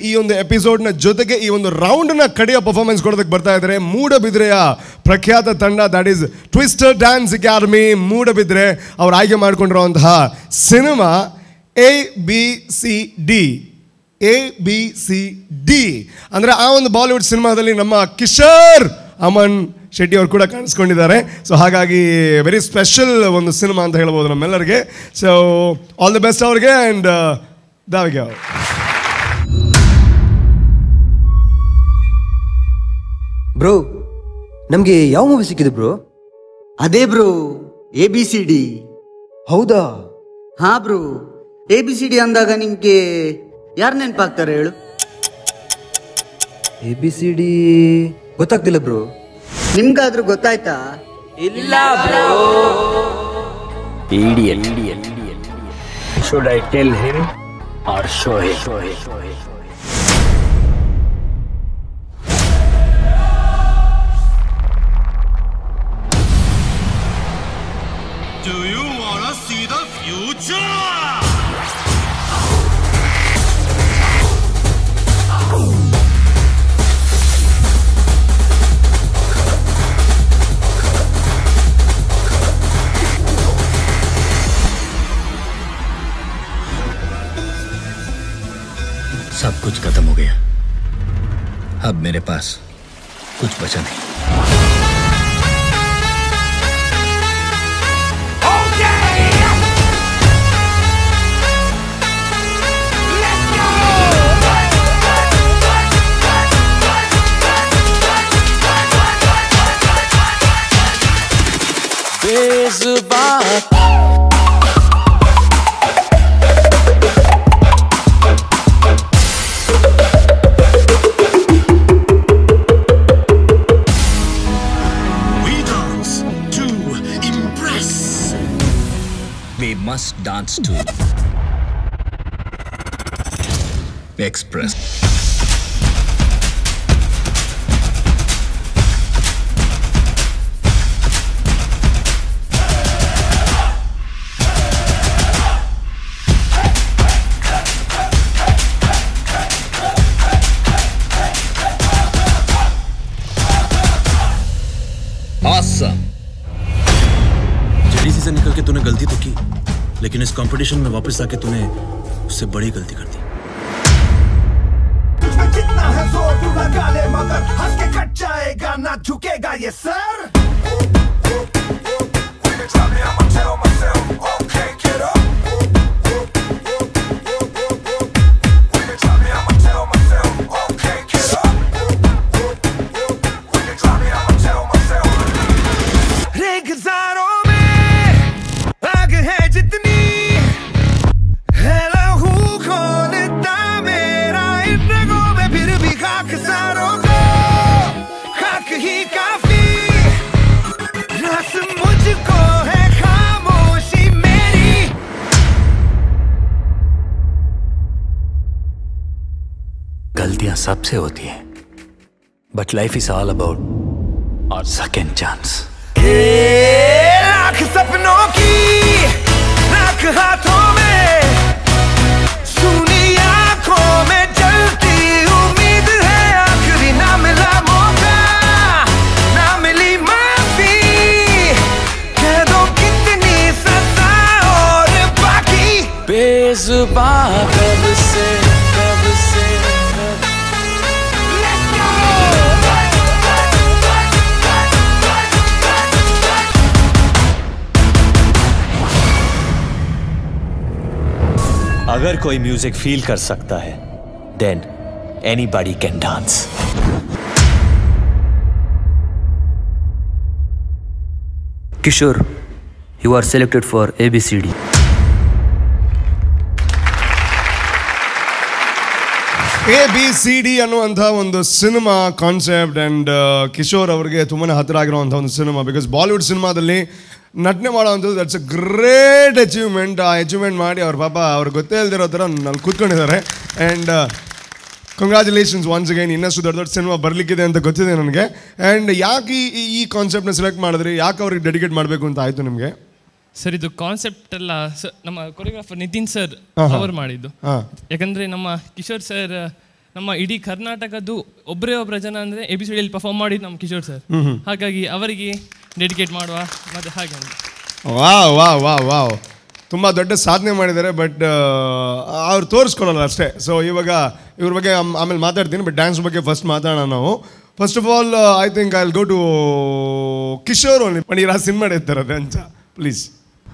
ಈ ಒಂದು ಎಪಿಸೋಡ್ನ ಜೊತೆಗೆ ಈ ಒಂದು ರೌಂಡ್ನ ಕಡೆಯ ಪರ್ಫಾರ್ಮೆನ್ಸ್ ಕೊಡೋದಕ್ಕೆ ಬರ್ತಾ ಇದ್ದಾರೆ ಮೂಡಬಿದ್ರೆಯ ಪ್ರಖ್ಯಾತ ತಂಡ, that is twister dance academy Moodbidri. ಅವ್ರು ಆಯ್ಕೆ ಮಾಡಿಕೊಂಡಿರುವಂತಹ ಸಿನಿಮಾ ABCD ಅಂದರೆ ಆ ಒಂದು ಬಾಲಿವುಡ್ ಸಿನಿಮಾದಲ್ಲಿ ನಮ್ಮ ಕಿಶೋರ್ ಅಮನ್ ಶೆಟ್ಟಿ ಅವರು ಕೂಡ ಕಾಣಿಸ್ಕೊಂಡಿದ್ದಾರೆ. ಸೊ ಹಾಗಾಗಿ ವೆರಿ ಸ್ಪೆಷಲ್ ಒಂದು ಸಿನಿಮಾ ಅಂತ ಹೇಳ್ಬೋದು ನಮ್ಮೆಲ್ಲರಿಗೆ. ಸೊ ಆಲ್ ದಿ ಬೆಸ್ಟ್ ಅವ್ರಿಗೆ. ಆ್ಯಂಡ್ ದಾವಿಗೆ ಅವರು ಬ್ರೋ, ನಮಗೆ ಯಾವ ಮೂವಿ ಸಿಕ್ಕಿದೆ ಬ್ರೋ? ಅದೇ ಬ್ರೋ ABCD. ಹೌದಾ? ಹಾ ಬ್ರೋ, ABCD ಅಂದಾಗ ನಿಮ್ಗೆ ಯಾರು ನೆನಪಾಗ್ತಾರೆ ಹೇಳು? ABCD ಗೊತ್ತಾಗ್ತಿಲ್ಲ ಬ್ರೋ. ನಿಮ್ಗಾದ್ರೂ ಗೊತ್ತಾಯ್ತಾ? ಇಲ್ಲ bro. Idiot. Should I tell him or show him? Do you wanna see the future? सब कुछ खत्म हो गया, अब मेरे पास कुछ बचा नहीं. We must dance to Express. ADC से निकल के तूने गलती तो की, लेकिन इस कंपटीशन में वापस आके तूने उससे बड़ी गलती कर दी। कितना है जोर तू लगा ले, मगर हंस के कट जाएगा, ना झुकेगा ये सर। रेगिस्तानों में आग है जितनी है लहू खोलता मेरा इन रगों में, फिर भी खाक सारों को खाक ही काफी। रस मुझको है खामोशी मेरी। गलतियां सबसे होती हैं, but life is all about और सेकंड चांस। लाख सपनों की लाख हाथों में, सुनी आंखों में जलती उम्मीद है, आखिरी ना मिला मौका, ना मिली माफी, कह दो कितनी सजा और बाकी। बेजुबान कब से अगर कोई म्यूजिक फील कर सकता है, then anybody can dance. Kishore, you are selected for ABCD. ABCD ಅನ್ನುವಂಥ ಒಂದು ಸಿನಿಮಾ ಕಾನ್ಸೆಪ್ಟ್ ಆ್ಯಂಡ್ ಕಿಶೋರ್ ಅವರಿಗೆ ತುಂಬಾ ಹತ್ತಿರ ಆಗಿರುವಂಥ ಒಂದು ಸಿನಿಮಾ. ಬಿಕಾಸ್ ಬಾಲಿವುಡ್ ಸಿನಿಮಾದಲ್ಲಿ ನಟನೆ ಮಾಡೋವಂಥದ್ದು ದಟ್ಸ್ ಅ ಗ್ರೇಟ್ ಅಚೀವ್ಮೆಂಟ್. ಆ ಅಚೀವ್ಮೆಂಟ್ ಮಾಡಿ ಅವ್ರ ಪಾಪ ಅವ್ರಿಗೆ ಗೊತ್ತೇ ಇಲ್ದಿರೋ ಥರ ನಲ್ಲಿ ಕೂತ್ಕೊಂಡಿದ್ದಾರೆ. And congratulations once again. ಇನ್ನಷ್ಟು ದೊಡ್ಡ ದೊಡ್ಡ ಸಿನಿಮಾ ಬರಲಿಕ್ಕಿದೆ ಅಂತ ಗೊತ್ತಿದೆ ನನಗೆ. ಆ್ಯಂಡ್ ಯಾಕೆ ಈ ಕಾನ್ಸೆಪ್ಟ್ನ ಸೆಲೆಕ್ಟ್ ಮಾಡಿದ್ರಿ, ಯಾಕೆ ಅವ್ರಿಗೆ ಡೆಡಿಕೇಟ್ ಮಾಡಬೇಕು ಅಂತ ಆಯಿತು ನಿಮಗೆ? ಸರ್ ಇದು ಕಾನ್ಸೆಪ್ಟ್ ಎಲ್ಲ ನಮ್ಮ ಕೊರಿಯೋಗ್ರಾಫರ್ ನಿತಿನ್ ಸರ್ ಅವರು ಮಾಡಿದ್ದು. ಯಾಕಂದರೆ ನಮ್ಮ ಕಿಶೋರ್ ಸರ್ ನಮ್ಮ ಇಡೀ ಕರ್ನಾಟಕದ್ದು ಒಬ್ಬರ ಜನ ಅಂದರೆ ABCDಯಲ್ಲಿ ಪರ್ಫಾರ್ಮ್ ಮಾಡಿದ್ದು ನಮ್ಮ ಕಿಶೋರ್ ಸರ್. ಹಾಗಾಗಿ ಅವರಿಗೆ ಡೆಡಿಕೇಟ್ ಮಾಡುವ ಮತ್ತು ಹಾಗೆ ವಾವ್ ತುಂಬ ದೊಡ್ಡ ಸಾಧನೆ ಮಾಡಿದ್ದಾರೆ. ಬಟ್ ಅವ್ರು ತೋರಿಸ್ಕೊಡಲ್ಲ ಅಷ್ಟೇ. ಸೊ ಇವಾಗ ಇವ್ರ ಬಗ್ಗೆ ಆಮೇಲೆ ಮಾತಾಡ್ತೀನಿ. ಬಟ್ ಡ್ಯಾನ್ಸ್ ಬಗ್ಗೆ ಫಸ್ಟ್ ಮಾತಾಡೋಣ ನಾವು. First of all I think I will go to Kishore only. ಪಣೀರ ಸಿನಿಮಾ ಇರ್ತಾರೆ ಅಂಚ please.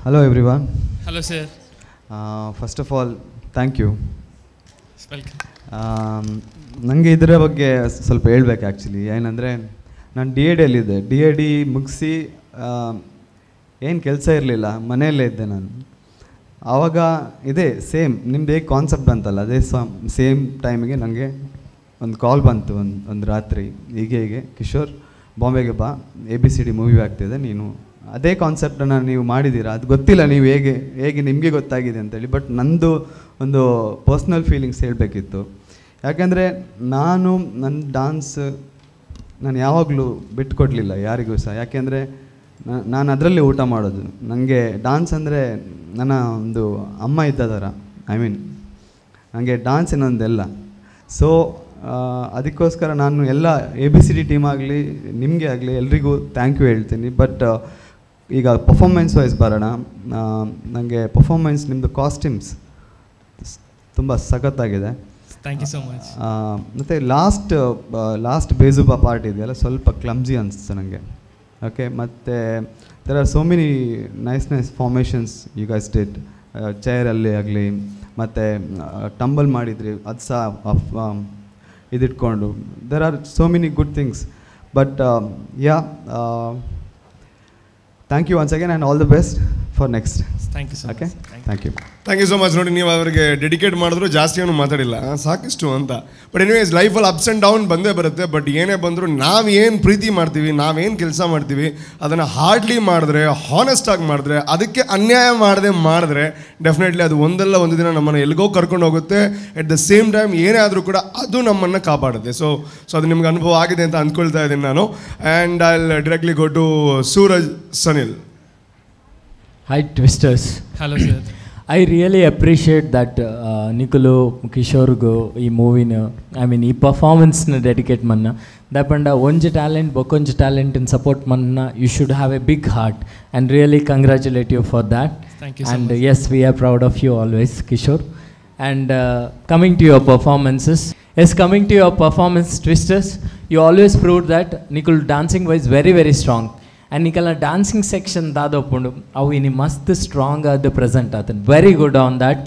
Hello everyone. Hello sir. First of all thank you. Welcome. ನನಗೆ ಇದರ ಬಗ್ಗೆ ಸ್ವಲ್ಪ ಹೇಳ್ಬೇಕು ಆ್ಯಕ್ಚುಲಿ. ಏನಂದರೆ ನಾನು DADಯಲ್ಲಿದ್ದೆ. DAD ಮುಗಿಸಿ ಏನು ಕೆಲಸ ಇರಲಿಲ್ಲ, ಮನೆಯಲ್ಲೇ ಇದ್ದೆ ನಾನು. ಆವಾಗ ಇದೇ ಸೇಮ್ ನಿಮ್ದು ಹೇಗೆ ಕಾನ್ಸೆಪ್ಟ್ ಬಂತಲ್ಲ, ಅದೇ ಸೇಮ್ ಟೈಮಿಗೆ ನನಗೆ ಒಂದು ಕಾಲ್ ಬಂತು ಒಂದು ರಾತ್ರಿ. ಹೀಗೆ ಕಿಶೋರ್ ಬಾಂಬೆಗೆ ಬಾ, ABCD ಮೂವಿ ಆಗ್ತಿದೆ, ನೀನು ಅದೇ ಕಾನ್ಸೆಪ್ಟನ್ನು ನೀವು ಮಾಡಿದ್ದೀರಾ, ಅದು ಗೊತ್ತಿಲ್ಲ ನೀವು ಹೇಗೆ ನಿಮಗೆ ಗೊತ್ತಾಗಿದೆ ಅಂತೇಳಿ. ಬಟ್ ನಂದು ಒಂದು ಪರ್ಸ್ನಲ್ ಫೀಲಿಂಗ್ಸ್ ಹೇಳಬೇಕಿತ್ತು. ಯಾಕೆಂದರೆ ನನ್ನ ಡಾನ್ಸ್ ನಾನು ಯಾವಾಗಲೂ ಬಿಟ್ಕೊಡ್ಲಿಲ್ಲ ಯಾರಿಗೂ ಸಹ. ಯಾಕೆಂದರೆ ನಾನು ಅದರಲ್ಲಿ ಊಟ ಮಾಡೋದು. ನನಗೆ ಡಾನ್ಸ್ ಅಂದರೆ ನನ್ನ ಒಂದು ಅಮ್ಮ ಇದ್ದ ಥರ. ಐ ಮೀನ್ ನನಗೆ ಡಾನ್ಸ್ ಇನ್ನೊಂದೆಲ್ಲ. ಸೊ ಅದಕ್ಕೋಸ್ಕರ ನಾನು ಎಲ್ಲ ABCD ಟೀಮ್ ಆಗಲಿ ನಿಮಗೆ ಆಗಲಿ ಎಲ್ರಿಗೂ ಥ್ಯಾಂಕ್ ಯು ಹೇಳ್ತೀನಿ. ಬಟ್ ಈಗ ಪರ್ಫಾರ್ಮೆನ್ಸ್ ವೈಸ್ ಬರೋಣ. ನನಗೆ ಪರ್ಫಾರ್ಮೆನ್ಸ್ ನಿಮ್ಮದು ಕಾಸ್ಟ್ಯೂಮ್ಸ್ ತುಂಬ ಸಖತ್ತಾಗಿದೆ. Thank you so much. ಮತ್ತು ಲಾಸ್ಟ್ ಬೇಜುಬಾ ಪಾರ್ಟ್ ಇದೆಯಲ್ಲ, ಸ್ವಲ್ಪ ಕ್ಲಮ್ಸಿ ಅನಿಸ್ತು ನನಗೆ. ಓಕೆ, ಮತ್ತು there are so many nice formations you guys did. ಚೇರಲ್ಲಿ ಆಗಲಿ, ಮತ್ತು ಟಂಬಲ್ ಮಾಡಿದ್ರಿ, ಅದು ಸಹ ಇದಿಟ್ಕೊಂಡು. There are so many good things. But thank you once again and all the best for next. Thank you so much. Thank you so much. ನೋಡಿ, ನೀವು ಅವರಿಗೆ ಡೆಡಿಕೇಟ್ ಮಾಡಿದ್ರು ಜಾಸ್ತಿ ಏನು ಮಾತಾಡಿಲ್ಲ, ಸಾಕಿಷ್ಟು ಅಂತ. ಬಟ್ ಎನಿವೇಸ್ ಲೈಫಲ್ಲಿ ಅಪ್ಸ್ ಆ್ಯಂಡ್ ಡೌನ್ ಬಂದೇ ಬರುತ್ತೆ. ಬಟ್ ಏನೇ ಬಂದರೂ ನಾವೇನು ಪ್ರೀತಿ ಮಾಡ್ತೀವಿ, ನಾವೇನು ಕೆಲಸ ಮಾಡ್ತೀವಿ, ಅದನ್ನು ಹಾರ್ಡ್ಲಿ ಮಾಡಿದ್ರೆ, ಹಾನೆಸ್ಟಾಗಿ ಮಾಡಿದ್ರೆ, ಅದಕ್ಕೆ ಅನ್ಯಾಯ ಮಾಡಿದ್ರೆ ಡೆಫಿನೆಟ್ಲಿ ಅದು ಒಂದಲ್ಲ ಒಂದು ದಿನ ನಮ್ಮನ್ನು ಎಲ್ಲಿಗೋ ಕರ್ಕೊಂಡು ಹೋಗುತ್ತೆ. ಎಟ್ ದ ಸೇಮ್ ಟೈಮ್ ಏನೇ ಆದರೂ ಕೂಡ ಅದು ನಮ್ಮನ್ನು ಕಾಪಾಡುತ್ತೆ. ಸೊ ಅದು ನಿಮ್ಗೆ ಅನುಭವ ಆಗಿದೆ ಅಂತ ಅಂದ್ಕೊಳ್ತಾ ಇದ್ದೀನಿ ನಾನು. And I will directly go to Suraj Sanil. Hi Twisters. Hello sir. I really appreciate that ನಿಖುಲು ಕಿಶೋರ್ಗು ಈ ಮೂವಿನ ಐ ಮೀನ್ ಈ ಪರ್ಫಾರ್ಮೆನ್ಸ್ನ ಡೆಡಿಕೇಟ್ ಮನ್ನ ದಪಂಡ ಒಂಜಿ ಟ್ಯಾಲೆಂಟ್ ಬೊಕೊಂಜಿ ಟ್ಯಾಲೆಂಟಿನ ಸಪೋರ್ಟ್ ಮನ್ನ you should have a big heart and really congratulate you for that and yes we are proud of you always Kishore and coming to your performances coming to your performance twisters, you always proved that Nikul dancing wise very strong. And Nikala dancing section dadapundu avu ini mast strong the present adan. Very good on that.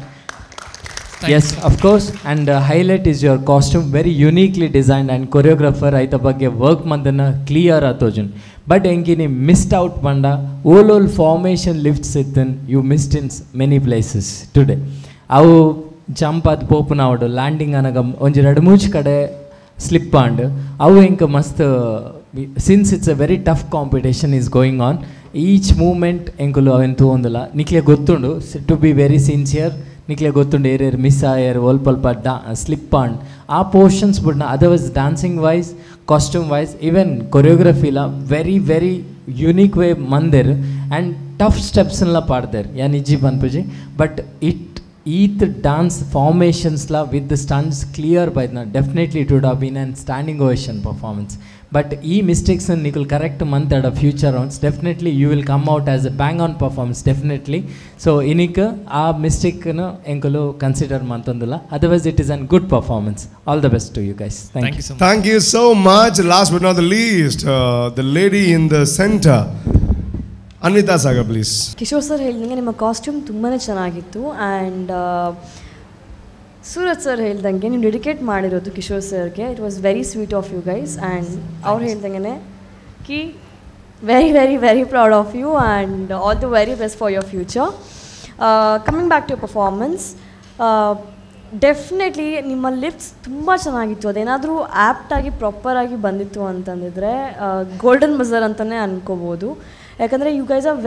Yes, of course. And highlight is your costume, very uniquely designed, and choreographer aita bagge work mandana clear atojun. But enkini missed out panda all formation lifts ithin you missed in many places today. Avu jump ಅದು ಪೋಪುನ ಅವಡು landing ಅನಾಗ ಒಂಜಿ ಎರಡು ಮೂಜ್ ಕಡೆ slip and ಅವು ಇಂಕ ಮಸ್ತ್ since it's a very tough competition is going on each moment ಎಂಕುಲು ಅವೆನ್ ತೂಂದಿಲ್ಲ ನಿಕ್ಲೆ ಗೊತ್ತುಂಡು ಟು ಬಿ ವೆರಿ ಸಿನ್ಸಿಯರ್ ನಿಕ್ಲೆ ಗೊತ್ತುಂಡು ಏರೇರು ಮಿಸ್ ಆಯರ್ ಒಲ್ಪ ಸ್ಲಿಪ್ ಆಂಡ್ ಆ ಪೋರ್ಷನ್ಸ್ ಬಿಡ್ನ otherwise dancing wise costume wise even ಕೊರಿಯೋಗ್ರಫಿಲ ವೆರಿ ಯುನೀಕ್ ವೇ ಮಂದಿರ್ ಆ್ಯಂಡ್ ಟಫ್ ಸ್ಟೆಪ್ಸ್ನೆಲ್ಲ ಪಾಡ್ದೇರ್ ಯಾ ನಿಜಿ ಪನ್ಪುಜಿ ಬಟ್ ಈತ್ ಡಾನ್ಸ್ ಫಾರ್ಮೇಷನ್ಸ್ಲ with the stunts clear by definitely it would have been an standing ovation performance but ಈ ಮಿಸ್ಟೇಕ್ಸ್ನ ನಿಕುಲ್ ಕರೆಕ್ಟ್ ಮಂತಾಡ future rounds definitely you will come out as a bang on performance definitely so ಇನಿಕ್ ಆ ಮಿಸ್ಟೇಕ್ನ ಎಂಕುಲು consider ಮಂತಂದಿಲ್ಲ otherwise it is an good performance all the best to you guys thank you so much last but not the least the lady in the centre Anvita Sagar please. Kishore sir ಹೇಳಿದಂಗೆ ನಿಮ್ಮ costume ತುಂಬಾ ಚೆನ್ನಾಗಿತ್ತು and Suraj sir ಹೇಳ್ದಂಗೆ ನೀವು dedicate ಮಾಡಿರೋದು ಕಿಶೋರ್ ಸರ್ಗೆ it was very sweet of you guys and ಅವ್ರು ಹೇಳ್ದಂಗೆ ಕಿ very proud of you and all the very best for your future. Coming back to your performance, definitely ನಿಮ್ಮ ಲಿಫ್ಟ್ಸ್ ತುಂಬ ಚೆನ್ನಾಗಿತ್ತು. ಅದೇನಾದರೂ ಆ್ಯಪ್ಟಾಗಿ ಪ್ರಾಪರಾಗಿ ಬಂದಿತ್ತು ಅಂತಂದಿದ್ರೆ ಗೋಲ್ಡನ್ ಬಜಾರ್ ಅಂತಲೇ ಅನ್ಕೋಬೋದು. ಯಾಕಂದರೆ you guys are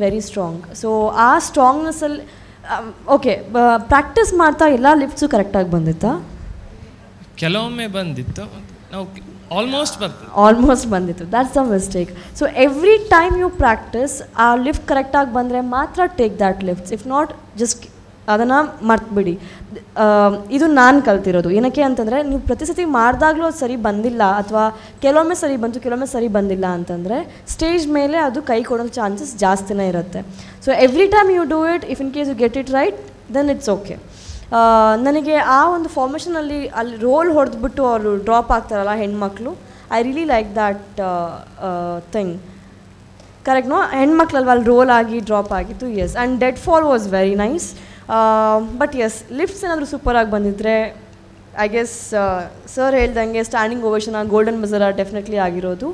very strong. So ಆ ಸ್ಟ್ರಾಂಗ್ನೆಸ್ಸಲ್ಲಿ ಓಕೆ ಪ್ರಾಕ್ಟೀಸ್ ಮಾಡ್ತಾ ಎಲ್ಲ ಲಿಫ್ಟ್ಸು ಕರೆಕ್ಟಾಗಿ ಬಂದಿತ್ತಾ? ಕೆಲವೊಮ್ಮೆ ಬಂದಿತ್ತು, ಆಲ್ಮೋಸ್ಟ್ ಬಂದಿತ್ತು. That's the mistake. So every time you practise ಆ ಲಿಫ್ಟ್ ಕರೆಕ್ಟಾಗಿ ಬಂದರೆ ಮಾತ್ರ take that lifts. If not just ಅದನ್ನು ಮರ್ತುಬಿಡಿ. ಇದು ನಾನು ಕಲ್ತಿರೋದು. ಏನಕ್ಕೆ ಅಂತಂದರೆ ನೀವು ಪ್ರತಿ ಸತಿ ಮಾಡಿದಾಗಲೂ ಅದು ಸರಿ ಬಂದಿಲ್ಲ ಅಥವಾ ಕೆಲವೊಮ್ಮೆ ಸರಿ ಬಂತು ಕೆಲವೊಮ್ಮೆ ಸರಿ ಬಂದಿಲ್ಲ ಅಂತಂದರೆ ಸ್ಟೇಜ್ ಮೇಲೆ ಅದು ಕೈ ಕೊಡೋ ಚಾನ್ಸಸ್ ಜಾಸ್ತಿನೇ ಇರುತ್ತೆ. So every time you do it, if in case you get it right then it's okay. ನನಗೆ ಆ ಒಂದು ಫಾರ್ಮೇಷನಲ್ಲಿ ಅಲ್ಲಿ ರೋಲ್ ಹೊಡೆದ್ಬಿಟ್ಟು ಅವರು ಡ್ರಾಪ್ ಆಗ್ತಾರಲ್ಲ ಹೆಣ್ಮಕ್ಳು, I really like that thing. Correct no? ಹೆಣ್ಮಕ್ಳಲ್ವ ಅಲ್ಲಿ ರೋಲ್ ಆಗಿ ಡ್ರಾಪ್ ಆಗಿತ್ತು. Yes, and dead fall was very nice. But yes, lifts ಏನಾದರೂ ಸೂಪರಾಗಿ ಬಂದಿದ್ದರೆ ಐ ಗೆಸ್ ಸರ್ ಹೇಳ್ದಂಗೆ standing ovation golden buzzer definitely ಆಗಿರೋದು.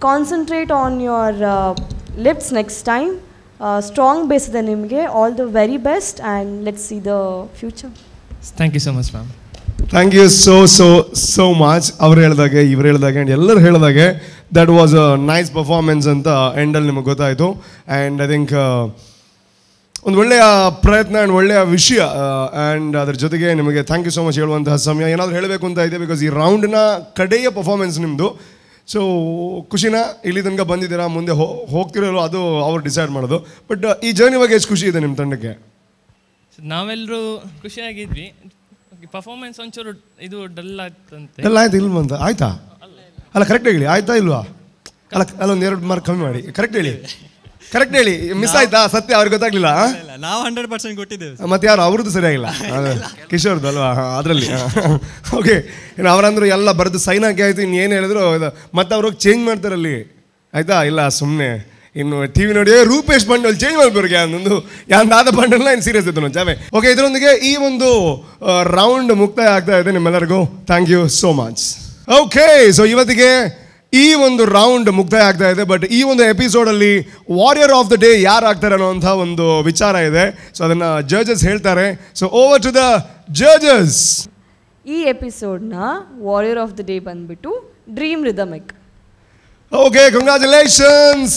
Concentrate on your lifts next time. Strong base ಇದೆ ನಿಮಗೆ. All the very best and let's see the future. Thank you so much ma'am. Thank you so much. ಅವ್ರು ಹೇಳಿದಾಗೆ ಇವ್ರು ಹೇಳಿದಾಗೆ and ಎಲ್ಲರೂ ಹೇಳಿದಾಗೆ that was a nice performance ಅಂತ ಎಂಡಲ್ಲಿ ನಿಮಗೆ ಗೊತ್ತಾಯಿತು. ಆ್ಯಂಡ್ ಐ ಥಿಂಕ್ ಒಂದು ಒಳ್ಳೆಯ ಪ್ರಯತ್ನ ಆ್ಯಂಡ್ ಒಳ್ಳೆಯ ವಿಷಯ. ಆ್ಯಂಡ್ ಅದ್ರ ಜೊತೆಗೆ ನಿಮಗೆ ಥ್ಯಾಂಕ್ ಯು ಸೋ ಮಚ್ ಹೇಳುವಂತಹ ಸಮಯ. ಏನಾದರೂ ಹೇಳಬೇಕು ಅಂತ ಇದೆ ಬಿಕಾಸ್ ಈ ರೌಂಡ್ನ ಕಡೆಯ ಪರ್ಫಾರ್ಮೆನ್ಸ್ ನಿಮ್ಮದು. ಸೊ ಖುಷಿನ ಇಲ್ಲಿ ತನಕ ಬಂದಿದ್ದೀರಾ, ಮುಂದೆ ಹೋಗ್ತಿರೋರು ಅದು ಅವ್ರು ಡಿಸೈಡ್ ಮಾಡೋದು. ಬಟ್ ಈ ಜರ್ನಿ ಬಗ್ಗೆ ಎಷ್ಟು ಖುಷಿ ಇದೆ ನಿಮ್ಮ ತಂಡಕ್ಕೆ? ನಾವೆಲ್ಲರೂ ಖುಷಿಯಾಗಿದ್ವಿ. ಪರ್ಫಾರ್ಮೆನ್ಸ್ ಒಂಚೂರು ಇದು ಡಲ್ ಆಗ್ತಂತೆ. ಡಲ್ ಆಯ್ತು ಇಲ್ವ ಅಂತ ಆಯ್ತಾ? ಅಲ್ಲ ಕರೆಕ್ಟ್ ಹೇಳಿ, ಆಯ್ತಾ ಇಲ್ವಾ? ಅಲ್ಲೊಂದು 2 ಮಾರ್ಕ್ ಕಮ್ಮಿ ಮಾಡಿ. ಕರೆಕ್ಟ್ ಹೇಳಿ. ಮಿಸ್ ಆಯ್ತಾ? ಸತ್ಯ ಅವ್ರಿಗೆ ಗೊತ್ತಾಗ್ಲಿಲ್ಲ. ನಾವು 100% ಕೊಟ್ಟಿದ್ದೇವೆ. ಮತ್ತೆ ಯಾರು ಅವ್ರದ್ದು ಸರಿಯಾಗಿಲ್ಲ, ಕಿಶೋರ್ದು ಅಲ್ವಾ? ಅದರಲ್ಲಿ ಓಕೆ. ಇನ್ನು ಅವರಂದ್ರು ಎಲ್ಲ ಬರೆದು ಸೈನ್ ಹಾಕಿ ಆಯಿತು, ಇನ್ನು ಏನು ಹೇಳಿದ್ರು ಮತ್ತೆ ಅವ್ರಿಗೆ ಚೇಂಜ್ ಮಾಡ್ತಾರಲ್ಲಿ. ಆಯ್ತಾ? ಇಲ್ಲ ಸುಮ್ಮನೆ ಇನ್ನು ಟಿ ವಿ ನೋಡಿ ರೂಪೇಶ್ ಬಂಡಲ್ ಚೇಂಜ್ ಮಾಡ್ಬೇಕು ಯಾನೊಂದು ಯಾಂದಾದ ಬಂಡಲ್ನ ಇನ್ನು ಸೀರಿಯಸ್ ಇತ್ತು ನೋಡಿ ಜಾವೆ. ಓಕೆ, ಇದರೊಂದಿಗೆ ಈ ಒಂದು ರೌಂಡ್ ಮುಕ್ತಾಯ ಆಗ್ತಾ ಇದೆ. ನಿಮ್ಮೆಲ್ಲರಿಗೂ thank you so much. Okay, so ಇವತ್ತಿಗೆ ಈ ಒಂದು ರೌಂಡ್ ಮುಕ್ತಾಯ ಆಗ್ತಾ ಇದೆ. ಬಟ್ ಈ ಒಂದು ಎಪಿಸೋಡಲ್ಲಿ ವಾರಿಯರ್ ಆಫ್ ದ ಡೇ ಯಾರು ಆಗ್ತಾರೆ ಅನ್ನೋಂಥ ಒಂದು ವಿಚಾರ ಇದೆ. ಸೊ ಅದನ್ನು ಜಡ್ಜಸ್ ಹೇಳ್ತಾರೆ. So over to the judges. ಈ ಎಪಿಸೋಡ್ನ ವಾರಿಯರ್ ಆಫ್ ದ ಡೇ ಬಂದ್ಬಿಟ್ಟು dream rhythmic. Okay, congratulations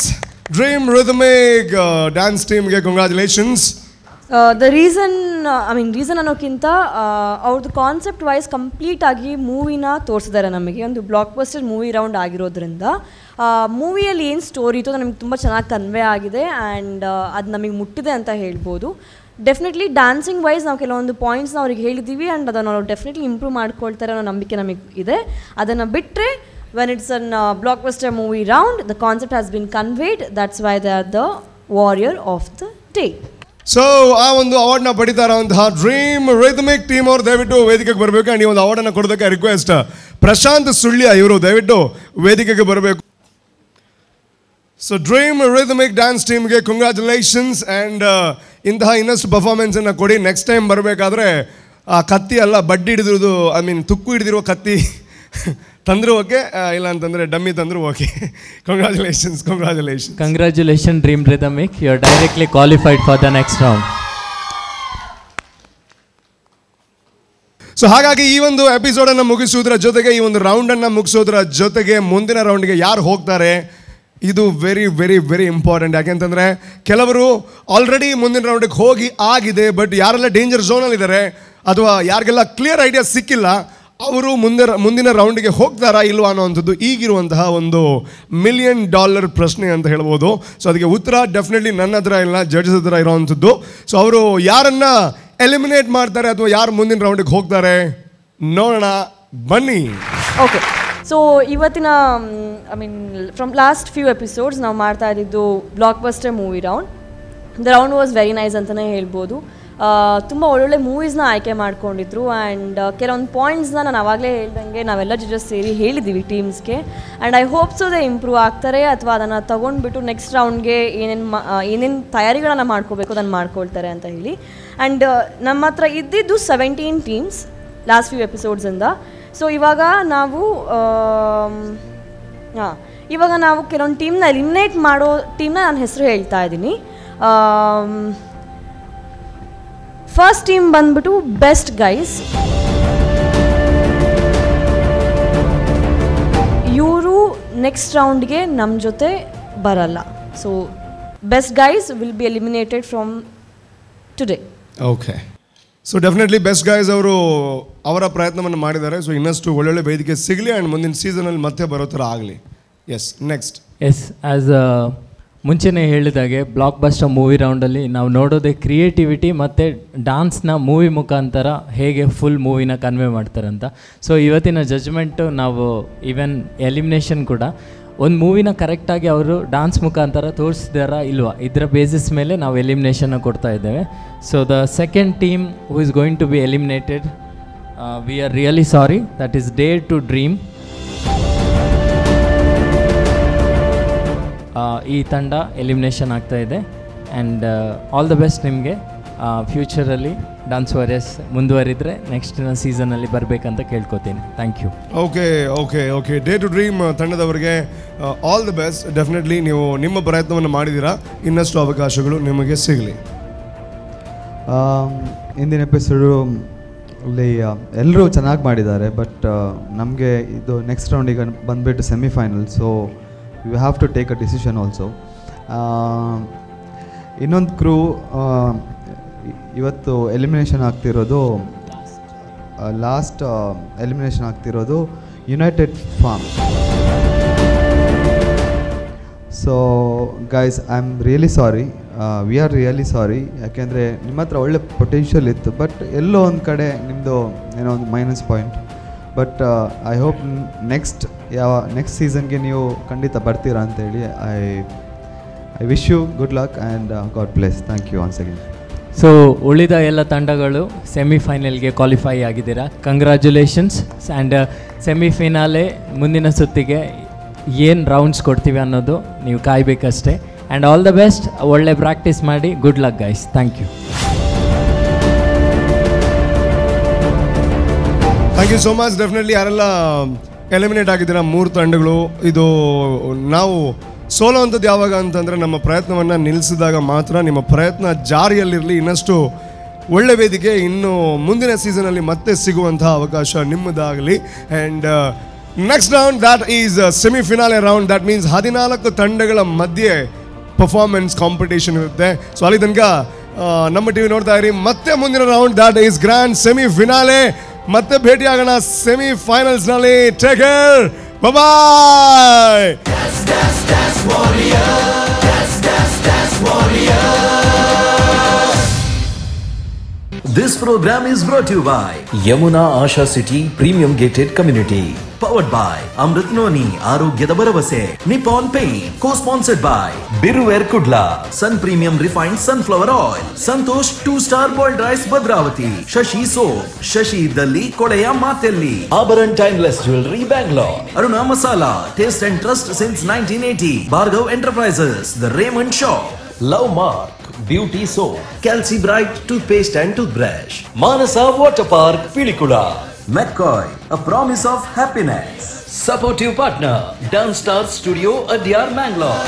dream rhythmic dance ಟೀಮ್ಗೆ ಕಂಗ್ರ್ಯಾಚುಲೇಷನ್ಸ್. ದ ರೀಸನ್ ರೀಸನ್ ಅನ್ನೋಕ್ಕಿಂತ ಅವ್ರದ್ದು ಕಾನ್ಸೆಪ್ಟ್ ವೈಸ್ ಕಂಪ್ಲೀಟಾಗಿ ಮೂವಿನ ತೋರಿಸಿದ್ದಾರೆ ನಮಗೆ. ಒಂದು ಬ್ಲಾಕ್ ಬಸ್ಟರ್ ಮೂವಿ ರೌಂಡ್ ಆಗಿರೋದ್ರಿಂದ ಮೂವಿಯಲ್ಲಿ ಏನು ಸ್ಟೋರಿ ಇತ್ತು ನಮಗೆ ತುಂಬ ಚೆನ್ನಾಗಿ ಕನ್ವೆ ಆಗಿದೆ ಆ್ಯಂಡ್ ಅದು ನಮಗೆ ಮುಟ್ಟಿದೆ ಅಂತ ಹೇಳ್ಬೋದು. ಡೆಫಿನೆಟ್ಲಿ ಡ್ಯಾನ್ಸಿಂಗ್ ವೈಸ್ ನಾವು ಕೆಲವೊಂದು ಪಾಯಿಂಟ್ಸ್ನ ಅವ್ರಿಗೆ ಹೇಳಿದ್ದೀವಿ ಆ್ಯಂಡ್ ಅದನ್ನು ಅವ್ರು ಡೆಫಿನೆಟ್ಲಿ ಇಂಪ್ರೂವ್ ಮಾಡ್ಕೊಳ್ತಾರೆ ಅನ್ನೋ ನಂಬಿಕೆ ನಮಗೆ ಇದೆ. ಅದನ್ನು ಬಿಟ್ಟರೆ when it's a blockbuster movie round, the concept has been conveyed. That's why they are the warrior of the day. So ಆ ಒಂದು ಅವಾರ್ಡ್ನ ಪಡಿತಾ ಇರೋಂತಹ ಡ್ರೀಮ್ ರಿದಮಿಕ್ ಟೀಮ್ ಅವರು ದಯವಿಟ್ಟು ವೇದಿಕೆಗೆ ಬರಬೇಕು. ಆ್ಯಂಡ್ ಈ ಒಂದು ಅವಾರ್ಡನ್ನು ಕೊಡೋದಕ್ಕೆ ರಿಕ್ವೆಸ್ಟ್ ಪ್ರಶಾಂತ್ ಸುಳ್ಯ ಇವರು ದಯವಿಟ್ಟು ವೇದಿಕೆಗೆ ಬರಬೇಕು. ಸೊ ಡ್ರೀಮ್ ರಿದಮಿಕ್ ಡ್ಯಾನ್ಸ್ ಟೀಮ್ಗೆ ಕಂಗ್ರ್ಯಾಚುಲೇಷನ್ಸ್. ಆ್ಯಂಡ್ ಇಂತಹ ಇನ್ನಷ್ಟು ಪರ್ಫಾರ್ಮೆನ್ಸನ್ನು ಕೊಡಿ. ನೆಕ್ಸ್ಟ್ ಟೈಮ್ ಬರಬೇಕಾದ್ರೆ ಆ ಕತ್ತಿ ಅಲ್ಲ ಬಡ್ಡಿ ಹಿಡಿದಿರೋದು ತುಕ್ಕು ಹಿಡಿದಿರುವ ಕತ್ತಿ ತಂದರೂ ಓಕೆ, ಇಲ್ಲ ಅಂತಂದರೆ ಡಮ್ಮಿ ತಂದರೂ okay. Congratulation dream rhythmic, you are directly qualified for the next round. So ಹಾಗಾಗಿ ಈ ಒಂದು ಎಪಿಸೋಡನ್ನು ಮುಗಿಸೋದ್ರ ಜೊತೆಗೆ ಈ ಒಂದು ರೌಂಡನ್ನು ಮುಗಿಸೋದ್ರ ಜೊತೆಗೆ ಮುಂದಿನ ರೌಂಡ್ಗೆ ಯಾರು ಹೋಗ್ತಾರೆ ಇದು ವೆರಿ ವೆರಿ ವೆರಿ ಇಂಪಾರ್ಟೆಂಟ್. ಯಾಕೆಂತಂದರೆ ಕೆಲವರು ಆಲ್ರೆಡಿ ಮುಂದಿನ ರೌಂಡಿಗೆ ಹೋಗಿ ಆಗಿದೆ, ಬಟ್ ಯಾರೆಲ್ಲ ಡೇಂಜರ್ ಝೋನಲ್ಲಿದ್ದಾರೆ ಅಥವಾ ಯಾರಿಗೆಲ್ಲ ಕ್ಲಿಯರ್ ಐಡಿಯಾ ಸಿಕ್ಕಿಲ್ಲ ಅವರು ಮುಂದಿನ ರೌಂಡಿಗೆ ಹೋಗ್ತಾರಾ ಇಲ್ವಾ ಅನ್ನೋವಂಥದ್ದು ಈಗಿರುವಂತಹ ಒಂದು $1 million ಪ್ರಶ್ನೆ ಅಂತ ಹೇಳ್ಬೋದು. ಸೊ ಅದಕ್ಕೆ ಉತ್ತರ ಡೆಫಿನೆಟ್ಲಿ ನನ್ನ ಹತ್ರ ಇಲ್ಲ, ಜಡ್ಜಸ್ ಹತ್ರ ಇರೋವಂಥದ್ದು. ಸೊ ಅವರು ಯಾರನ್ನು ಎಲಿಮಿನೇಟ್ ಮಾಡ್ತಾರೆ ಅಥವಾ ಯಾರು ಮುಂದಿನ ರೌಂಡಿಗೆ ಹೋಗ್ತಾರೆ ನೋಡೋಣ ಬನ್ನಿ. ಓಕೆ, ಸೊ ಇವತ್ತಿನ ಫ್ರಮ್ ಲಾಸ್ಟ್ ಫ್ಯೂ ಎಪಿಸೋಡ್ಸ್ ನಾವು ಮಾಡ್ತಾ ಇದ್ದಿದ್ದು blockbuster movie round. The round was very nice ಅಂತಲೇ ಹೇಳ್ಬೋದು. ತುಂಬ ಒಳ್ಳೊಳ್ಳೆ ಮೂವೀಸ್ನ ಆಯ್ಕೆ ಮಾಡ್ಕೊಂಡಿದ್ರು ಆ್ಯಂಡ್ ಕೆಲವೊಂದು ಪಾಯಿಂಟ್ಸ್ನ ನಾನು ಆವಾಗಲೇ ಹೇಳ್ದಂಗೆ ನಾವೆಲ್ಲ ಜಡ್ಜಸ್ ಸೇರಿ ಹೇಳಿದ್ದೀವಿ ಟೀಮ್ಸ್ಗೆ. And I hope so they improve ಆಗ್ತಾರೆ ಅಥವಾ ಅದನ್ನು ತೊಗೊಂಡ್ಬಿಟ್ಟು ನೆಕ್ಸ್ಟ್ ರೌಂಡ್ಗೆ ಏನೇನು ತಯಾರಿಗಳನ್ನು ಮಾಡ್ಕೋಬೇಕು ಅದನ್ನು ಮಾಡ್ಕೊಳ್ತಾರೆ ಅಂತ ಹೇಳಿ. ಆ್ಯಂಡ್ ನಮ್ಮ ಹತ್ರ ಇದ್ದಿದ್ದು 17 ಟೀಮ್ಸ್ ಲಾಸ್ಟ್ ಫ್ಯೂ ಎಪಿಸೋಡ್ಸಿಂದ. ಸೊ ಇವಾಗ ನಾವು ಕೆಲವೊಂದು ಟೀಮ್ನ ಎಲಿಮಿನೇಟ್ ಮಾಡೋ ಟೀಮ್ನ ನಾನು ಹೆಸರು ಹೇಳ್ತಾ ಇದ್ದೀನಿ. ಫಸ್ಟ್ ಟೀಮ್ ಬಂದ್ಬಿಟ್ಟು ಬೆಸ್ಟ್ ಗೈಸ್. ಇವರು ನೆಕ್ಸ್ಟ್ ರೌಂಡ್ಗೆ ನಮ್ಮ ಜೊತೆ ಬರಲ್ಲ. So best guys will be eliminated from today. Okay, so definitely best guys ಅವರು ಅವರ ಪ್ರಯತ್ನವನ್ನು ಮಾಡಿದ್ದಾರೆ. ಸೊ ಇನ್ನಷ್ಟು ಒಳ್ಳೊಳ್ಳೆ ವೇದಿಕೆ ಸಿಗಲಿ ಆ್ಯಂಡ್ ಮುಂದಿನ ಸೀಸನಲ್ಲಿ ಮತ್ತೆ ಬರೋ ಥರ ಆಗಲಿ. S, next. ಎಸ್, ಆ್ಯಸ್ ಮುಂಚೆನೇ ಹೇಳಿದಾಗೆ ಬ್ಲಾಕ್ ಬಸ್ಟರ್ ಮೂವಿ ರೌಂಡಲ್ಲಿ ನಾವು ನೋಡೋದೇ ಕ್ರಿಯೇಟಿವಿಟಿ ಮತ್ತು ಡಾನ್ಸ್ನ ಮೂವಿ ಮುಖಾಂತರ ಹೇಗೆ ಫುಲ್ ಮೂವಿನ ಕನ್ವೆ ಮಾಡ್ತಾರಂತ. ಸೊ ಇವತ್ತಿನ ಜಜ್ಮೆಂಟು ನಾವು ಈವನ್ ಎಲಿಮಿನೇಷನ್ ಕೂಡ ಒಂದು ಮೂವಿನ ಕರೆಕ್ಟಾಗಿ ಅವರು ಡಾನ್ಸ್ ಮುಖಾಂತರ ತೋರಿಸಿದಾರಾ ಇಲ್ವಾ ಇದರ ಬೇಸಿಸ್ ಮೇಲೆ ನಾವು ಎಲಿಮಿನೇಷನ್ನ ಕೊಡ್ತಾ ಇದ್ದೇವೆ. So the second team who is going to be eliminated, we are really sorry, that is dare to dream. ಈ ತಂಡ ಎಲಿಮಿನೇಷನ್ ಆಗ್ತಾ ಇದೆ ಆ್ಯಂಡ್ ಆಲ್ ದ ಬೆಸ್ಟ್ ನಿಮಗೆ. ಫ್ಯೂಚರಲ್ಲಿ ಡಾನ್ಸ್ ವಾರಿಯರ್ಸ್ ಮುಂದುವರಿದರೆ ನೆಕ್ಸ್ಟಿನ ಸೀಸನಲ್ಲಿ ಬರಬೇಕಂತ ಕೇಳ್ಕೊತೀನಿ. Thank you. Okay, day to dream ತಂಡದವರಿಗೆ ಆಲ್ ದ ಬೆಸ್ಟ್. ಡೆಫಿನೆಟ್ಲಿ ನೀವು ನಿಮ್ಮ ಪ್ರಯತ್ನವನ್ನು ಮಾಡಿದ್ದೀರಾ, ಇನ್ನಷ್ಟು ಅವಕಾಶಗಳು ನಿಮಗೆ ಸಿಗಲಿ. ಇಂದಿನ ಎಪಿಸೋಡು ಅಲ್ಲಿ ಎಲ್ಲರೂ ಚೆನ್ನಾಗಿ ಮಾಡಿದ್ದಾರೆ, ಬಟ್ ನಮಗೆ ಇದು ನೆಕ್ಸ್ಟ್ ರೌಂಡಿಗೆ ಬಂದುಬಿಟ್ಟು semifinal. So you have to take a decision also. ಇನ್ನೊಂದು ಕ್ರೂ ಇವತ್ತು ಎಲಿಮಿನೇಷನ್ ಆಗ್ತಿರೋದು, ಲಾಸ್ಟ್ ಎಲಿಮಿನೇಷನ್ ಆಗ್ತಿರೋದು United form. So guys, I am really sorry, we are really sorry. ಯಾಕೆಂದರೆ ನಿಮ್ಮ ಹತ್ರ ಒಳ್ಳೆ ಪೊಟೆನ್ಷಿಯಲ್ ಇತ್ತು, ಬಟ್ ಎಲ್ಲೋ ಒಂದು ಕಡೆ ನಿಮ್ಮದು ಏನೋ ಒಂದು minus point. But I hope next ಸೀಸನ್ಗೆ ನೀವು ಖಂಡಿತ ಬರ್ತೀರಾ ಅಂತೇಳಿ I wish you good luck and God bless. Thank you once again. So ಉಳಿದ ಎಲ್ಲ ತಂಡಗಳು ಸೆಮಿಫೈನಲ್ಗೆ ಕ್ವಾಲಿಫೈ ಆಗಿದ್ದೀರಾ, ಕಂಗ್ರ್ಯಾಚುಲೇಷನ್ಸ್. ಆ್ಯಂಡ್ ಸೆಮಿಫೈನಾಲೆ ಮುಂದಿನ ಸುತ್ತಿಗೆ ಏನು ರೌಂಡ್ಸ್ ಕೊಡ್ತೀವಿ ಅನ್ನೋದು ನೀವು ಕಾಯಬೇಕಷ್ಟೇ. ಆ್ಯಂಡ್ ಆಲ್ ದ ಬೆಸ್ಟ್, ಒಳ್ಳೆ ಪ್ರಾಕ್ಟೀಸ್ ಮಾಡಿ. Good luck guys, thank you. Thank you so much. Definitely ಯಾರೆಲ್ಲ ಎಲಿಮಿನೇಟ್ ಆಗಿದ್ದೀರಾ 3 ತಂಡಗಳು, ಇದು ನಾವು ಸೋಲೋ ಅಂಥದ್ದು ಯಾವಾಗ ಅಂತಂದರೆ ನಮ್ಮ ಪ್ರಯತ್ನವನ್ನು ನಿಲ್ಲಿಸಿದಾಗ ಮಾತ್ರ. ನಿಮ್ಮ ಪ್ರಯತ್ನ ಜಾರಿಯಲ್ಲಿರಲಿ, ಇನ್ನಷ್ಟು ಒಳ್ಳೆ ವೇದಿಕೆ ಇನ್ನು ಮುಂದಿನ ಸೀಸನಲ್ಲಿ ಮತ್ತೆ ಸಿಗುವಂತಹ ಅವಕಾಶ ನಿಮ್ಮದಾಗಲಿ. And next round that is semifinale round. That means 14 ತಂಡಗಳ ಮಧ್ಯೆ ಪರ್ಫಾರ್ಮೆನ್ಸ್ ಕಾಂಪಿಟೇಷನ್ ಇರುತ್ತೆ. ಸೊ ಅಲ್ಲಿ ತನಕ ನಮ್ಮ ಟಿವಿ ನೋಡ್ತಾ ಇರಿ. ಮತ್ತೆ ಮುಂದಿನ round that is grand semi finale. ಮತ್ತೆ ಭೇಟಿಯಾಗೋಣ ಸೆಮಿ ಫೈನಲ್ಸ್ ನಲ್ಲಿ. Take care, bye. This program is brought to you by Yamuna Asha City Premium Gated Community. Powered by Amrit Noni Arogyada Baravase. Nippon Paint. Co-sponsored by Biruware Kudla. Sun Premium Refined Sunflower Oil. Santosh 2-star Boiled Rice Badravati. Shashi Soap. Shashi Dalli Kodeya Matelli. Abaran Timeless Jewelry Bangalore. Aruna Masala. Taste and Trust since 1980. Bhargav Enterprises. The Raymond Shop. Love Mark. Beauty Soap. Calci Bright Toothpaste and Toothbrush. Manasa Water Park Pilikula. McCoy, a promise of happiness. Supportive partner, Dance Star Studio, Adyar, Mangalore.